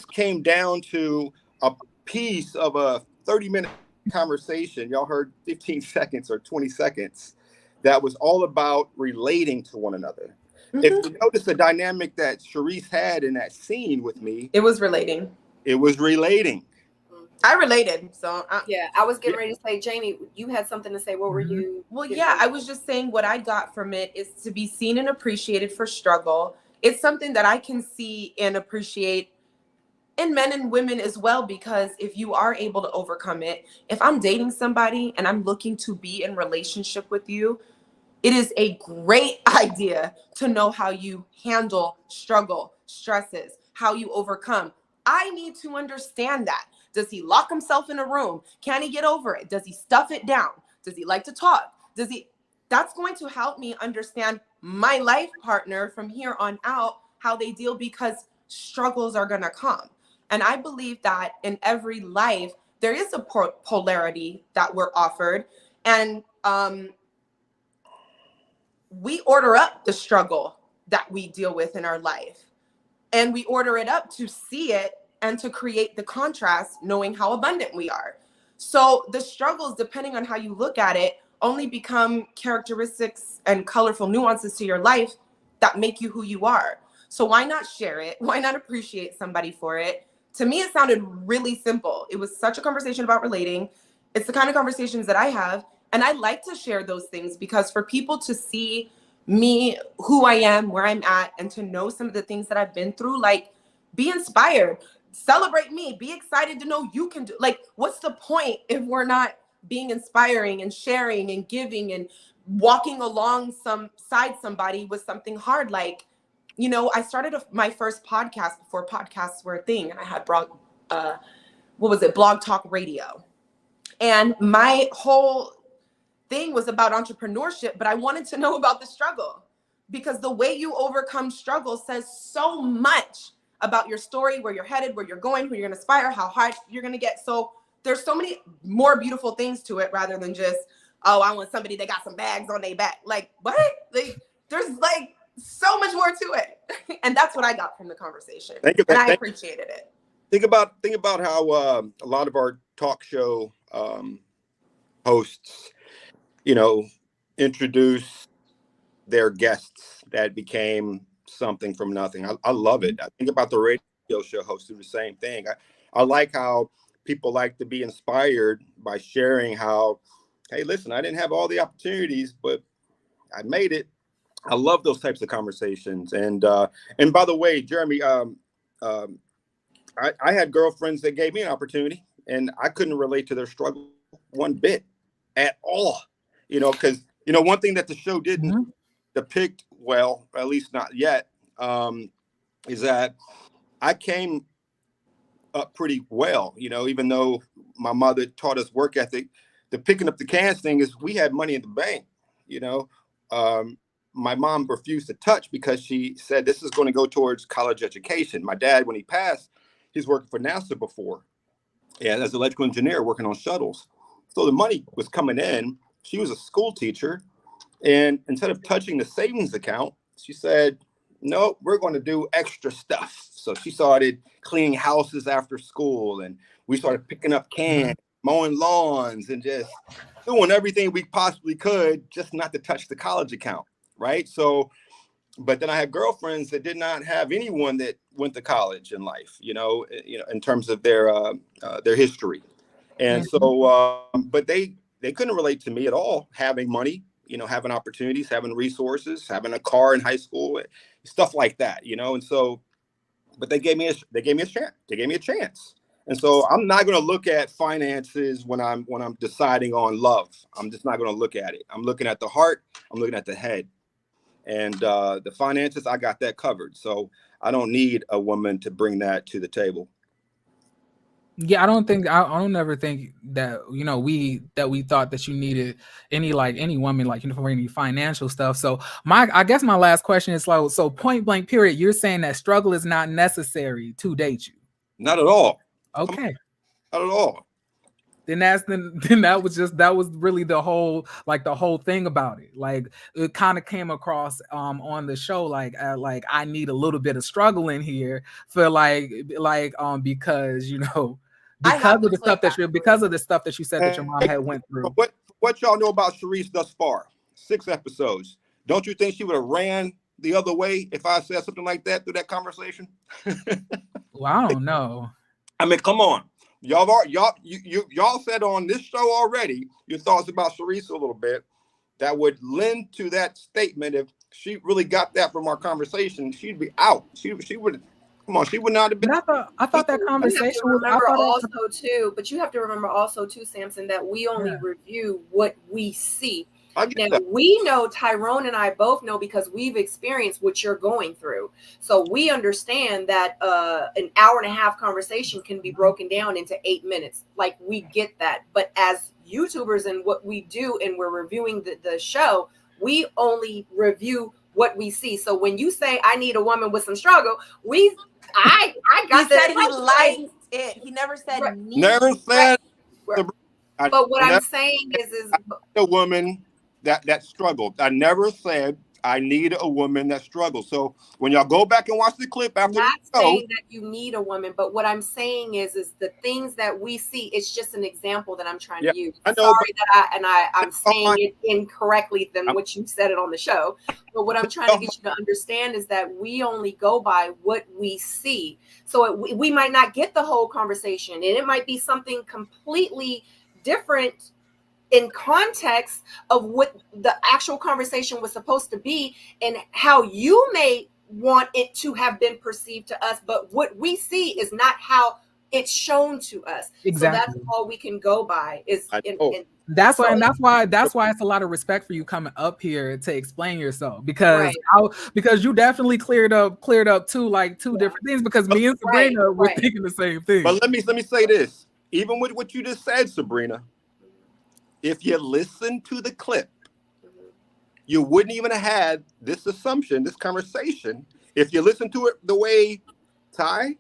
came down to a piece of a 30-minute conversation. Y'all heard 15 seconds or 20 seconds. That was all about relating to one another. Mm-hmm. If you notice the dynamic that Sharice had in that scene with me, it was relating. It was relating. I related. So I was getting ready to say, Jamie, you had something to say. What were you? Well, I was just saying what I got from it is to be seen and appreciated for struggle. It's something that I can see and appreciate in men and women as well, because if you are able to overcome it, if I'm dating somebody and I'm looking to be in relationship with you, it is a great idea to know how you handle struggle, stresses, how you overcome. I need to understand that. Does he lock himself in a room? Can he get over it? Does he stuff it down? Does he like to talk? That's going to help me understand my life partner from here on out, how they deal, because struggles are going to come. And I believe that in every life, there is a polarity that we're offered. And we order up the struggle that we deal with in our life. And we order it up to see it and to create the contrast, knowing how abundant we are. So the struggles, depending on how you look at it, only become characteristics and colorful nuances to your life that make you who you are. So why not share it? Why not appreciate somebody for it? To me, it sounded really simple. It was such a conversation about relating. It's the kind of conversations that I have. And I like to share those things, because for people to see me, who I am, where I'm at, and to know some of the things that I've been through, like, be inspired, celebrate me, be excited to know you can do, like, what's the point if we're not being inspiring and sharing and giving and walking alongside somebody with something hard? Like, you know, I started my first podcast before podcasts were a thing, and I had Blog Talk Radio. And my whole thing was about entrepreneurship, but I wanted to know about the struggle, because the way you overcome struggle says so much about your story, where you're headed, where you're going, who you're going to aspire, how hard you're going to get. So there's so many more beautiful things to it, rather than just, oh, I want somebody that got some bags on their back. Like, what? Like, there's like so much more to it. And that's what I got from the conversation. I appreciated it. Think about how a lot of our talk show hosts, you know, introduce their guests that became something from nothing. I love it. I think about the radio show hosts do the same thing. I like how people like to be inspired by sharing how, hey, listen, I didn't have all the opportunities, but I made it. I love those types of conversations. And by the way, Jeremy, I had girlfriends that gave me an opportunity, and I couldn't relate to their struggle one bit at all. You know, because, you know, one thing that the show didn't depict well, at least not yet, is that I came up pretty well, you know, even though my mother taught us work ethic. The picking up the cans thing is, we had money in the bank, you know. my mom refused to touch because she said this is going to go towards college education. My dad, when he passed, he's working for NASA before, and as an electrical engineer working on shuttles. So the money was coming in. She was a school teacher, and instead of touching the savings account, she said, no, we're going to do extra stuff. So she started cleaning houses after school, and we started picking up cans, mowing lawns, and just doing everything we possibly could just not to touch the college account, right? So, but then I had girlfriends that did not have anyone that went to college in life, in terms of their history. And so, but they couldn't relate to me at all, having money, having opportunities, having resources, having a car in high school, stuff like that, and so, but they gave me a chance. They gave me a chance. And so I'm not going to look at finances when I'm deciding on love. I'm just not going to look at it. I'm looking at the heart. I'm looking at the head, and the finances, I got that covered. So I don't need a woman to bring that to the table. Yeah, I don't ever think that, we thought that you needed any woman, for any financial stuff. So I guess my last question is so point blank period, you're saying that struggle is not necessary to date you? Not at all. Okay. Not at all. Then that was really the whole thing about it. Like, it kind of came across on the show like I need a little bit of struggle in here for because because of the stuff that you said that your mom had went through. What y'all know about Sharice thus far? 6 episodes. Don't you think she would have ran the other way if I said something like that through that conversation? Well, I don't know. I mean, come on. Y'all said on this show already your thoughts about Sharice a little bit. That would lend to that statement. If she really got that from our conversation, she'd be out. She would. Come on, she would not have been. I thought that conversation was. But you have to remember also too, Samson, that we only review what we see. Now, we know, Tyrone and I both know, because we've experienced what you're going through. So we understand that an hour and a half conversation can be broken down into 8 minutes. Like, we get that. But as YouTubers and what we do, and we're reviewing the show, we only review what we see. So when you say I need a woman with some struggle, I got that. He said he liked it. He never said need. Never said. Right. But what I'm saying is a woman that struggled. I never said I need a woman that struggles. So when y'all go back and watch the clip after not saying that you need a woman, but what I'm saying is the things that we see. It's just an example that I'm trying to use. I'm sorry that I'm saying it incorrectly than what you said it on the show. But what I'm trying to get you to understand is that we only go by what we see. So we might not get the whole conversation, and it might be something completely different in context of what the actual conversation was supposed to be and how you may want it to have been perceived to us, but what we see is not how it's shown to us. Exactly. So that's all we can go by. That's why it's a lot of respect for you coming up here to explain yourself, because you definitely cleared up two different things, because me and Sabrina were thinking the same thing. But let me say this, even with what you just said, Sabrina, if you listen to the clip, you wouldn't even have had this assumption, this conversation, if you listen to it the way Ty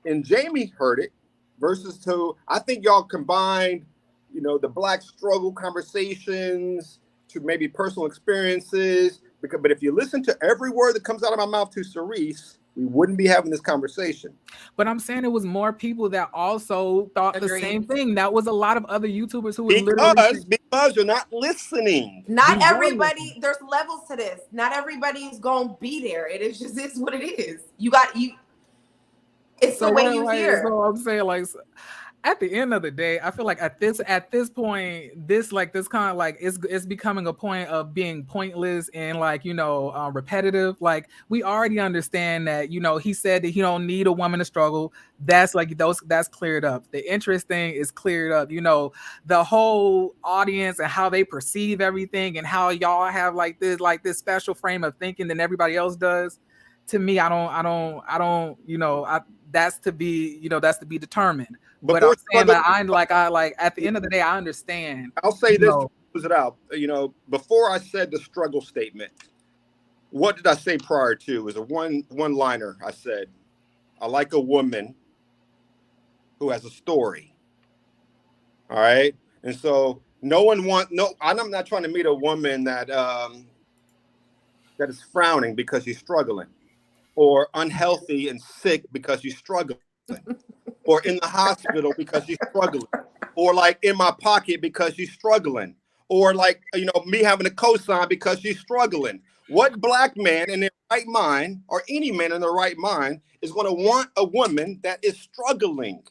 and Jamie heard it versus I think y'all combined, the Black struggle conversations to maybe personal experiences. But if you listen to every word that comes out of my mouth to Sharice, we wouldn't be having this conversation. But I'm saying it was more people that also thought the same thing. That was a lot of other YouTubers who were because you're not listening. Not everybody. There's levels to this. Not everybody's gonna be there. It is what it is. It's the way you hear. So I'm saying, at the end of the day, I feel like at this point, this kind of it's becoming a point of being pointless and repetitive. Like, we already understand that, he said that he don't need a woman to struggle. That's that's cleared up. The interest thing is cleared up. The whole audience and how they perceive everything and how y'all have this special frame of thinking than everybody else does. To me, that's to be determined. But I'm saying that at the end of the day, I understand. I'll say this to close it out. Before I said the struggle statement, what did I say prior to? It was a one-liner. I said, I like a woman who has a story. All right. And so I'm not trying to meet a woman that is frowning because she's struggling, or unhealthy and sick because she's struggling, or in the hospital because she's struggling, or like in my pocket because she's struggling, or like, me having a cosign because she's struggling. What black man in their right mind, or any man in their right mind, is going to want a woman that is struggling?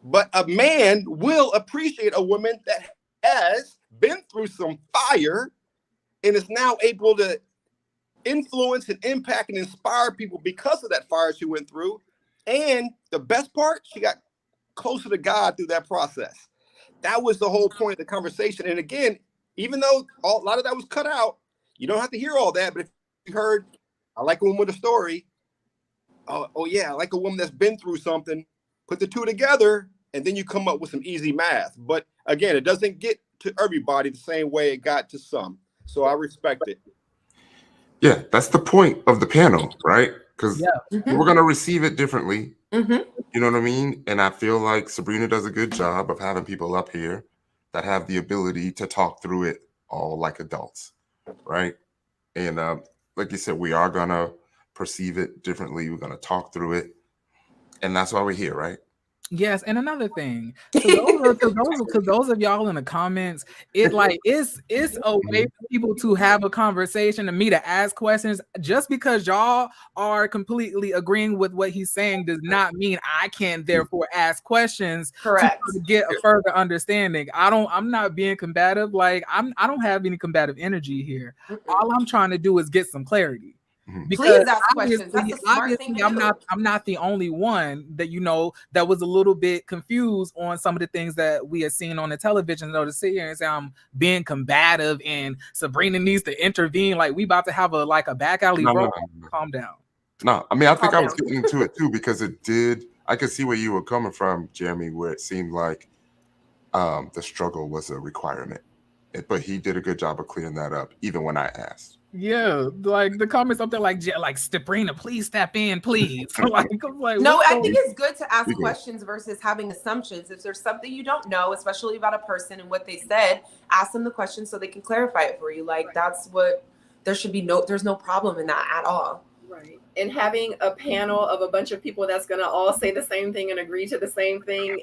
But a man will appreciate a woman that has been through some fire and is now able to influence and impact and inspire people because of that fire she went through. And the best part, she got closer to God through that process. That was the whole point of the conversation. And again, even though a lot of that was cut out, you don't have to hear all that. But if you heard, I like a woman with a story. Oh yeah, I like a woman that's been through something. Put the two together, and then you come up with some easy math. But again, it doesn't get to everybody the same way it got to some. So I respect it. Yeah, that's the point of the panel, right? Because we're going to receive it differently. You know what I mean? And I feel like Sabrina does a good job of having people up here that have the ability to talk through it all like adults, right? And like you said, we are going to perceive it differently. We're going to talk through it. And that's why we're here, right? Yes, and another thing, to those of y'all in the comments, it's a way for people to have a conversation and me to ask questions. Just because y'all are completely agreeing with what he's saying does not mean I can't therefore ask questions to get a further understanding. I'm not being combative. Like I don't have any combative energy here. All I'm trying to do is get some clarity. Because please ask questions. That's a smart thing to do. I'm not the only one that that was a little bit confused on some of the things that we had seen on the television. To sit here and say I'm being combative and Sabrina needs to intervene, like we about to have a back alley brawl. No. Calm down. No, I mean I think I was getting into it too because I could see where you were coming from, Jeremy, where it seemed like the struggle was a requirement, but he did a good job of clearing that up, even when I asked. Yeah, like the comments up there, like Sabrina, please step in, please. No, I think it's good to ask questions versus having assumptions. If there's something you don't know, especially about a person and what they said, ask them the question so they can clarify it for you. Like that's what there's no problem in that at all. Right. And having a panel of a bunch of people that's going to all say the same thing and agree to the same thing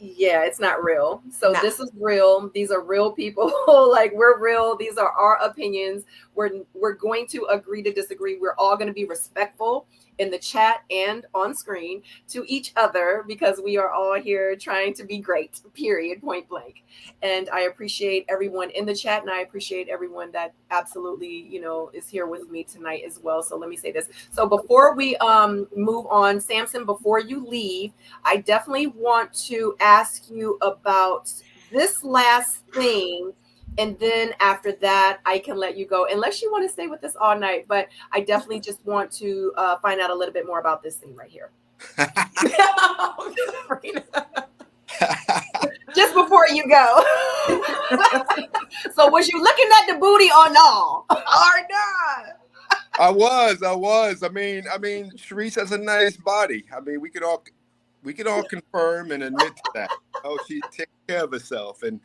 it's not real. So This is real. These are real people. Like we're real. These are our opinions. We're going to agree to disagree. We're all going to be respectful in the chat and on screen to each other because we are all here trying to be great, period, point blank. And I appreciate everyone in the chat and I appreciate everyone that absolutely, is here with me tonight as well. So let me say this. So before we move on, Samson, before you leave, I definitely want to ask you about this last thing. And then after that, I can let you go, unless you want to stay with us all night. But I definitely just want to find out a little bit more about this thing right here. Just before you go. So was you looking at the booty or no? Or not? I was. I mean, Sharice has a nice body. I mean, we could all confirm and admit to that. Oh, she takes care of herself. And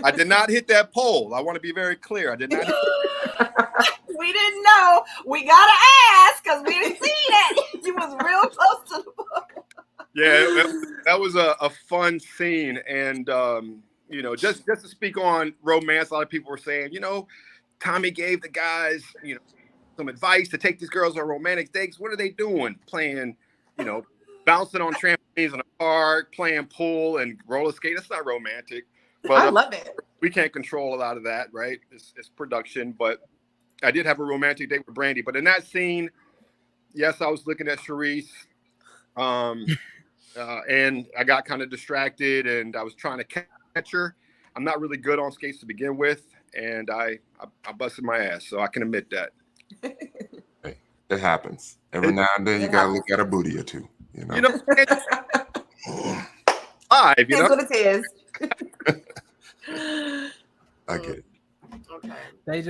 I did not hit that poll. I want to be very clear. I did not hit We didn't know. We got to ask because we didn't see it. She was real close to the poll. Yeah, that was a fun scene. And, just to speak on romance, a lot of people were saying, Tommy gave the guys, some advice to take these girls on romantic dates. What are they doing? Playing, bouncing on trampolines in a park, playing pool and roller skate. That's not romantic. But I love it. We can't control a lot of that, right? It's production. But I did have a romantic date with Brandy. But in that scene, yes, I was looking at Sharice. And I got kind of distracted and I was trying to catch her. I'm not really good on skates to begin with. And I busted my ass. So I can admit that. Hey, it happens. Every now and then you got to look at a booty or two. Live, That's what it is. I get it. Okay. They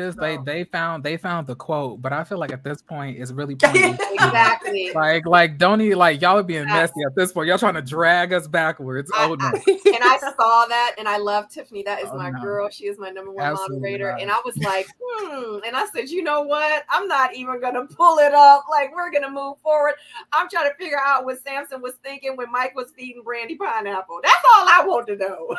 found the quote, but I feel like at this point it's really pointless. Exactly. Like don't even like y'all are being messy at this point. Y'all trying to drag us backwards. Oh no. And I saw that, and I love Tiffany. That is my no. girl. She is my number one Absolutely moderator. not. And I was like, And I said, you know what? I'm not even gonna pull it up. Like, we're gonna move forward. I'm trying to figure out what Samson was thinking when Mike was feeding Brandy pineapple. That's all I want to know.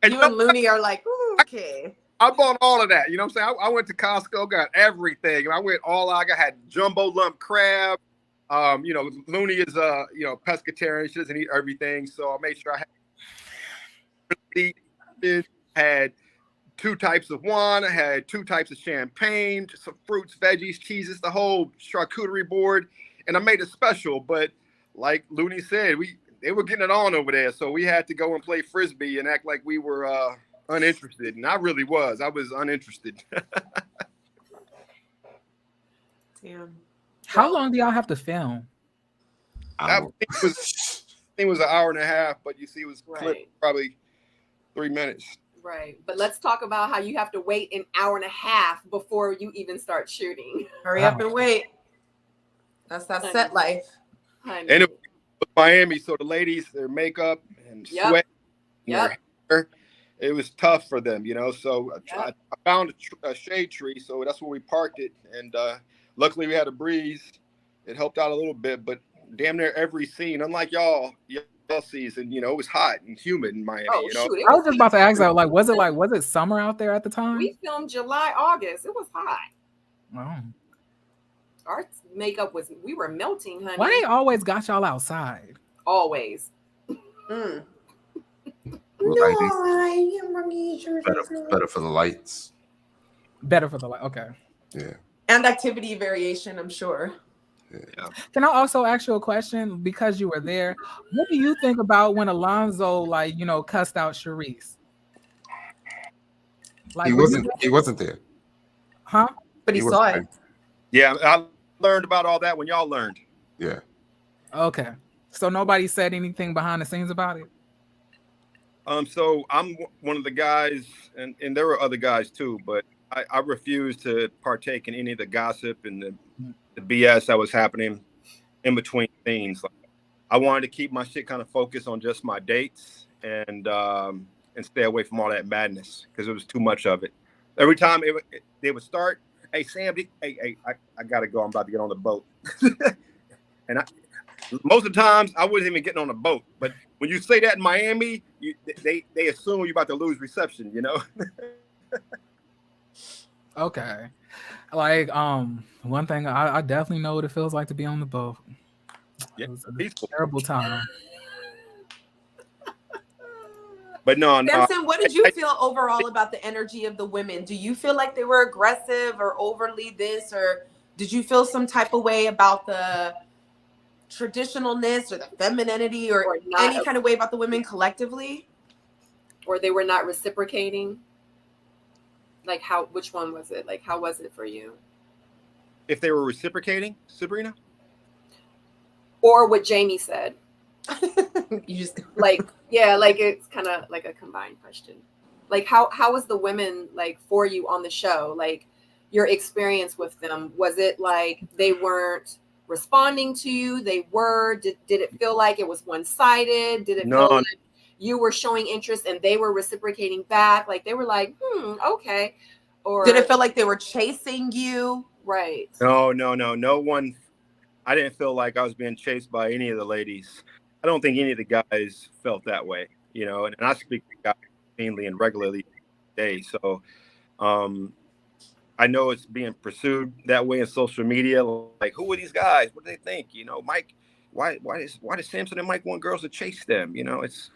You and Looney are like, okay. I bought all of that. You know what I'm saying? I went to Costco, got everything. And I went all out. I had jumbo lump crab. You know, Looney is pescatarian. She doesn't eat everything. So I made sure I had 2 types of wine. I had 2 types of champagne, some fruits, veggies, cheeses, the whole charcuterie board. And I made it special. But like Looney said, they were getting it on over there. So we had to go and play Frisbee and act like we were uninterested. And I really was. I was uninterested. Damn. How long do y'all have to film? I think it was an hour and a half, but you see it was clipped probably 3 minutes. Right. But let's talk about how you have to wait an hour and a half before you even start shooting. Hurry up and wait. That's that set life. Honey. And it was Miami, so the ladies, their makeup and sweat, and their hair, it was tough for them, you know. So I found a shade tree, so that's where we parked it. And luckily we had a breeze. It helped out a little bit, but damn near every scene, unlike y'all season, you know, it was hot and humid in Miami. You know, I was just about to ask that, was it summer out there at the time? We filmed July, August. It was hot. Oh. Our makeup we were melting, honey. Why they always got y'all outside? Always. Better for the lights. Better for the light. Okay. Yeah. And activity variation, I'm sure. Yeah. Can I also ask you a question because you were there? What do you think about when Alonzo, cussed out Sharice? Like, he wasn't there. Huh? But he saw it. Yeah, I learned about all that when y'all learned. Yeah. Okay. So nobody said anything behind the scenes about it? So I'm one of the guys, and there were other guys too, but I refused to partake in any of the gossip and the BS that was happening in between scenes. Like, I wanted to keep my shit kind of focused on just my dates and stay away from all that madness because it was too much of it. Every time they would start, hey Sam, I gotta go. I'm about to get on the boat, and most of the times I wasn't even getting on the boat. But when you say that in Miami, they assume you're about to lose reception. You know. Okay. Like, one thing I definitely know what it feels like to be on the boat. Yeah, it was a terrible time. But no. Samson, what did you feel overall about the energy of the women? Do you feel like they were aggressive or overly this, or did you feel some type of way about the traditionalness or the femininity or any kind of way about the women collectively? Or they were not reciprocating? Like which one was it? Like, how was it for you? If they were reciprocating, Sabrina? Or what Jamie said. You just it's kind of like a combined question. Like how was the women like for you on the show? Like your experience with them, was it like they weren't responding to you? They were. Did it feel like it was one-sided? Did it feel like you were showing interest and they were reciprocating back? Like they were like, okay. Or did it feel like they were chasing you? Right. No one. I didn't feel like I was being chased by any of the ladies. I don't think any of the guys felt that way, you know, and I speak to guys mainly and regularly today. So I know it's being pursued that way in social media. Like, who are these guys? What do they think? You know, Mike, why does Samson and Mike want girls to chase them? You know, it's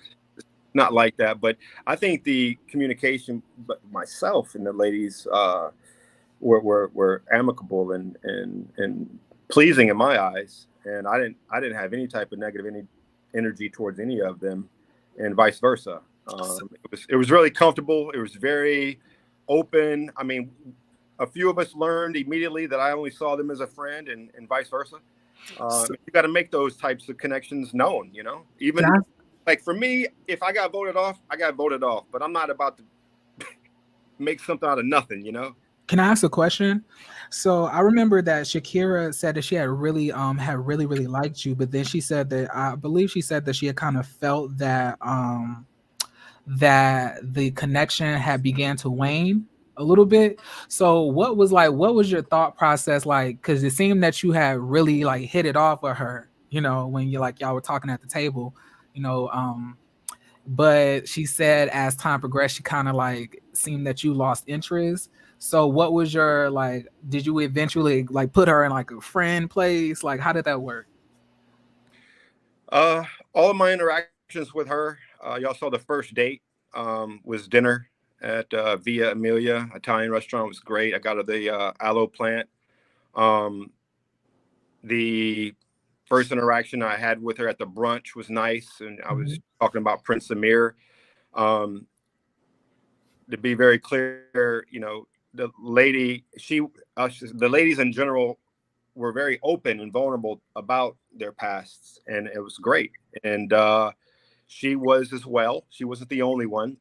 not like that. But I think the communication, but myself and the ladies were amicable and pleasing in my eyes. And I didn't have any type of negative energy towards any of them, and vice versa. It was really comfortable. It was very open. I mean, a few of us learned immediately that I only saw them as a friend, and vice versa. You got to make those types of connections known, you know. Even like for me, if I got voted off, I got voted off. But I'm not about to make something out of nothing, you know. Can I ask a question? So I remember that Shakira said that she had really liked you, but then she said that I believe she said that she had kind of felt that the connection had began to wane a little bit. So what was your thought process like? Because it seemed that you had really like hit it off with her, you know, when you like y'all were talking at the table, you know, but she said as time progressed, she kind of like seemed that you lost interest. So what was your like, did you eventually like put her in like a friend place? Like how did that work? All of my interactions with her, y'all saw the first date was dinner at Via Emilia Italian restaurant. It was great. I got her the aloe plant. The first interaction I had with her at the brunch was nice, and I was talking about Prince Amir. To be very clear, you know, the ladies in general were very open and vulnerable about their pasts, and it was great. And she was as well. She wasn't the only one.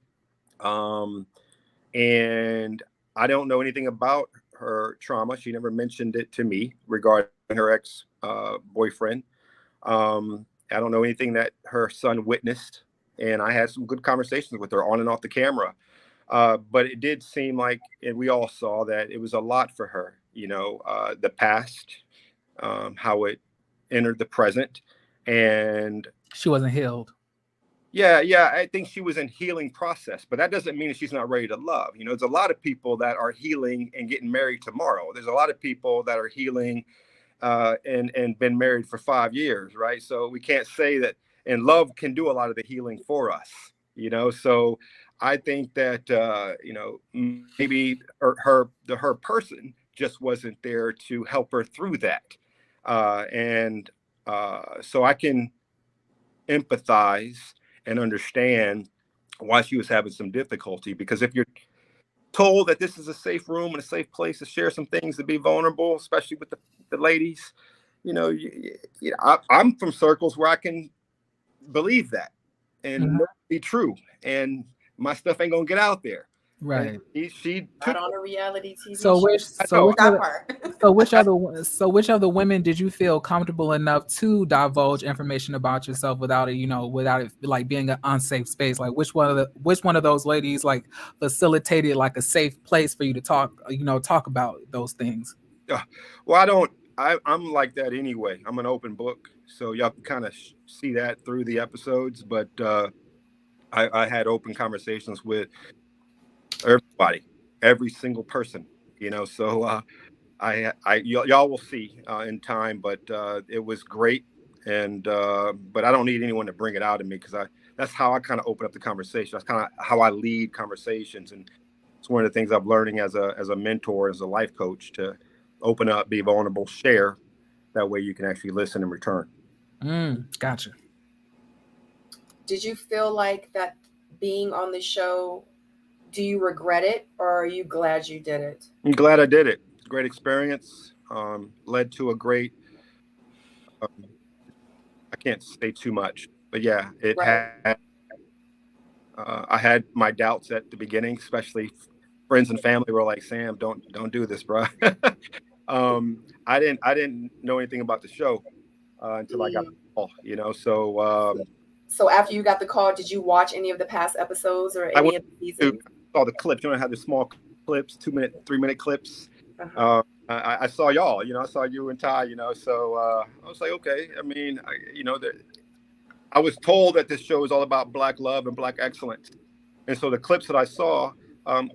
And I don't know anything about her trauma. She never mentioned it to me regarding her ex boyfriend. I don't know anything that her son witnessed, and I had some good conversations with her on and off the camera. But it did seem like, and we all saw that it was a lot for her, you know, the past, how it entered the present. And she wasn't healed. Yeah, I think she was in healing process, but that doesn't mean that she's not ready to love. You know, there's a lot of people that are healing and getting married tomorrow. There's a lot of people that are healing and been married for 5 years, right? So we can't say that, and love can do a lot of the healing for us, you know. So I think that you know, maybe her person just wasn't there to help her through that, and so I can empathize and understand why she was having some difficulty, because if you're told that this is a safe room and a safe place to share some things, to be vulnerable, especially with the ladies, you know, I'm from circles where I can believe that and be true, and my stuff ain't gonna get out there. Right. And she not on a reality TV so show. Which other women did you feel comfortable enough to divulge information about yourself without it, you know, without it like being an unsafe space? Like which one of those ladies like facilitated like a safe place for you to talk about those things? Well, I'm like that anyway. I'm an open book, so y'all can kind of see that through the episodes. But I had open conversations with everybody, every single person, you know. So y'all will see in time. But it was great, and but I don't need anyone to bring it out of me, because that's how I kind of open up the conversation. That's kind of how I lead conversations, and it's one of the things I'm learning as a mentor, as a life coach, to open up, be vulnerable, share. That way you can actually listen in return. Gotcha. Did you feel like that being on the show, do you regret it, or are you glad you did it? I'm glad I did it. Great experience. Led to a great, I can't say too much, but yeah, it had, I had my doubts at the beginning, especially friends and family were like, Sam, don't do this, bro. I didn't know anything about the show until I got the call, you know. So after you got the call, did you watch any of the past episodes or any of the seasons? I saw the clips. You know, I had the small clips, 2-minute, 3-minute clips. I saw y'all, you know, I saw you and Ty, you know, so I was like, okay. I mean, I was told that this show is all about Black love and Black excellence. And so the clips that I saw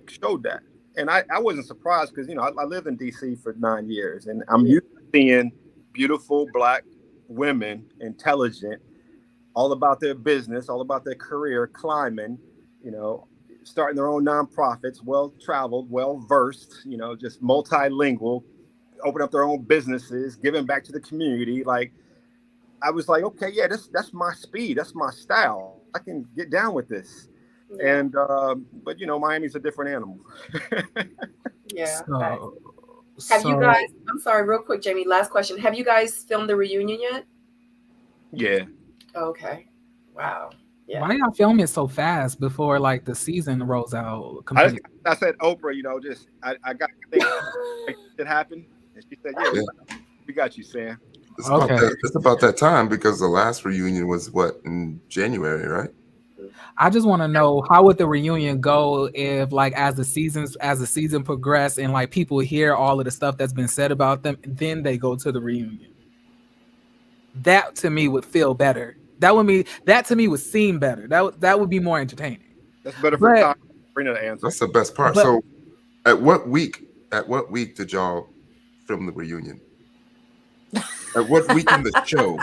showed that. And I wasn't surprised, because, you know, I lived in DC for 9 years, and I'm used to seeing beautiful Black women, intelligent, all about their business, all about their career, climbing, you know, starting their own nonprofits, well-traveled, well-versed, you know, just multilingual, open up their own businesses, giving back to the community. Like, I was like, okay, yeah, that's my speed. That's my style. I can get down with this. Yeah. And, but, you know, Miami's a different animal. Yeah. Have you guys, I'm sorry, real quick, Jamie, last question. Have you guys filmed the reunion yet? Yeah. Okay. Wow. Yeah. Why y'all film it so fast before like the season rolls out? I said, Oprah, just I got things that happen, and she said, "Yeah, we got you, Sam." It's about that time because the last reunion was what, in January, right? I just want to know, how would the reunion go if, like, as the season progressed and like people hear all of the stuff that's been said about them, and then they go to the reunion. That to me would feel better. That to me would seem better. That would be more entertaining. That's better for Sabrina to answer. That's the best part. So, at what week did y'all film the reunion? At what week in the show?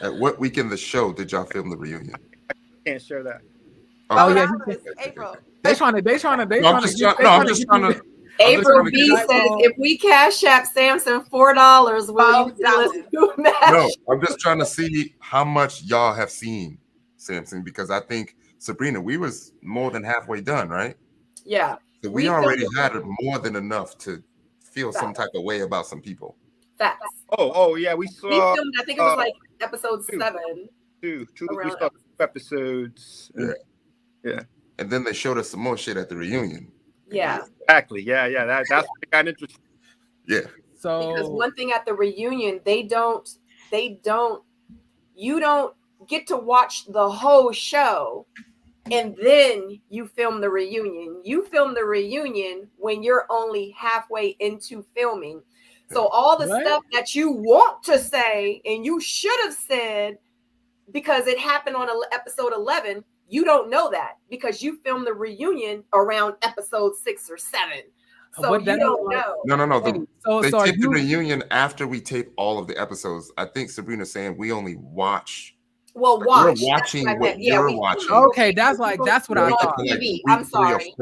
At what week in the show did y'all film the reunion? I can't share that. Oh yeah, April. They trying to. I'm just trying to. April B says, if we cash app Samson $4, will you tell us who matched? No, I'm just trying to see how much y'all have seen Samson, because I think, Sabrina, we was more than halfway done, right? Yeah. So we already had more than enough to feel some type of way about some people. Facts. Oh yeah, we saw. We filmed, I think it was like episode 7. Two. We saw 2 episodes. Yeah. And then they showed us some more shit at the reunion. Yeah. Exactly. Yeah. That's what got interesting. Yeah. So because one thing at the reunion, you don't get to watch the whole show and then you film the reunion. You film the reunion when you're only halfway into filming. So all the stuff that you want to say and you should have said because it happened on episode 11, you don't know that because you filmed the reunion around episode 6 or 7. So you don't know. No. They taped the reunion after we tape all of the episodes. I think Sabrina's saying we only watch. Well, watch. We're watching what you're watching. Okay, that's what I thought. TV. I'm sorry.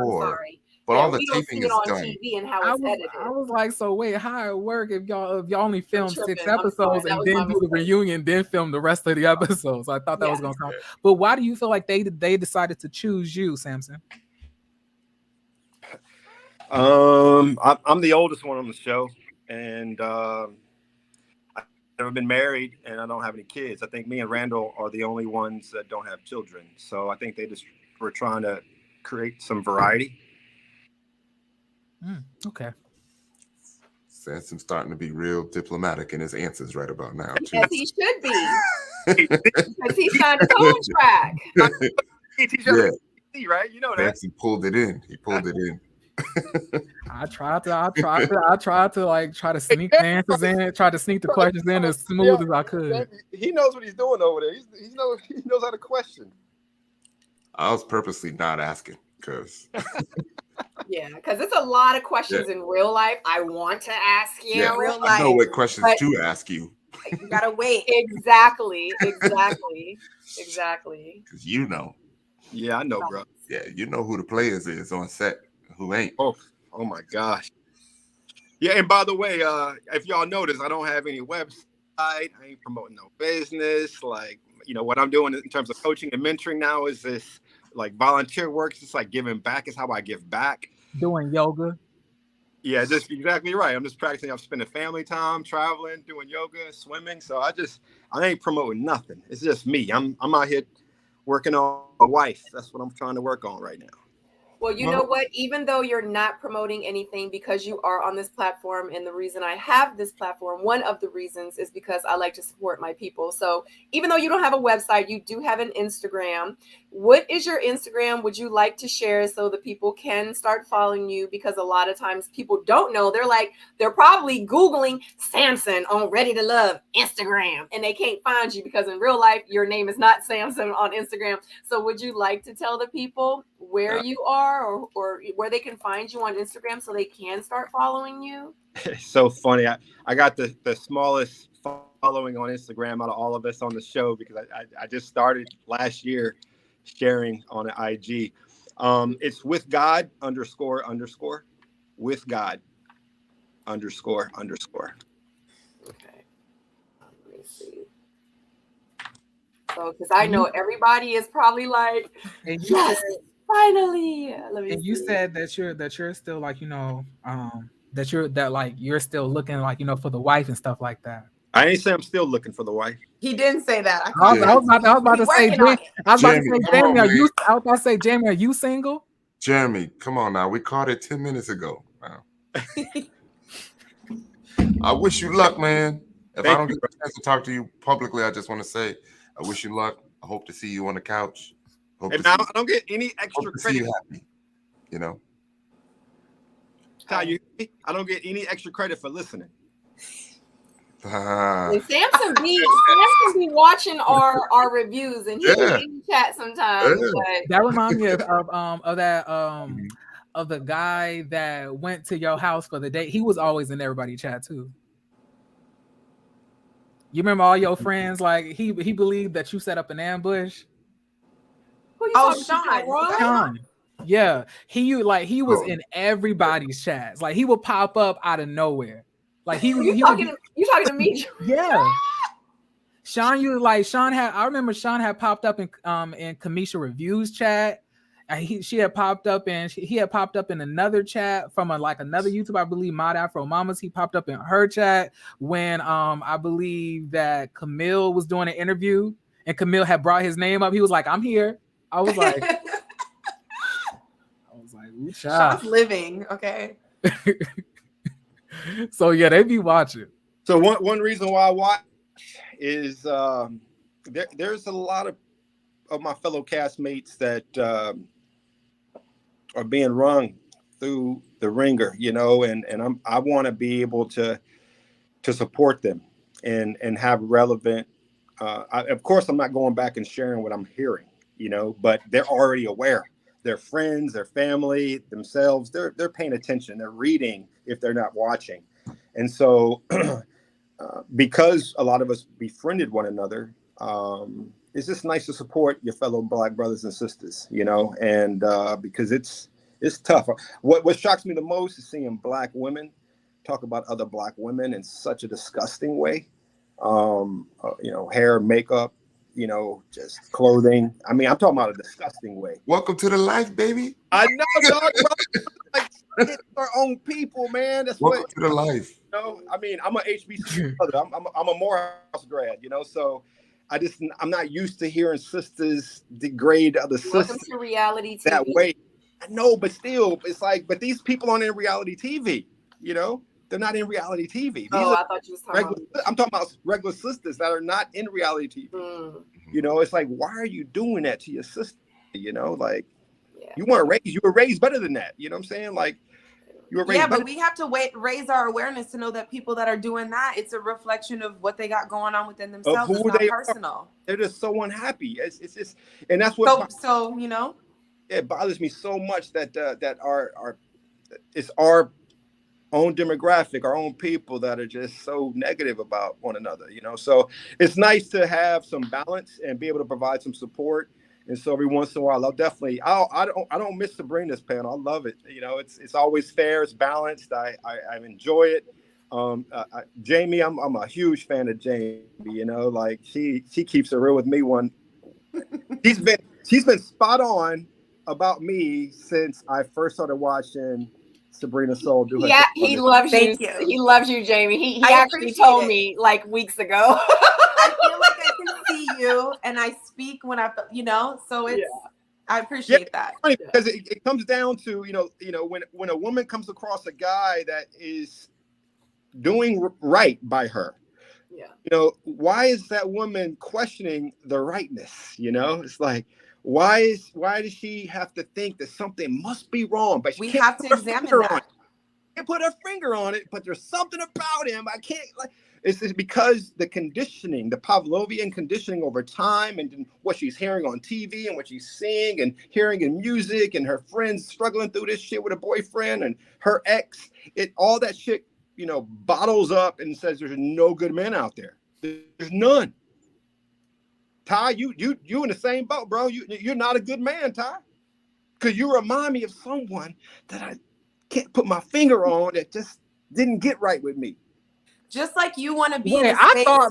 But all the taping is done. TV and how it's edited. I was like, so wait, how it work if y'all only film 6 episodes and then do the reunion, then film the rest of the episodes? I thought that was gonna sound. But why do you feel like they decided to choose you, Samson? I'm the oldest one on the show, and I've never been married, and I don't have any kids. I think me and Randall are the only ones that don't have children. So I think they just were trying to create some variety. Okay. Samson's starting to be real diplomatic in his answers right about now, too. Yes, he should be. Because he signed a contract. Right? You know that. Samson pulled it in. He pulled it in. I tried to try to sneak the answers in, try to sneak the questions in as smooth as I could. He knows what he's doing over there. He knows how to question. I was purposely not asking because Yeah, because it's a lot of questions in real life I want to ask you in real life. I know what questions to ask you. You gotta wait. Exactly. Because you know. Yeah, I know, bro. Yeah, you know who the players is on set, who ain't. Oh my gosh. Yeah, and by the way, if y'all notice, I don't have any website. I ain't promoting no business. Like, what I'm doing in terms of coaching and mentoring now is this like volunteer work. It's like giving back is how I give back. Doing yoga. Yeah, just exactly right. I'm just practicing. I'm spending family time, traveling, doing yoga, swimming. So I ain't promoting nothing. It's just me. I'm out here working on a wife. That's what I'm trying to work on right now. Well, you know what? Even though you're not promoting anything because you are on this platform, and the reason I have this platform, one of the reasons is because I like to support my people. So even though you don't have a website, you do have an Instagram. What is your Instagram? Would you like to share so the people can start following you? Because a lot of times people don't know. They're probably Googling Samson on Ready to Love Instagram, and they can't find you because in real life, your name is not Samson on Instagram. So would you like to tell the people where you are or where they can find you on Instagram so they can start following you? It's so funny. I got the smallest following on Instagram out of all of us on the show because I just started last year sharing on an IG. It's with God __ with God __ Okay. Let me see. So, because I know everybody is probably like, yes, finally. And you said that you're still like, that you're still looking like, for the wife and stuff like that. I ain't say I'm still looking for the wife. He didn't say that. I was about to say, Jamie, are you single? Jeremy, come on now. We caught it 10 minutes ago. Wow. I wish you luck, man. If I don't get a chance to talk to you publicly, I just want to say I wish you luck. I hope to see you on the couch. And now I don't get any extra credit. You happy, you know. Ty, you hear me? I don't get any extra credit for listening. And Samson be watching our reviews, and he be in the chat sometimes. But... That reminds me of that of the guy that went to your house for the date. He was always in everybody's chat too. You remember all your friends? Like he believed that you set up an ambush. Sean. Yeah, he was in everybody's chats. Like he would pop up out of nowhere. Like you talking to me? Yeah. Sean I remember Sean had popped up in Kamisha Reviews chat. And he had popped up in another chat from another YouTuber, I believe, Mod Afro Mamas. He popped up in her chat when I believe that Camille was doing an interview and Camille had brought his name up. He was like, "I'm here." I was like, ooh, child. Sean's living, okay. So yeah, they be watching. So one reason why I watch is there's a lot of my fellow castmates that are being rung through the ringer, you know, and I want to be able to support them and have relevant. Of course, I'm not going back and sharing what I'm hearing, you know, but they're already aware. Their friends, their family, themselves, they're paying attention. They're reading if they're not watching. And so because a lot of us befriended one another, it's just nice to support your fellow Black brothers and sisters, you know, and because it's tough. What shocks me the most is seeing Black women talk about other Black women in such a disgusting way. You know, hair, makeup, you know, just clothing. I mean, I'm talking about a disgusting way. Welcome to the life, baby. I know, dog, bro. Like, it's our own people, man. That's welcome to the life. You know, I mean, I'm a HBCU brother. I'm a Morehouse grad, you know, so I'm not used to hearing sisters degrade other sisters. Welcome to reality TV. That way. I know, but still, it's like, but these people aren't in reality TV, you know? They're not in reality TV. I thought you was talking about... I'm talking about regular sisters that are not in reality TV. You know, it's like, why are you doing that to your sister? You know, like, you were raised better than that. You know what I'm saying? Like, you were raised better. But we have to raise our awareness to know that people that are doing that, it's a reflection of what they got going on within themselves. It's not personal. They're just so unhappy. It's just, and that's what. So you know, it bothers me so much that it's our own demographic, our own people that are just so negative about one another, you know. So it's nice to have some balance and be able to provide some support. And so every once in a while, I don't miss Sabrina's panel. I love it. You know, it's always fair, it's balanced. I enjoy it. Jamie, I'm a huge fan of Jamie. You know, like she keeps it real with me. She's been spot on about me since I first started watching Sabrina Soul do her. Yeah, he loves you. He loves you, Jamie. He actually told me like weeks ago. I feel like I can see you and I speak when I, you know, so it's, I appreciate that. Because it comes down to, you know, when a woman comes across a guy that is doing right by her, you know, why is that woman questioning the rightness? You know, it's like, why does she have to think that something must be wrong? But we have to examine that. Can't put her finger on it, but there's something about him. I can't like. It's because the conditioning, the Pavlovian conditioning over time, and what she's hearing on TV and what she's seeing and hearing in music, and her friends struggling through this shit with a boyfriend and her ex. All that shit, you know, bottles up and says there's no good men out there. There's none. Ty, you in the same boat, bro. You're not a good man, Ty, because you remind me of someone that I can't put my finger on that just didn't get right with me. Just like you want to be. I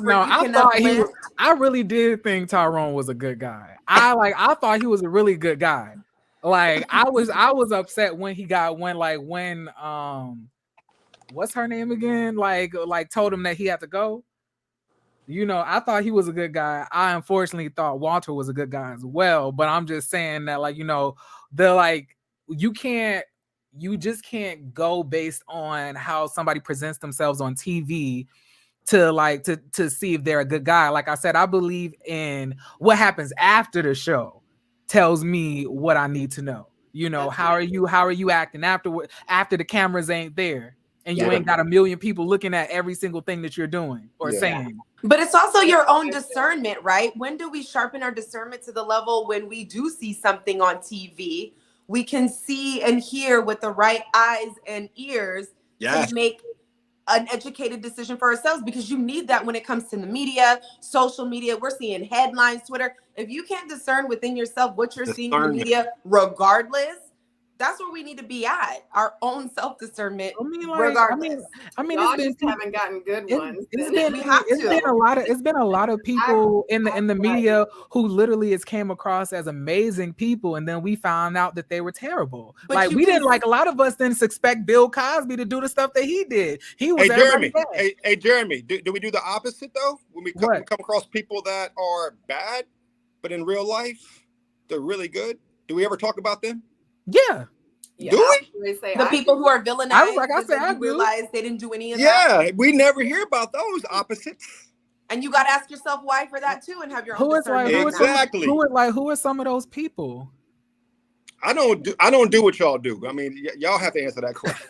really did think Tyrone was a good guy. I thought he was a really good guy. Like I was upset when he got what's her name again? Like told him that he had to go. You know, I thought he was a good guy. I unfortunately thought Walter was a good guy as well. But I'm just saying that, like, you know, they're like, you just can't go based on how somebody presents themselves on TV to see if they're a good guy. Like I said, I believe in what happens after the show tells me what I need to know. You know, how are you acting after the cameras ain't there and you ain't got a million people looking at every single thing that you're doing or saying. But it's also your own discernment, right? When do we sharpen our discernment to the level when we do see something on TV, we can see and hear with the right eyes and ears to make an educated decision for ourselves, because you need that when it comes to the media, social media. We're seeing headlines, Twitter. If you can't discern within yourself what you're seeing in the media, regardless, that's where we need to be at. Our own self-discernment, regardless. I mean, y'all just haven't gotten good ones. It's been a lot of people in the media who literally came across as amazing people, and then we found out that they were terrible. But like we didn't, like, a lot of us didn't expect Bill Cosby to do the stuff that he did. He was Jeremy. Hey, Jeremy, do we do the opposite though? When we come across people that are bad, but in real life they're really good, do we ever talk about them? Yeah. Do we? The people who are villainized, I realize they didn't do any of that. Yeah, we never hear about those opposites. And you got to ask yourself why for that too, and have your own discernment. Who are some of those people? I don't do what y'all do. I mean, y'all have to answer that question.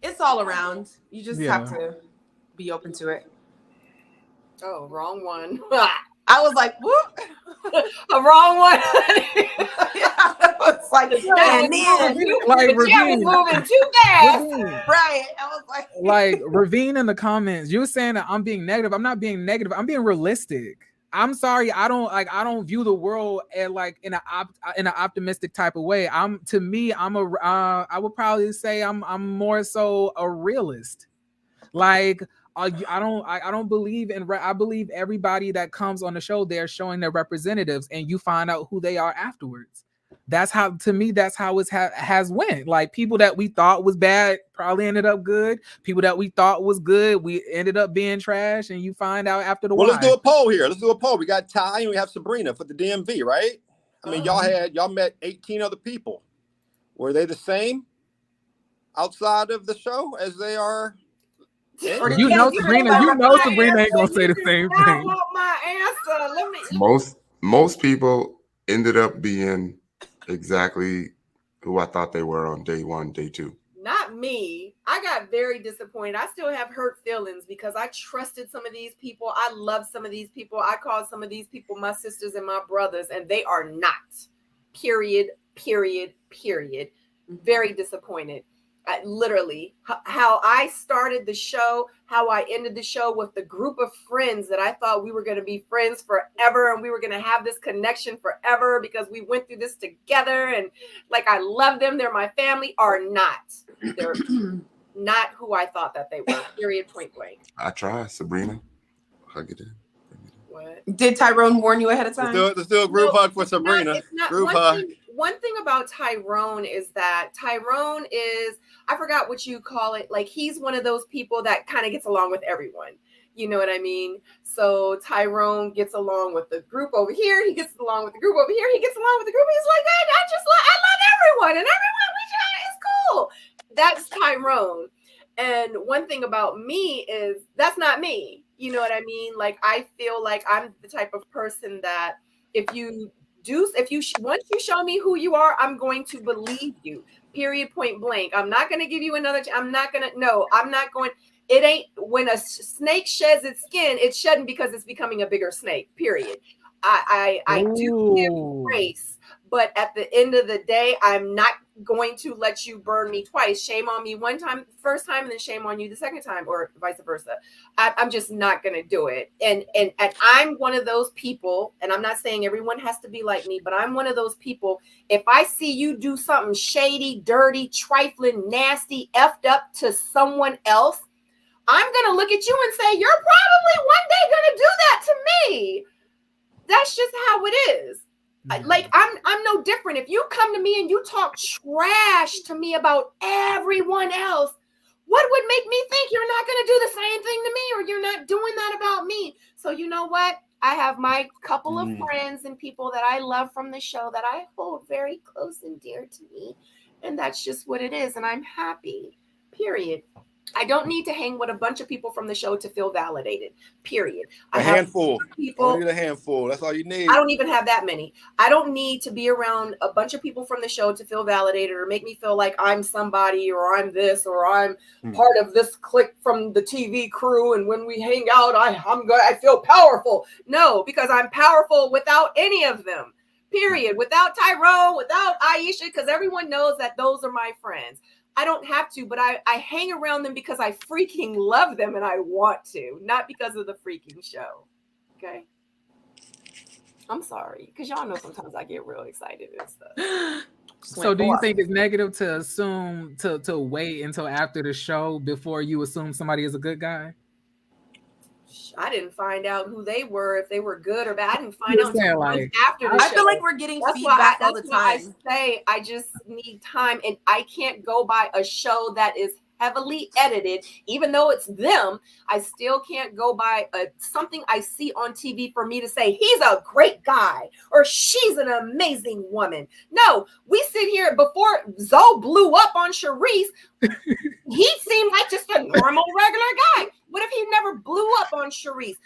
It's all around. You just have to be open to it. Oh, wrong one. I was like, whoop. A wrong one. It's like, Ravine moving too fast. Right. I was like Ravine in the comments, you were saying that I'm being negative. I'm not being negative. I'm being realistic. I'm sorry. I don't view the world in an optimistic type of way. I would probably say I'm more so a realist. Like, I don't believe in. I believe everybody that comes on the show, they're showing their representatives, and you find out who they are afterwards. That's how, to me, that's how it has went. Like, people that we thought was bad probably ended up good. People that we thought was good, we ended up being trash, and you find out after the. Well, let's do a poll here. Let's do a poll. We got Ty and we have Sabrina for the DMV, right? I mean, y'all met 18 other people. Were they the same outside of the show as they are? You know Sabrina ain't gonna say the same thing. I want my answer. Most people ended up being exactly who I thought they were on day one, day two. Not me. I got very disappointed. I still have hurt feelings because I trusted some of these people. I love some of these people. I call some of these people my sisters and my brothers, and they are not. Period. Very disappointed. Literally, how I started the show, how I ended the show with the group of friends that I thought we were going to be friends forever, and we were going to have this connection forever because we went through this together, and like, I love them, they're my family, are not. They're not who I thought that they were. Period. Point blank. I tried, Sabrina. Hug it in. What? Did Tyrone warn you ahead of time? Let's do a group hug for Sabrina. Group hug. One thing about Tyrone is that Tyrone is, I forgot what you call it. Like, he's one of those people that kind of gets along with everyone. You know what I mean? So Tyrone gets along with the group over here. He gets along with the group over here. He gets along with the group. He's like, I love everyone, and everyone is cool. That's Tyrone. And one thing about me is that's not me. You know what I mean? Like, I feel like I'm the type of person that once you show me who you are, I'm going to believe you. Period. Point blank. I'm not going to give you another. I'm not going. It ain't, when a snake sheds its skin, it's shedding because it's becoming a bigger snake. Period. I do give grace, but at the end of the day, I'm not going to let you burn me twice. Shame on me one time, first time, and then shame on you the second time, or vice versa. I'm just not going to do it. And I'm one of those people, and I'm not saying everyone has to be like me, but I'm one of those people. If I see you do something shady, dirty, trifling, nasty, effed up to someone else, I'm going to look at you and say, you're probably one day going to do that to me. That's just how it is. Like, I'm no different. If you come to me and you talk trash to me about everyone else, What would make me think you're not going to do the same thing to me, or you're not doing that about me? So you know what? I have my couple of friends and people that I love from the show that I hold very close and dear to me. And that's just what it is. And I'm happy, period. I don't need to hang with a bunch of people from the show to feel validated, period. A handful. People. Only a handful. That's all you need. I don't even have that many. I don't need to be around a bunch of people from the show to feel validated or make me feel like I'm somebody or I'm this or I'm part of this clique from the TV crew. And when we hang out, I feel powerful. No, because I'm powerful without any of them, period. Without Tyrone, without Aisha, because everyone knows that those are my friends. I don't have to, but I hang around them because I freaking love them and I want to, not because of the freaking show. Okay. I'm sorry, because y'all know sometimes I get real excited and stuff. So do you think it's negative to assume to wait until after the show before you assume somebody is a good guy? I didn't find out who they were, if they were good or bad. I didn't find out until after the show. I feel like we're getting feedback all the time. I just need time, and I can't go by a show that is heavily edited. Even though it's them, I still can't go by something I see on TV for me to say he's a great guy or she's an amazing woman. No, we sit here before Zoe blew up on Charisse. He seemed like just a normal regular guy. What if he never blew up on Charisse?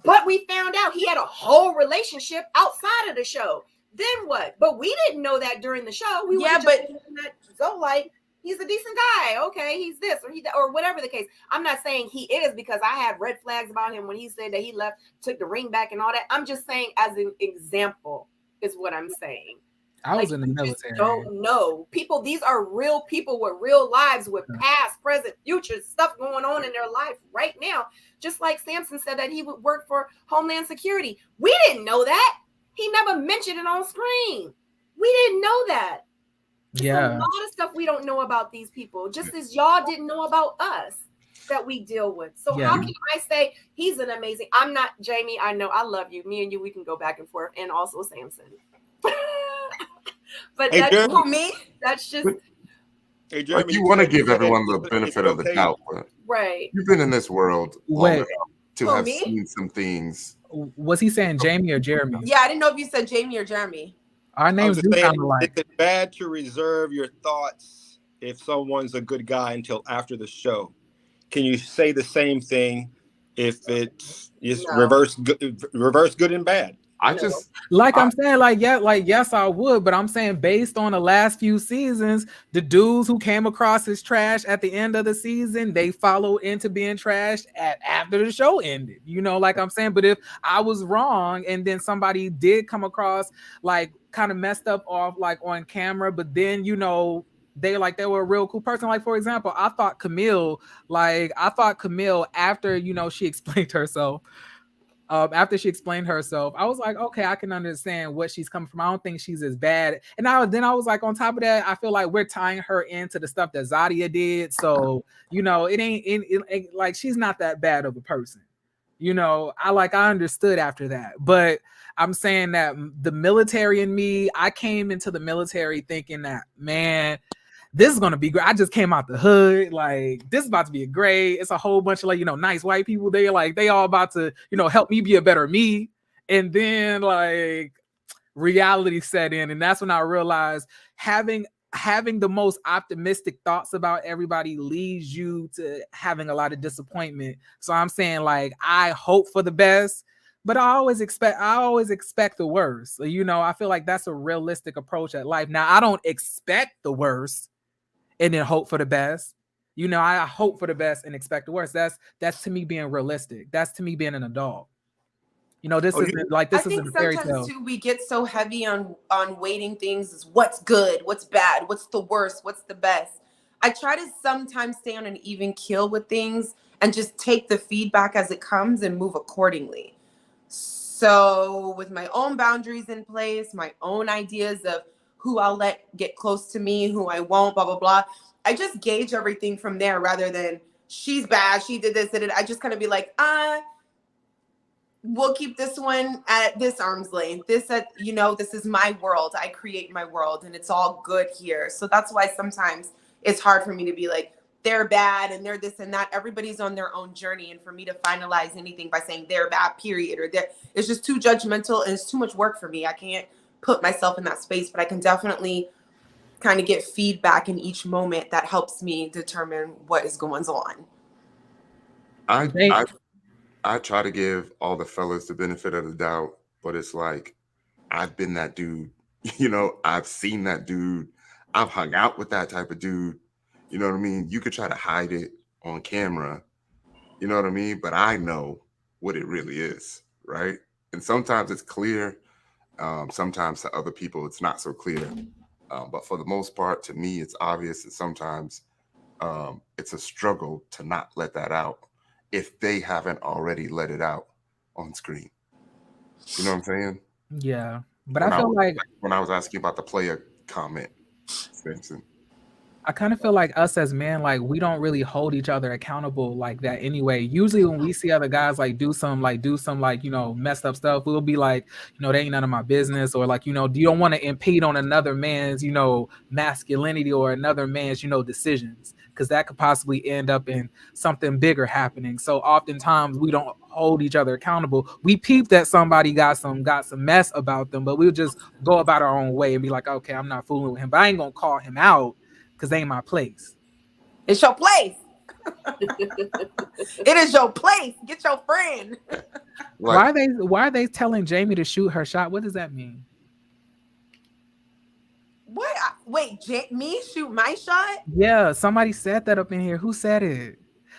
But we found out he had a whole relationship outside of the show. Then what? But we didn't know that during the show. We were just that Zoe like, he's a decent guy. Okay, he's this or he that, or whatever the case. I'm not saying he is, because I had red flags about him when he said that he left, took the ring back and all that. I'm just saying as an example is what I'm saying. I was in the military. Don't know people. These are real people with real lives, with past, present, future stuff going on in their life right now. Just like Samson said that he would work for Homeland Security. We didn't know that. He never mentioned it on screen. We didn't know that. Yeah, a lot of stuff we don't know about these people, just as y'all didn't know about us that we deal with. So how can I say he's an amazing? I'm not Jamie. I know I love you. Me and you, we can go back and forth, and also Samson. But that's for me. That's just. Hey, Jeremy, like you want to give everyone the benefit of the doubt, but right? You've been in this world long enough to have seen some things. Was he saying Jamie or Jeremy? Yeah, I didn't know if you said Jamie or Jeremy. Our names do sound alike. Is it bad to reserve your thoughts if someone's a good guy until after the show? Can you say the same thing if it's reverse good and bad? I just I'm saying yes, I would, but I'm saying based on the last few seasons, the dudes who came across as trash at the end of the season, they follow into being trashed after the show ended. You know, like I'm saying, but if I was wrong and then somebody did come across like kind of messed up off like on camera, but then they were a real cool person. Like, for example, I thought Camille after she explained herself. After she explained herself, I was like, okay, I can understand what she's coming from. I don't think she's as bad. And then I was like, on top of that, I feel like we're tying her into the stuff that Zadia did. So, it ain't like she's not that bad of a person. I understood after that. But I'm saying that the military in me, I came into the military thinking that, man, this is gonna be great. I just came out the hood, like this is about to be great. It's a whole bunch of nice white people. They all about to help me be a better me. And then reality set in, and that's when I realized having the most optimistic thoughts about everybody leads you to having a lot of disappointment. So I'm saying I hope for the best, but I always expect the worst. I feel like that's a realistic approach at life. Now I don't expect the worst and then hope for the best. I hope for the best and expect the worst. That's to me being realistic. That's to me being an adult. This isn't like this isn't a fairy tale. Sometimes too, we get so heavy on weighting things as what's good, what's bad, what's the worst, what's the best. I try to sometimes stay on an even keel with things and just take the feedback as it comes and move accordingly. So with my own boundaries in place, my own ideas of who I'll let get close to me, who I won't, blah, blah, blah. I just gauge everything from there rather than she's bad, she did this, did it. I just kind of be like, we'll keep this one at this arm's length. This is my world. I create my world and it's all good here. So that's why sometimes it's hard for me to be like, they're bad and they're this and that. Everybody's on their own journey. And for me to finalize anything by saying they're bad, period, or it's just too judgmental and it's too much work for me. I can't put myself in that space, but I can definitely kind of get feedback in each moment that helps me determine what is going on. I try to give all the fellas the benefit of the doubt, but it's like, I've been that dude, I've seen that dude. I've hung out with that type of dude. You know what I mean? You could try to hide it on camera, you know what I mean? But I know what it really is, right? And sometimes it's clear. Sometimes to other people, it's not so clear. But for the most part, to me, it's obvious. And sometimes it's a struggle to not let that out if they haven't already let it out on screen. You know what I'm saying? Yeah. But I feel like when I was asking about the player comment, Samson, I kind of feel like us as men, like we don't really hold each other accountable like that anyway. Usually when we see other guys like do some messed up stuff, we'll be like, they ain't none of my business, or like, you don't want to impede on another man's, masculinity or another man's, decisions, because that could possibly end up in something bigger happening. So oftentimes we don't hold each other accountable. We peep that somebody got some mess about them, but we'll just go about our own way and be like, okay, I'm not fooling with him, but I ain't gonna call him out, because ain't my place. It's your place. It is your place. Get your friend. like, why are they telling Jamie to shoot her shot? What does that mean? What? Wait, me shoot my shot? Yeah, somebody said that up in here. Who said it?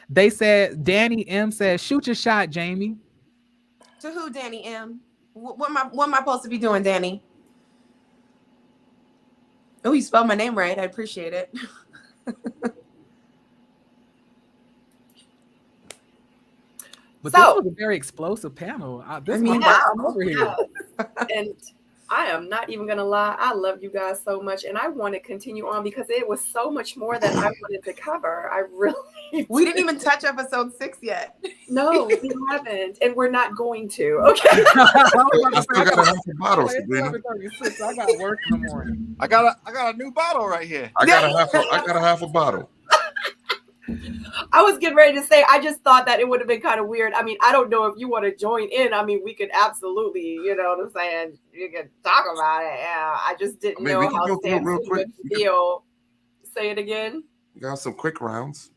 They said Danny M said, shoot your shot, Jamie. To who, Danny M? What am I supposed to be doing, Danny? Oh, you spelled my name right. I appreciate it. But this was a very explosive panel. Wow. Over here. And I am not even going to lie. I love you guys so much. And I want to continue on because it was so much more that I wanted to cover. I really We didn't even touch episode 6 yet. No, we haven't. And we're not going to. Okay. I still got a half a bottle, Sabrina. I got work in the morning. I got a new bottle right here. I got a half a bottle. I was getting ready to say, I just thought that it would have been kind of weird. I mean, I don't know if you want to join in. I mean, we could absolutely, you know what I'm saying? You can talk about it. Yeah. I just didn't know how Samson would feel. Say it again. You got some quick rounds.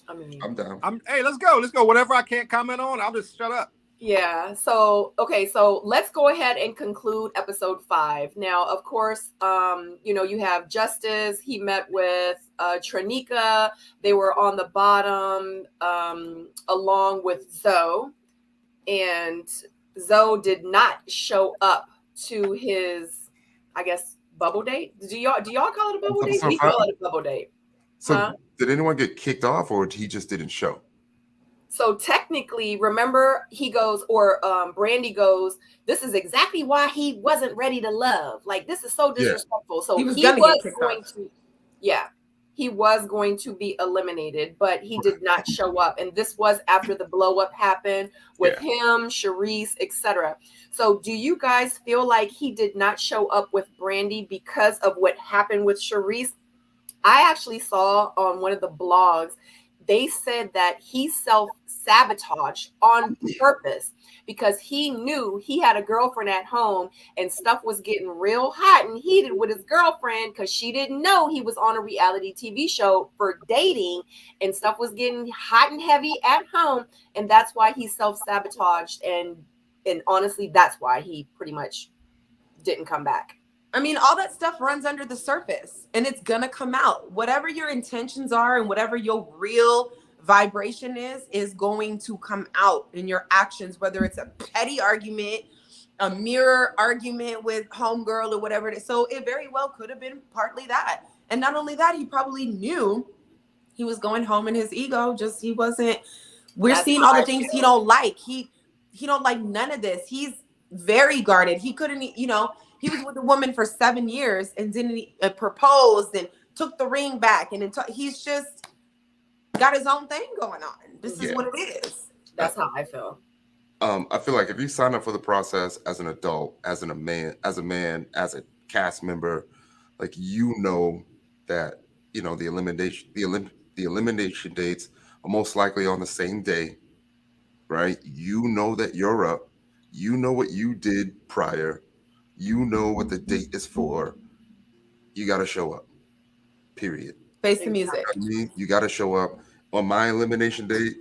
I mean, I'm down. Hey, let's go. Whatever I can't comment on, I'll just shut up. Yeah. So, okay. So let's go ahead and conclude episode 5. Now, of course, you have Justice. He met with Tranika. They were on the bottom along with Zoe. And Zoe did not show up to his, I guess, bubble date. Do y'all call it a bubble date? We call it a bubble date. So did anyone get kicked off, or he just didn't show? So technically, remember, he goes, or Brandy goes, this is exactly why he wasn't ready to love. Like, this is so disrespectful. Yeah. So he was going to be eliminated, but he did not show up. And this was after the blow up happened with him, Charisse, etc. So do you guys feel like he did not show up with Brandy because of what happened with Charisse? I actually saw on one of the blogs, they said that he self-sabotaged on purpose because he knew he had a girlfriend at home and stuff was getting real hot and heated with his girlfriend because she didn't know he was on a reality TV show for dating, and stuff was getting hot and heavy at home. And that's why he self-sabotaged. And honestly, that's why he pretty much didn't come back. I mean, all that stuff runs under the surface and it's going to come out. Whatever your intentions are and whatever your real vibration is going to come out in your actions, whether it's a petty argument, a mirror argument with homegirl or whatever it is. So it very well could have been partly that. And not only that, he probably knew he was going home in his ego. Just he wasn't. We're seeing all the things he don't like. He don't like none of this. He's very guarded. He couldn't, he was with a woman for 7 years and didn't propose and took the ring back. And he's just got his own thing going on. This is what it is. That's how I feel. I feel like if you sign up for the process as an adult, as a man, as a cast member, like, that, the the elimination dates are most likely on the same day, right? You know that you're up. You know what you did prior. You know what the date is for. You got to show up. Period. Face the music. You got to show up. On my elimination date,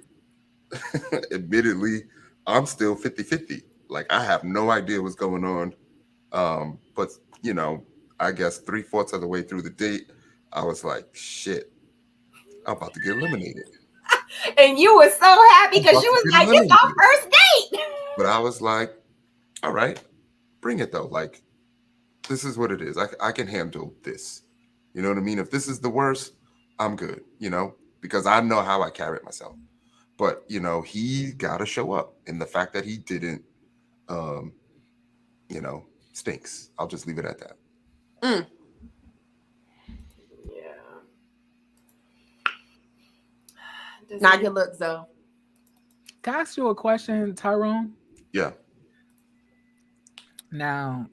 admittedly, I'm still 50-50. Like, I have no idea what's going on. But, you know, I guess 3/4 of the way through the date, I was like, shit, I'm about to get eliminated. And you were so happy because you was like, it's our first date. But I was like, all right, bring it though. Like, this is what it is. I can handle this. You know what I mean? If this is the worst, I'm good, you know, because I know how I carry myself. But, you know, he got to show up. And the fact that he didn't, you know, stinks. I'll just leave it at that. Yeah. Not your looks, though. Can I ask you a question, Tyrone? Yeah. Now,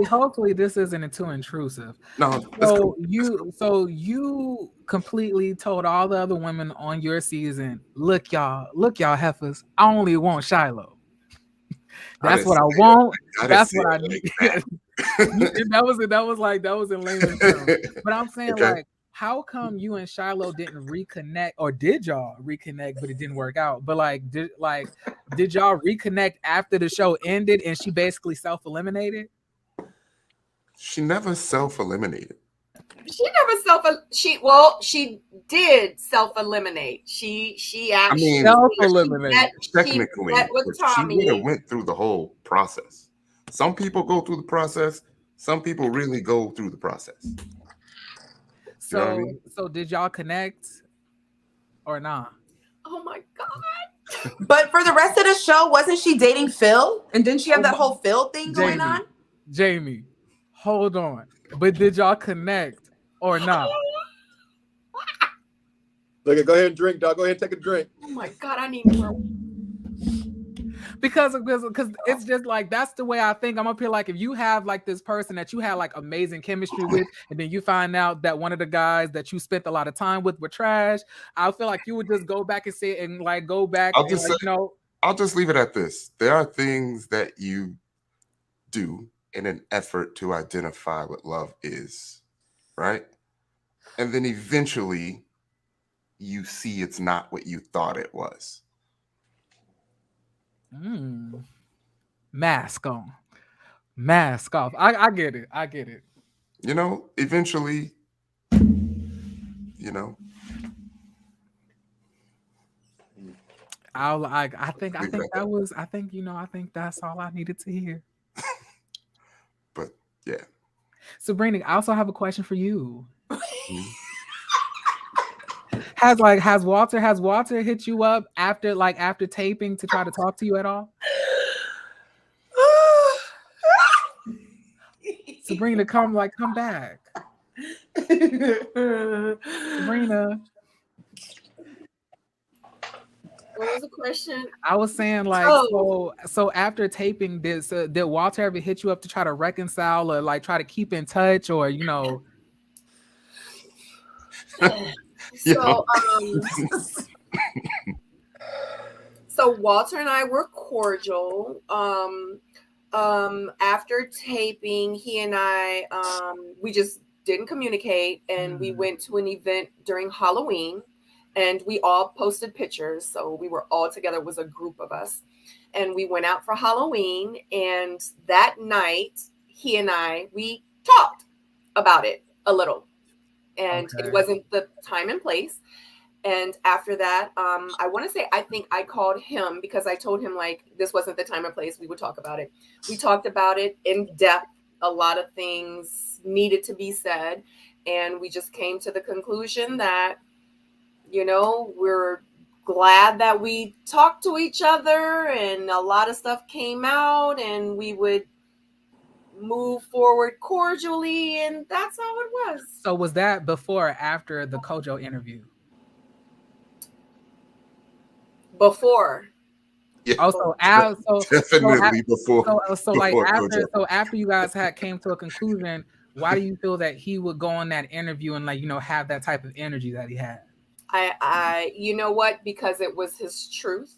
hopefully this isn't too intrusive. No. So you completely told all the other women on your season, look y'all heifers, I only want Shiloh. That's what I want. That's what I need. That was in layman's terms. But I'm saying, like, how come you and Shiloh didn't reconnect, or did y'all reconnect, but it didn't work out? But did y'all reconnect after the show ended and she basically self-eliminated? She never self-eliminated. She did self-eliminate. She actually self-eliminated. Technically, she would have went through the whole process. Some people go through the process. Some people really go through the process. So, you know what I mean? So did y'all connect or not? Oh my God. But for the rest of the show, wasn't she dating Phil? And didn't she have that whole Phil thing going on? Jamie, hold on. But did y'all connect or not? Look, go ahead and drink, dog. Go ahead and take a drink. Oh my God, I need more. Because it's just like, that's the way I think. I'm up here like, if you have like this person that you had like amazing chemistry with, and then you find out that one of the guys that you spent a lot of time with were trash, I feel like you would just go back and say and like go back. I'll just leave it at this. There are things that you do in an effort to identify what love is, right? And then eventually you see it's not what you thought it was. Mask on, mask off. I get it. You know, eventually, you know. I think that's all I needed to hear. But yeah. Sabrina, I also have a question for you. Has Walter hit you up after taping to try to talk to you at all? Sabrina, come back. Sabrina. What was the question? I was saying so after taping this, did Walter ever hit you up to try to reconcile or like try to keep in touch, or you know? So Walter and I were cordial. After taping, he and I we just didn't communicate, and we went to an event during Halloween, and we all posted pictures. So we were all together. It was a group of us, and we went out for Halloween. And that night, he and we talked about it a little. And it wasn't the time and place. And after that, I want to say, I think I called him because I told him like, this wasn't the time and place. We would talk about it. We talked about it in depth. A lot of things needed to be said. And we just came to the conclusion that, you know, we're glad that we talked to each other and a lot of stuff came out, and we would move forward cordially, and that's how it was. So was that before or after the Kojo interview? Before. Yeah. Also, definitely before. After you guys came to a conclusion, why do you feel that he would go on that interview and like, you know, have that type of energy that he had? you know what? Because it was his truth.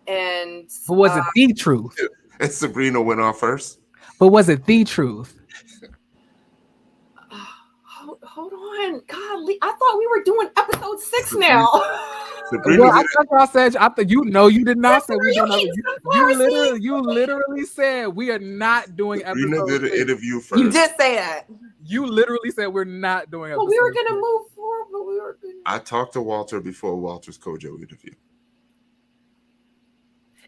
And but was it the truth? And Sabrina went on first. But was it the truth? Hold on, golly! I thought we were doing episode 6 now. Sabrina Well, I thought I said. I thought you did not say we don't. You literally said we are not doing Sabrina episode did an 6. interview first. You did say that. You literally said we're not doing episode. Well, we were gonna 6. move forward, but we were. I talked to Walter before Walter's Kojo interview.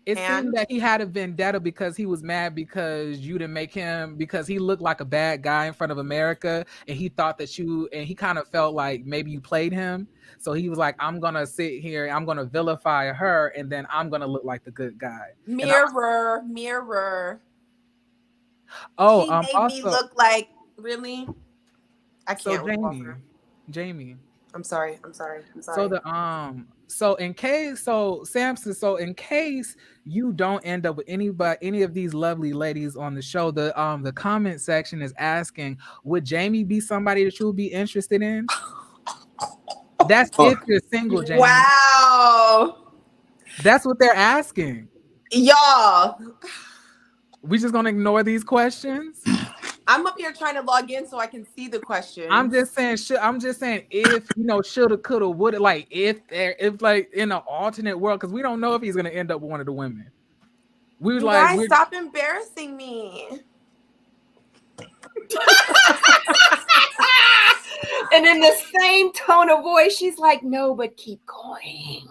It seemed that he had a vendetta because he was mad because you didn't make him, because he looked like a bad guy in front of America, and he thought that he kind of felt like maybe you played him. So he was like, I'm gonna sit here, I'm gonna vilify her, and then I'm gonna look like the good guy. Mirror. Oh, he made also, me look like, really? I can't. So Jamie. I'm sorry. So in case you don't end up with any of these lovely ladies on the show, the comment section is asking, would Jamie be somebody that you would be interested in? That's if you're single, Jamie. Wow. That's what they're asking. Y'all. We just gonna ignore these questions? I'm up here trying to log in so I can see the question. I'm just saying if shoulda, coulda, woulda, like if like in an alternate world, because we don't know if he's gonna end up with one of the women. We was like, guys, stop embarrassing me. And in the same tone of voice, she's like, "No, but keep going."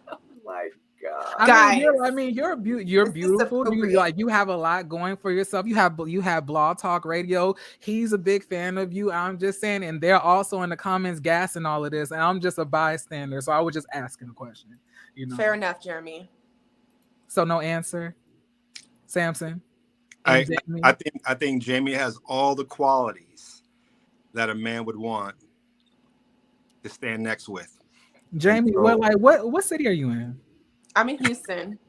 Oh my God. You're beautiful. You have a lot going for yourself. You have Blog Talk Radio. He's a big fan of you. I'm just saying, and they're also in the comments gassing all of this, and I'm just a bystander. So I was just asking a question. Fair enough, Jeremy. So no answer, Samson. I think Jamie has all the qualities that a man would want to stand next with. Jamie, what city are you in? I'm in Houston.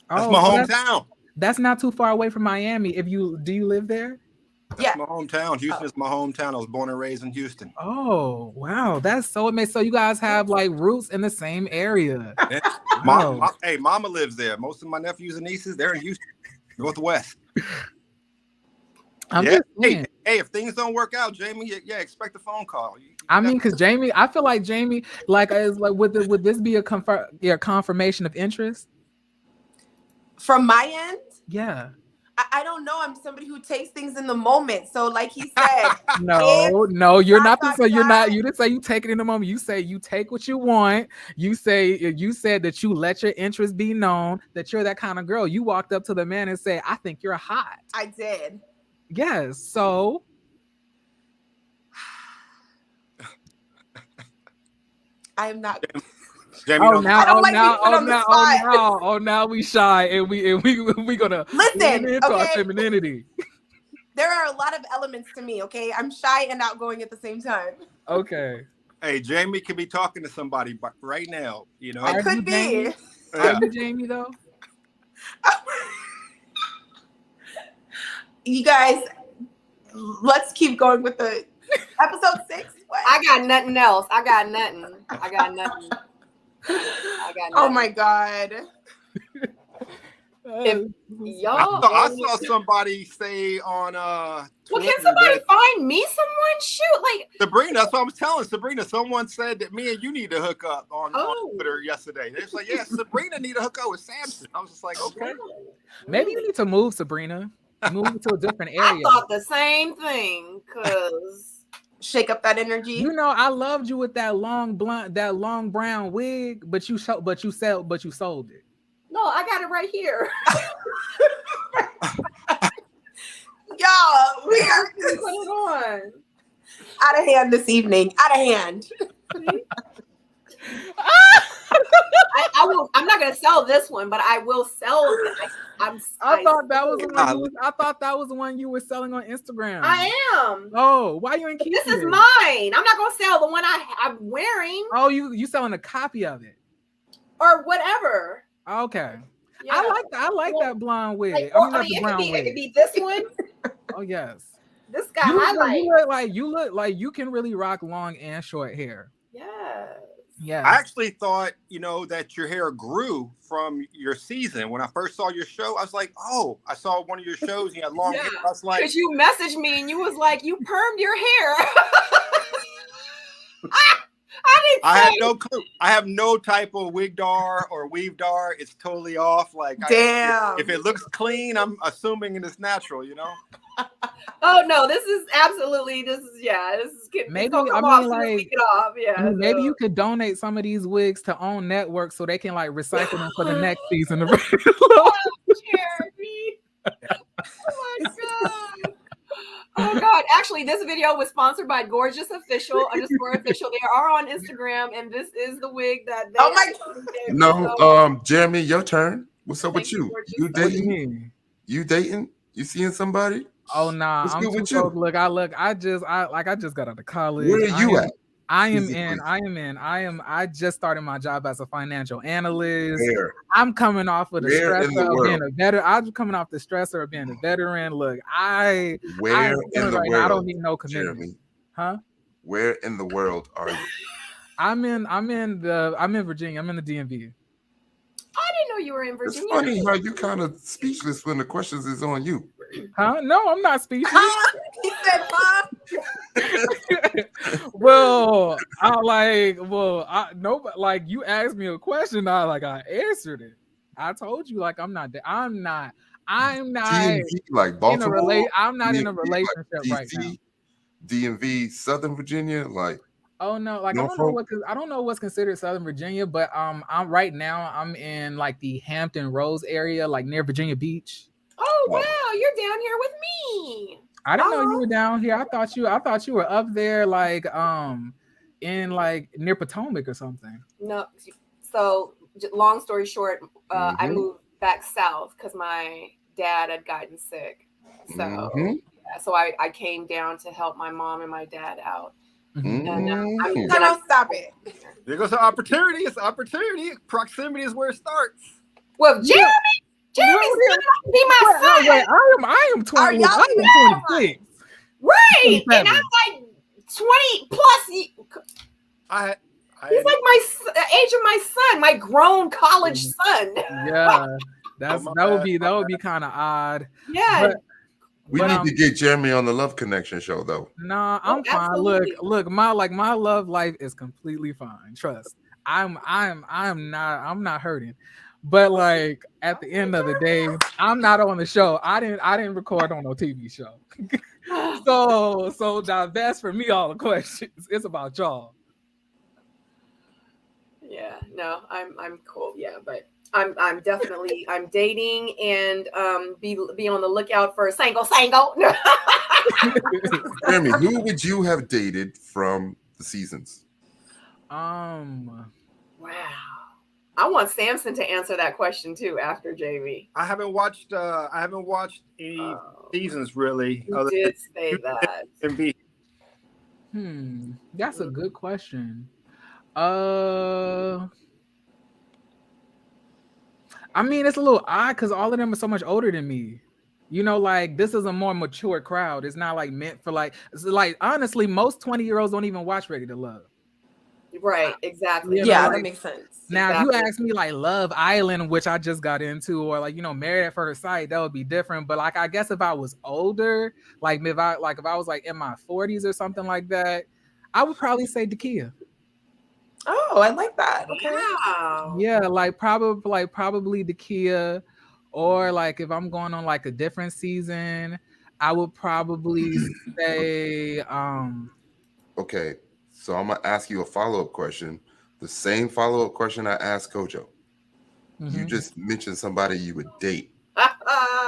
That's my hometown. That's not too far away from Miami. Do you live there? That's my hometown. Houston is my hometown. I was born and raised in Houston. Oh, wow. That's so amazing. So you guys have like roots in the same area. Yeah. Mama lives there. Most of my nephews and nieces, they're in Houston, Northwest. Hey, if things don't work out, Jamie, expect a phone call. Because Jamie, I feel like Jamie, would this be a confirmation of interest from my end? Yeah. I don't know. I'm somebody who takes things in the moment. So, like he said, no, you're not. So you're not. You didn't say you take it in the moment. You say you take what you want. You said that you let your interest be known. That you're that kind of girl. You walked up to the man and said, "I think you're hot." I did. Yes. So. I am not. Jamie, now we shy and we gonna listen into our femininity. There are a lot of elements to me. Okay, I'm shy and outgoing at the same time. Okay. Hey, Jamie could be talking to somebody right now. It could be. Are you Jamie though? You guys, let's keep going with the episode 6. What? I got nothing else. I got nothing. Oh my God. If y'all, I saw somebody say on Twitter, can somebody find me someone? Shoot, like Sabrina. That's what I was telling Sabrina. Someone said that me and you need to hook up on Twitter yesterday. They was like, "Yeah, Sabrina need to hook up with Samson." I was just like, "Okay, maybe you need to move, Sabrina. Move to a different area." I thought the same thing, cause shake up that energy. I loved you with that long brown wig, but you sold it. No, I got it right here. Y'all, we are put it on. Out of hand this evening. Out of hand. I'm not gonna sell this one, but I will sell this. I thought that was the one you were selling on Instagram. I am. Oh, why you ain't keeping this is mine. I'm not gonna sell the one I'm wearing. Oh, you selling a copy of it or whatever. Okay. Yeah. I like that blonde wig. Like, not the brown wig. wig. It could be this one. Oh yes. This got highlights. You look like you can really rock long and short hair. Yes. Yeah. I actually thought, that your hair grew from your season. When I first saw your show, I was like, oh, I saw one of your shows. You had long hair. I was like, because you messaged me and you was like, you permed your hair. I had no clue. I have no type of wig dar or weave dar. It's totally off. Like, damn. If it looks clean, I'm assuming it's natural. Oh no, this is maybe come I off mean like get off. Yeah, maybe you could donate some of these wigs to Own Network so they can like recycle them for the next season. Jeremy. Oh my god. Oh god. Actually, this video was sponsored by Gorgeous Official _official. They are on Instagram, and this is the wig that they Jeremy, your turn. What's up with you? You dating? What do you mean? You dating? You seeing somebody? Oh nah, What's I'm good too with you? broke. Look, I just got out of college. Where are you at? I just started my job as a financial analyst. Where? I'm coming off of the Where in the stressor of world? being a veteran. I'm coming off the stressor of being a veteran. Look, Where in the world? I don't need no commitment. Jeremy? Huh? Where in the world are you? I'm in Virginia. I'm in the DMV. I didn't know you were in Virginia. It's funny how you kind of speechless when the questions is on you. Huh? No, I'm not speechless. He said, "Huh?" Well, you asked me a question. I answered it. I told you I'm not DMV, like in a Baltimore. I'm not in a DMV, relationship like right now. DMV, Southern Virginia, like. Oh no, I don't know what's considered Southern Virginia, but I'm in like the Hampton Roads area, like near Virginia Beach. Oh wow, you're down here with me. I didn't know you were down here. I thought you were up there in like near Potomac or something. No, so long story short, I moved back south because my dad had gotten sick. So so I came down to help my mom and my dad out. And, don't stop it. There goes the opportunity. It's opportunity. Proximity is where it starts. Well, Jeremy's be my son. Wait, I am 20. I am 26. Right. And I'm like 20 plus. He's like the age of my son, my grown college son. Yeah. that would be kind of odd. Yeah. We need to get Jeremy on the Love Connection show, though. Nah, I'm fine. Absolutely. Look, my love life is completely fine. Trust. I'm not hurting. But like at the end of the day, I'm not on the show. I didn't record on no TV show. so divest for me all the questions. It's about y'all. Yeah, no, I'm cool. Yeah, but I'm definitely dating and be on the lookout for a single. Jeremy, who would you have dated from the seasons? Wow. I want Samson to answer that question too after JV. I haven't watched any seasons really. You did say that. That's a good question. I mean, it's a little odd because all of them are so much older than me. Like this is a more mature crowd. It's not like meant for honestly, most 20-year-olds don't even watch Ready to Love. Right, exactly. Yeah, that makes sense. Now, if you ask me like Love Island, which I just got into, or Married at First Sight, that would be different. But I guess if I was older, if I was in my 40s or something like that, I would probably say Dakia. Oh, I like that. Okay. Wow. Yeah, probably Dakia, or if I'm going on a different season, I would probably say Okay, so I'm gonna ask you a follow-up question. The same follow-up question I asked Kojo. You just mentioned somebody you would date.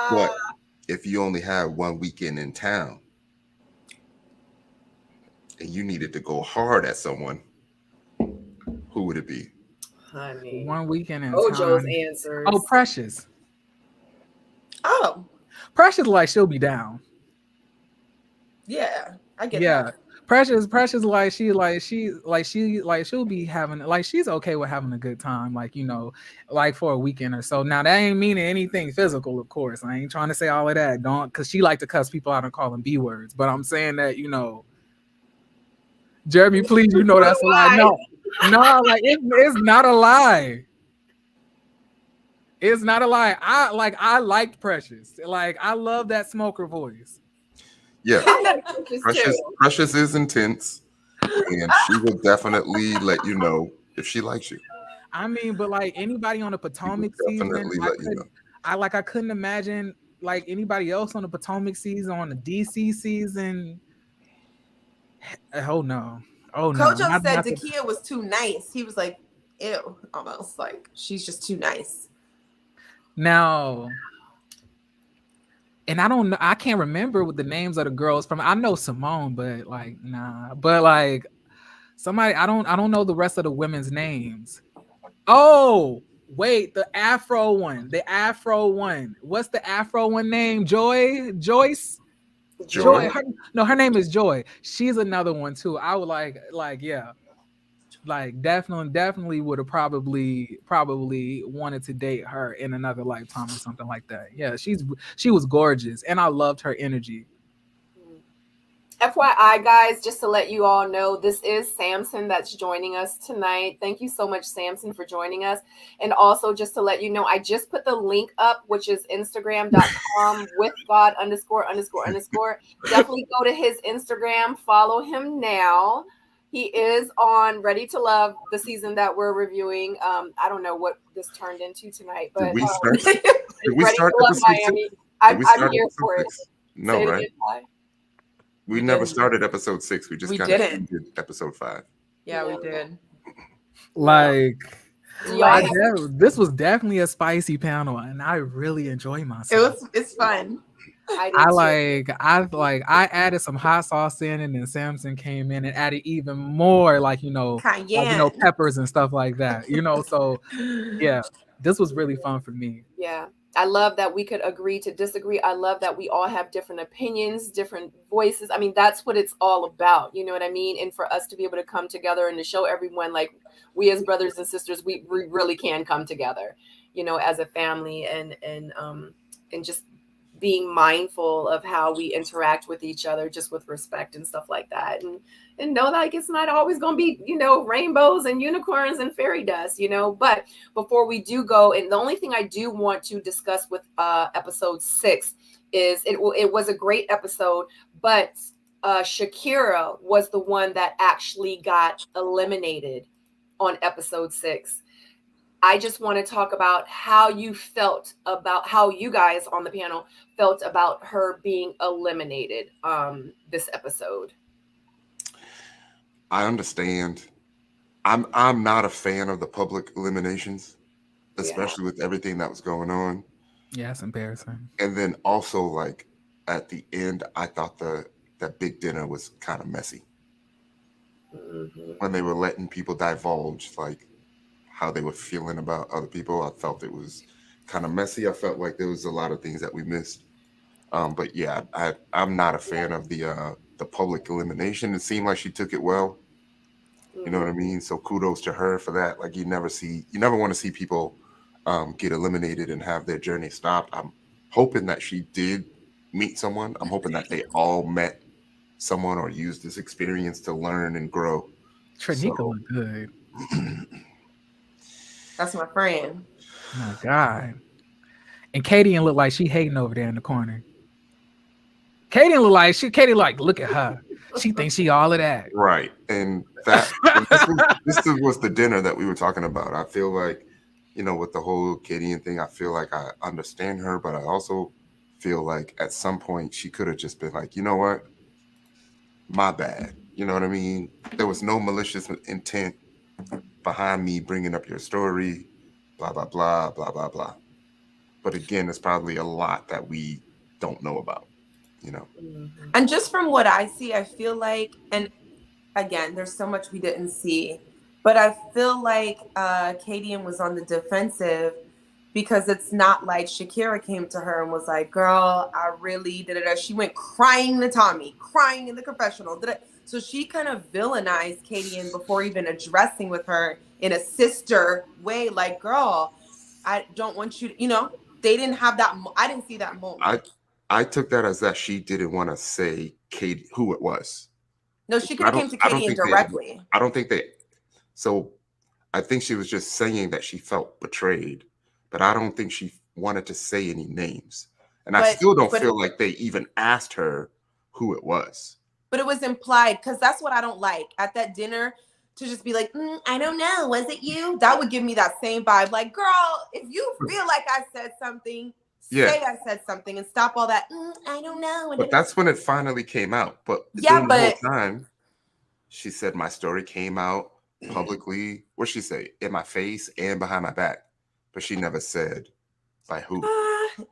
What if you only had 1 weekend in town and you needed to go hard at someone? Who would it be? Honey. 1 weekend in Kojo's town. answers. Oh, Precious. Oh. Precious, she'll be down. Yeah, I get that. Precious, she'll be having, like, she's okay with having a good time, like, you know, like for a weekend or so. Now that ain't meaning anything physical, of course. I ain't trying to say all of that, don't, because she like to cuss people out and call them B words. But I'm saying that, you know, Jeremy, please, you know that's a lie. No, like it's not a lie. It's not a lie. I liked Precious. Like, I love that smoker voice. Yeah, Precious is intense, and she will definitely let you know if she likes you. I mean, but like anybody on the Potomac season, I couldn't imagine like anybody else on the Potomac season, on the DC season. Oh no. Kojo said Dakia was too nice. He was like, ew, almost like she's just too nice. Now, and I don't know, I can't remember what the names of the girls from. I know Simone, but like nah. But like somebody, I don't know the rest of the women's names. Oh, wait, the Afro one. What's the Afro one name? Joyce? Joy. Her name is Joy. She's another one too. I would like, yeah. Like definitely would have probably wanted to date her in another lifetime or something like that. Yeah, she was gorgeous and I loved her energy. FYI, guys, just to let you all know, this is Samson that's joining us tonight. Thank you so much, Samson, for joining us. And also, just to let you know, I just put the link up, which is Instagram.com with God ____. Definitely go to his Instagram. Follow him now. He is on Ready to Love, the season that we're reviewing. I don't know what this turned into tonight, but did we start episode Miami. I'm here for it. No, right? We never started episode 6. We just kind of ended episode 5. Yeah, we did. Like, this was definitely a spicy panel, and I really enjoy myself. It's fun. I added some hot sauce in, and then Samson came in and added even more, like, you know, peppers and stuff like that. You know, so yeah, this was really fun for me. Yeah. I love that we could agree to disagree. I love that we all have different opinions, different voices. I mean, that's what it's all about. You know what I mean? And for us to be able to come together and to show everyone, like, we as brothers and sisters, we really can come together, you know, as a family and just being mindful of how we interact with each other, just with respect and stuff like that. And know that, like, it's not always going to be, you know, rainbows and unicorns and fairy dust, you know. But before we do go, and the only thing I do want to discuss with episode 6 is it was a great episode, but Shakira was the one that actually got eliminated on episode 6. I just want to talk about how you felt about how you guys on the panel felt about her being eliminated this episode. I understand. I'm not a fan of the public eliminations, especially with everything that was going on. Yeah, it's embarrassing. And then also, like, at the end, I thought that big dinner was kind of messy. Mm-hmm. When they were letting people divulge, like, how they were feeling about other people, I felt it was kind of messy. I felt like there was a lot of things that we missed. But yeah, I'm not a fan of the public elimination. It seemed like she took it well. You know what I mean? So kudos to her for that. Like, you never want to see people get eliminated and have their journey stopped. I'm hoping that she did meet someone. I'm hoping that they all met someone or used this experience to learn and grow. Trinica looked good. That's my friend. Oh my God. And Katie looked like she hating over there in the corner. Katie like, look at her. She thinks she all of that. Right. And this was the dinner that we were talking about. I feel like, you know, with the whole Katie thing, I feel like I understand her, but I also feel like at some point she could have just been like, you know what? My bad. You know what I mean? There was no malicious intent behind me bringing up your story, blah, blah, blah, blah, blah, blah. But again, there's probably a lot that we don't know about, you know? And just from what I see, I feel like, and again, there's so much we didn't see, but I feel like Katie was on the defensive because it's not like Shakira came to her and was like, girl, I really did it. She went crying to Tommy, crying in the confessional. So she kind of villainized Kadian before even addressing with her in a sister way. Like, girl, I don't want you to, they didn't have that. I didn't see that moment. I took that as that she didn't want to say Katie who it was. No, she could have came to Kadian directly. I don't think they. So I think she was just saying that she felt betrayed, but I don't think she wanted to say any names. And I still don't feel like they even asked her who it was. But it was implied, because that's what I don't like. At that dinner, to just be like, I don't know, was it you? That would give me that same vibe. Like, girl, if you feel like I said something, say I said something and stop all that, I don't know. But that's when it finally came out. But during the whole time, she said my story came out publicly. What'd she say? In my face and behind my back. But she never said by who.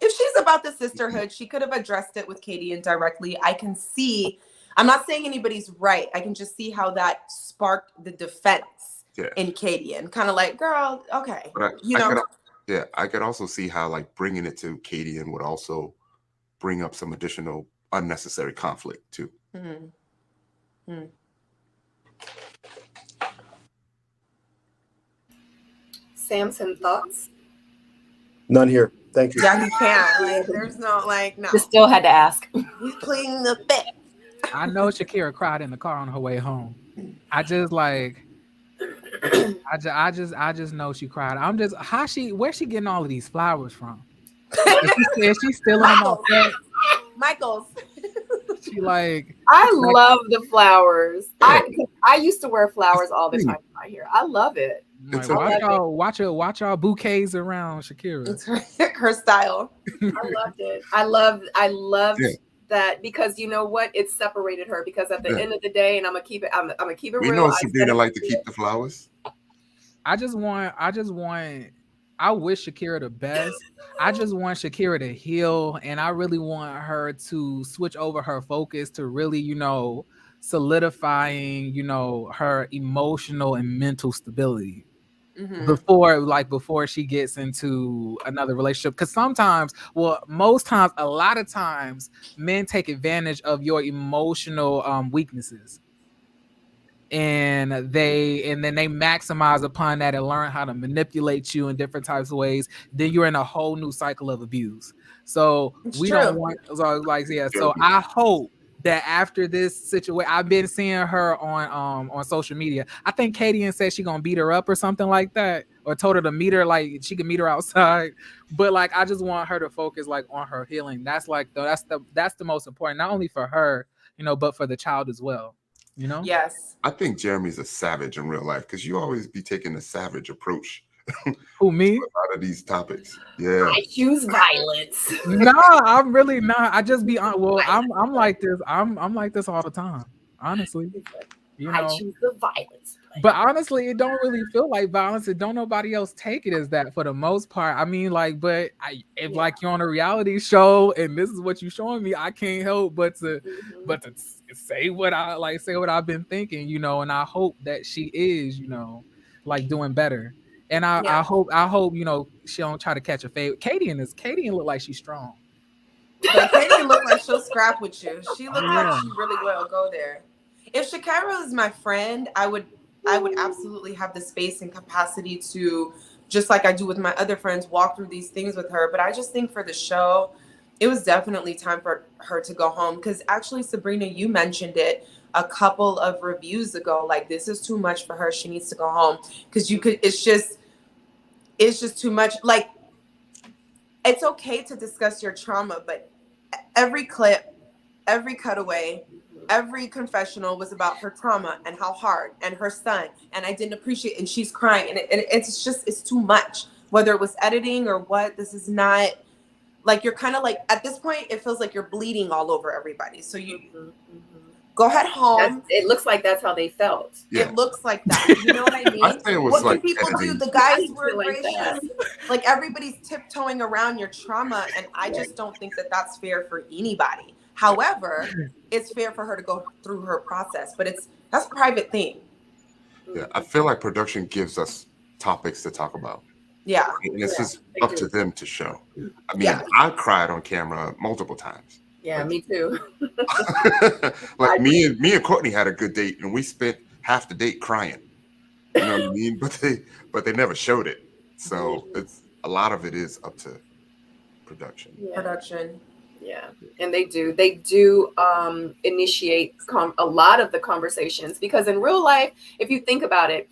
If she's about the sisterhood, she could have addressed it with Kadian directly. I can see, I'm not saying anybody's right. I can just see how that sparked the defense in Kadian. Kind of like, girl, okay. I could also see how like bringing it to Kadian would also bring up some additional unnecessary conflict too. Samson, thoughts? None here. Thank you. Yeah, he can't. Like, there's no, no. You still had to ask. He's playing the bet. I know Shakira cried in the car on her way home. I just know she cried. I'm just, where's she getting all of these flowers from? Is she stealing them off that? Michael's. She like. I love the flowers. I used to wear flowers all the time in my hair. I love it. Like, watch y'all bouquets around Shakira. It's her style. I loved it. I loved that, because you know what? It separated her, because at the end of the day, and I'm gonna keep it real. We know Sabrina like to keep the flowers. I wish Shakira the best. I just want Shakira to heal, and I really want her to switch over her focus to really, solidifying, her emotional and mental stability before she gets into another relationship. Because most times, a lot of times, men take advantage of your emotional weaknesses. And then they maximize upon that and learn how to manipulate you in different types of ways. Then you're in a whole new cycle of abuse. So don't want, so I hope that after this situation, I've been seeing her on social media. I think Kadian said she's gonna beat her up or something like that, or told her to meet her, like she can meet her outside. But I just want her to focus on her healing. That's the most important, not only for her, but for the child as well. Yes. I think Jeremy's a savage in real life, because you always be taking the savage approach. Who, me? A lot of these topics. Yeah. I choose violence. No, I'm really not. I just be on. Well, I'm like this. I'm like this all the time. Honestly. I choose the violence. But honestly, it don't really feel like violence. And don't nobody else take it as that for the most part. I mean, if you're on a reality show and this is what you're showing me, I can't help but to say what I've been thinking, and I hope that she is, doing better. And I hope she don't try to catch a fade. Kadian look like she's strong. But Kadian look like she'll scrap with you. She looks like she really will go there. If Shakira is my friend, I would absolutely have the space and capacity to, just like I do with my other friends, walk through these things with her. But I just think for the show, it was definitely time for her to go home. Because actually, Sabrina, you mentioned it a couple of reviews ago. Like, this is too much for her. She needs to go home. Because it's just too much. Like, it's okay to discuss your trauma, but every clip, every cutaway, every confessional was about her trauma and how hard, and her son, and I didn't appreciate, and she's crying, and it's too much. Whether it was editing or what, this is not, you're kind of at this point, it feels like you're bleeding all over everybody. So you go ahead home. It looks like that's how they felt. Yeah. It looks like that. You know what I mean? I say it was what do people editing. do? The guys were gracious. Everybody's tiptoeing around your trauma, and I just don't think that that's fair for anybody. However, it's fair for her to go through her process, but that's a private thing. Yeah, I feel like production gives us topics to talk about. Yeah. And it's just up to them to show. I mean, I cried on camera multiple times. Yeah, me too. Like me and Courtney had a good date, and we spent half the date crying. You know what I mean? But they never showed it. So it's a lot of it is up to production. Yeah, and they do initiate a lot of the conversations, because in real life, if you think about it,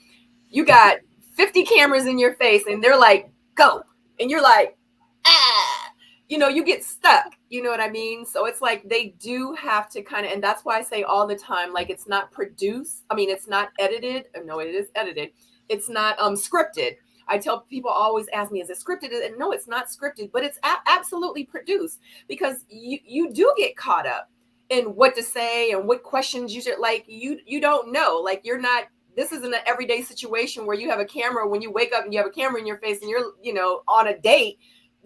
you got 50 cameras in your face and they're like, go, and you're like, ah, you get stuck, you know what I mean? So it's like they do have to kind of, and that's why I say all the time, like, it's not produced, it's not edited. No, it is edited. It's not scripted. I tell people, always ask me, is it scripted? And no, it's not scripted, but it's absolutely produced, because you do get caught up in what to say and what questions you should, like, you don't know, like, you're not, this isn't an everyday situation where you have a camera when you wake up and you have a camera in your face and you're, on a date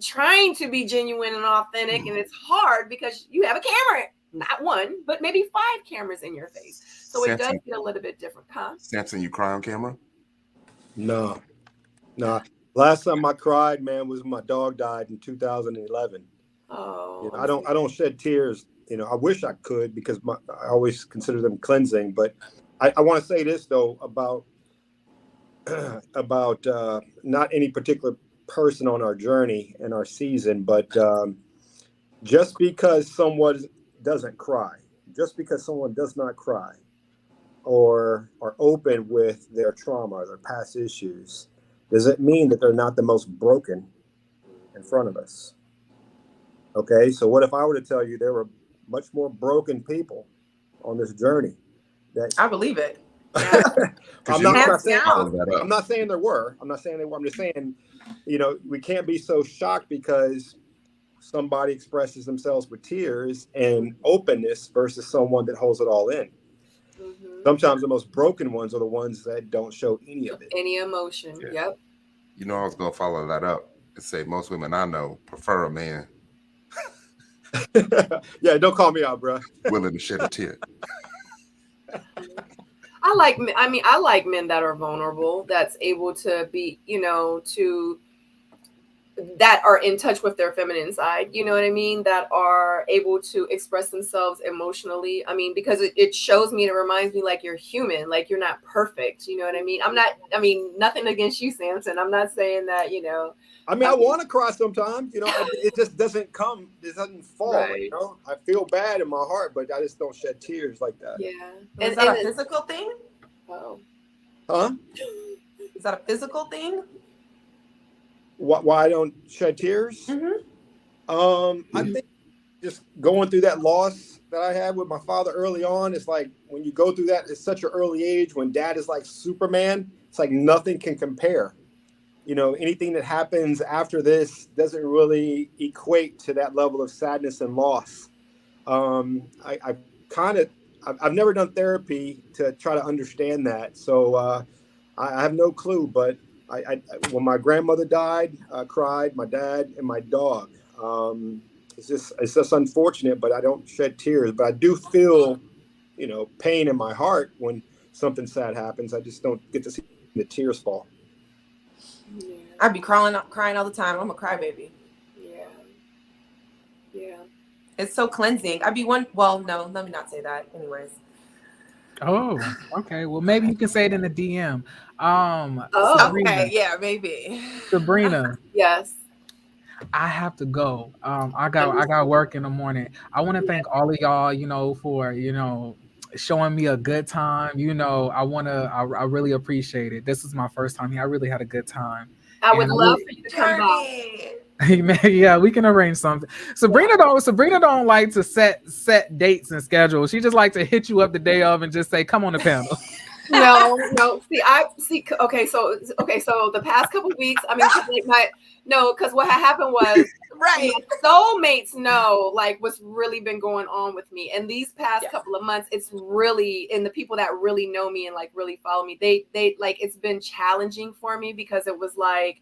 trying to be genuine and authentic. And it's hard because you have a camera, not one, but maybe 5 cameras in your face. So Samson, it does get a little bit different, huh? Samson, you cry on camera? No. Last time I cried, man, was when my dog died in 2011. Oh, I don't shed tears. I wish I could, because I always consider them cleansing. But I want to say this though about not any particular person on our journey and our season, but just because someone doesn't cry, just because someone does not cry, or are open with their trauma or their past issues, does it mean that they're not the most broken in front of us? Okay, so what if I were to tell you there were much more broken people on this journey? I believe it. Yeah. I'm not saying there were. I'm not saying they were. I'm just saying, we can't be so shocked because somebody expresses themselves with tears and openness versus someone that holds it all in. Mm-hmm. Sometimes the most broken ones are the ones that don't show any of it. Any emotion. Yeah. Yep. I was going to follow that up and say most women I know prefer a man. Yeah, don't call me out, bro. Willing to shed a tear. I like men that are vulnerable, that's able to be, that are in touch with their feminine side, you know what I mean? That are able to express themselves emotionally. Because it shows me and it reminds me, like, you're human, like, you're not perfect. You know what I mean? Nothing against you, Samson. I'm not saying that, I want to cry sometimes, it just doesn't come, it doesn't fall. Right. I feel bad in my heart, but I just don't shed tears like that. Yeah. Is that a physical thing? Oh. Huh? Is that a physical thing? Why I don't shed tears? Mm-hmm. I think just going through that loss that I had with my father early on, it's like when you go through that at such an early age, when dad is like Superman, it's like nothing can compare. Anything that happens after this doesn't really equate to that level of sadness and loss. I've never done therapy to try to understand that. So I have no clue, but I when my grandmother died, I cried, my dad and my dog. It's just unfortunate, but I don't shed tears, but I do feel, pain in my heart when something sad happens. I just don't get to see the tears fall. Yeah. I'd be crying all the time. I'm a crybaby. Yeah. It's so cleansing. Well, no, let me not say that. Anyways. Oh, okay. Well, maybe you can say it in the DM. Sabrina. Okay, yeah, maybe. Sabrina. Yes. I have to go. I got work in the morning. I want to thank all of y'all, for, showing me a good time. I really appreciate it. This is my first time here. I really had a good time. I would love for you to come back. Yeah, we can arrange something. Sabrina don't like to set dates and schedules. She just like to hit you up the day of and just say, come on the panel. No. Okay, so the past couple weeks, because what had happened was, right, soulmates know like what's really been going on with me, and these past couple of months, it's really, and the people that really know me and like really follow me, they like, it's been challenging for me because it was like,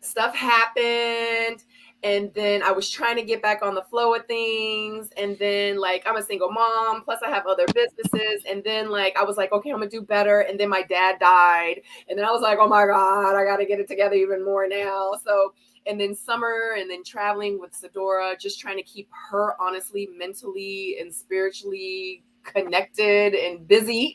stuff happened, And then I was trying to get back on the flow of things. And then like, I'm a single mom, plus I have other businesses. And then like, I was like, okay, I'm gonna do better. And then my dad died. And then I was like, oh my God, I gotta get it together even more now. So, and then summer, and then traveling with Sadora, just trying to keep her honestly, mentally and spiritually connected and busy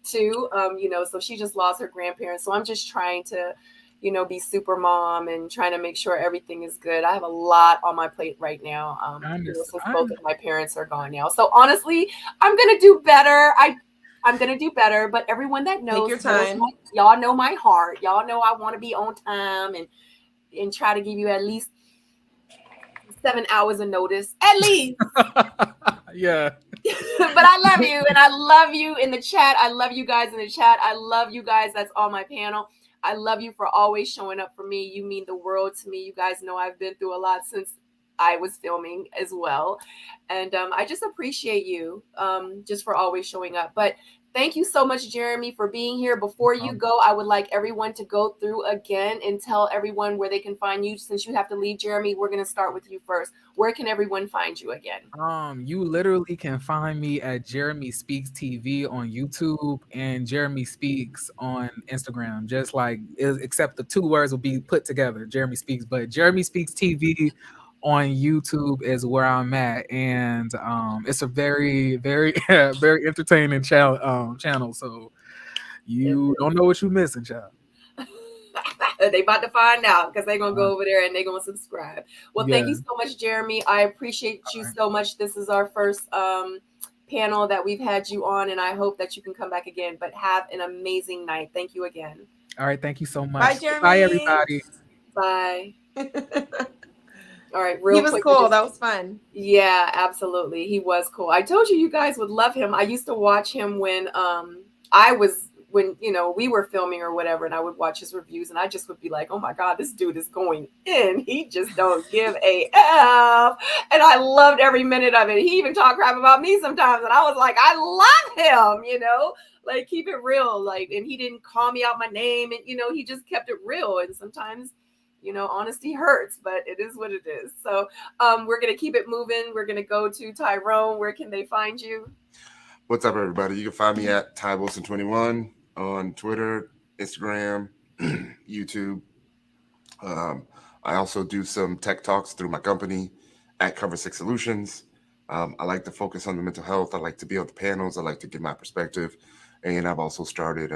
too. You know, so she just lost her grandparents. So I'm just trying to, you know, be super mom and trying to make sure everything is good. I have a lot on my plate right now. You know, since both of my parents are gone now. So honestly, I'm gonna do better. I'm gonna do better. But everyone that knows, Take your time. Y'all know my heart. Y'all know I want to be on time and try to give you at least 7 hours of notice, at least. Yeah. But I love you, and I love you in the chat. I love you guys in the chat. I love you guys that's on my panel. I love you for always showing up for me. You mean the world to me. You guys know I've been through a lot since I was filming as well. And I just appreciate you just for always showing up. But thank you so much, Jeremy, for being here. Before you go, I would like everyone to go through again and tell everyone where they can find you. Since you have to leave, Jeremy, we're going to start with you first. Where can everyone find you again? You literally can find me at Jeremy Speaks TV on YouTube and Jeremy Speaks on Instagram. Just like, except the two words will be put together, Jeremy Speaks. But Jeremy Speaks TV on YouTube is where I'm at, and it's a very, very, very entertaining channel. So you don't know what you're missing, child. They about to find out because they're gonna go over there and they're gonna subscribe. Well, thank you so much, Jeremy. I appreciate you so much. This is our first panel that we've had you on, and I hope that you can come back again. But have an amazing night. Thank you again. All right, thank you so much. Bye, Jeremy. Bye, everybody. Bye. All right, he was cool. That was fun. Yeah, absolutely. He was cool. I told you guys would love him. I used to watch him when you know, we were filming or whatever, and I would watch his reviews, and I just would be like, oh my God, this dude is going in. He just don't give a F. And I loved every minute of it. He even talked crap about me sometimes, and I was like, I love him, you know, like keep it real. Like, and he didn't call me out my name, and you know, he just kept it real. And sometimes, you know, honesty hurts, but it is what it is. So we're gonna keep it moving. We're gonna go to Tyrone. Where can they find you? What's up, everybody? You can find me at Ty Wilson 21 on Twitter, Instagram, YouTube. I also do some tech talks through my company at Cover 6 Solutions. I like to focus on the mental health. I like to be on the panels. I like to give my perspective. And I've also started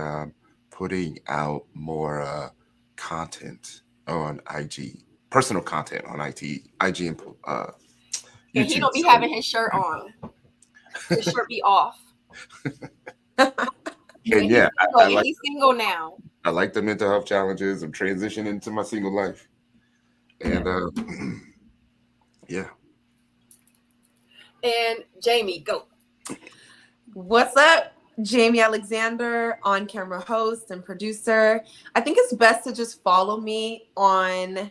putting out more content on IG, personal content on IG and YouTube. And he don't be having his shirt on. His shirt be off. And yeah, he's single now. I like the mental health challenges. I'm transitioning into my single life. And yeah. And Jamie, go. What's up? Jamie Alexander, on-camera host and producer. I think it's best to just follow me on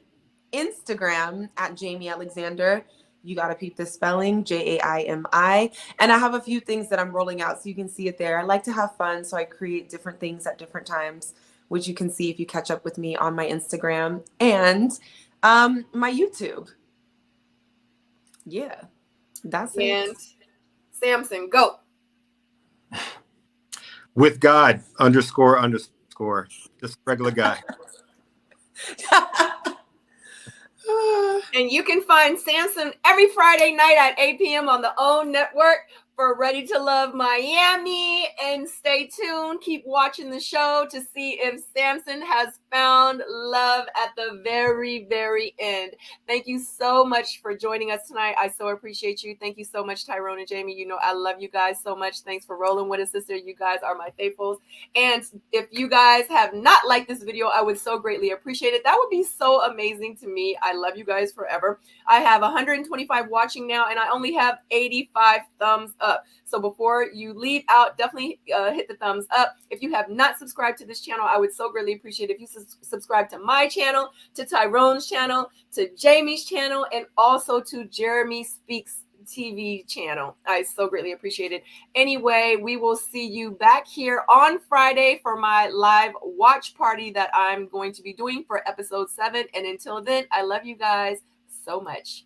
Instagram at Jamie Alexander. You got to peep the spelling, Jaimi. And I have a few things that I'm rolling out so you can see it there. I like to have fun, so I create different things at different times, which you can see if you catch up with me on my Instagram and my YouTube. Yeah, that's it. And Samson, go. With God, __. Just a regular guy. And you can find Samson every Friday night at 8 p.m. on the OWN Network for Ready to Love Miami. And stay tuned. Keep watching the show to see if Samson has found love at the very, very end. Thank you so much for joining us tonight. I so appreciate you. Thank you so much, Tyrone and Jamie. You know I love you guys so much. Thanks for rolling with us, sister. You guys are my faithfuls. And if you guys have not liked this video, I would so greatly appreciate it. That would be so amazing to me. I love you guys forever. I have 125 watching now, and I only have 85 thumbs up. So before you leave out, definitely hit the thumbs up. If you have not subscribed to this channel, I would so greatly appreciate if you subscribe to my channel, to Tyrone's channel, to Jamie's channel, and also to Jeremy Speaks TV channel. I so greatly appreciate it. Anyway, we will see you back here on Friday for my live watch party that I'm going to be doing for episode 7. And until then, I love you guys so much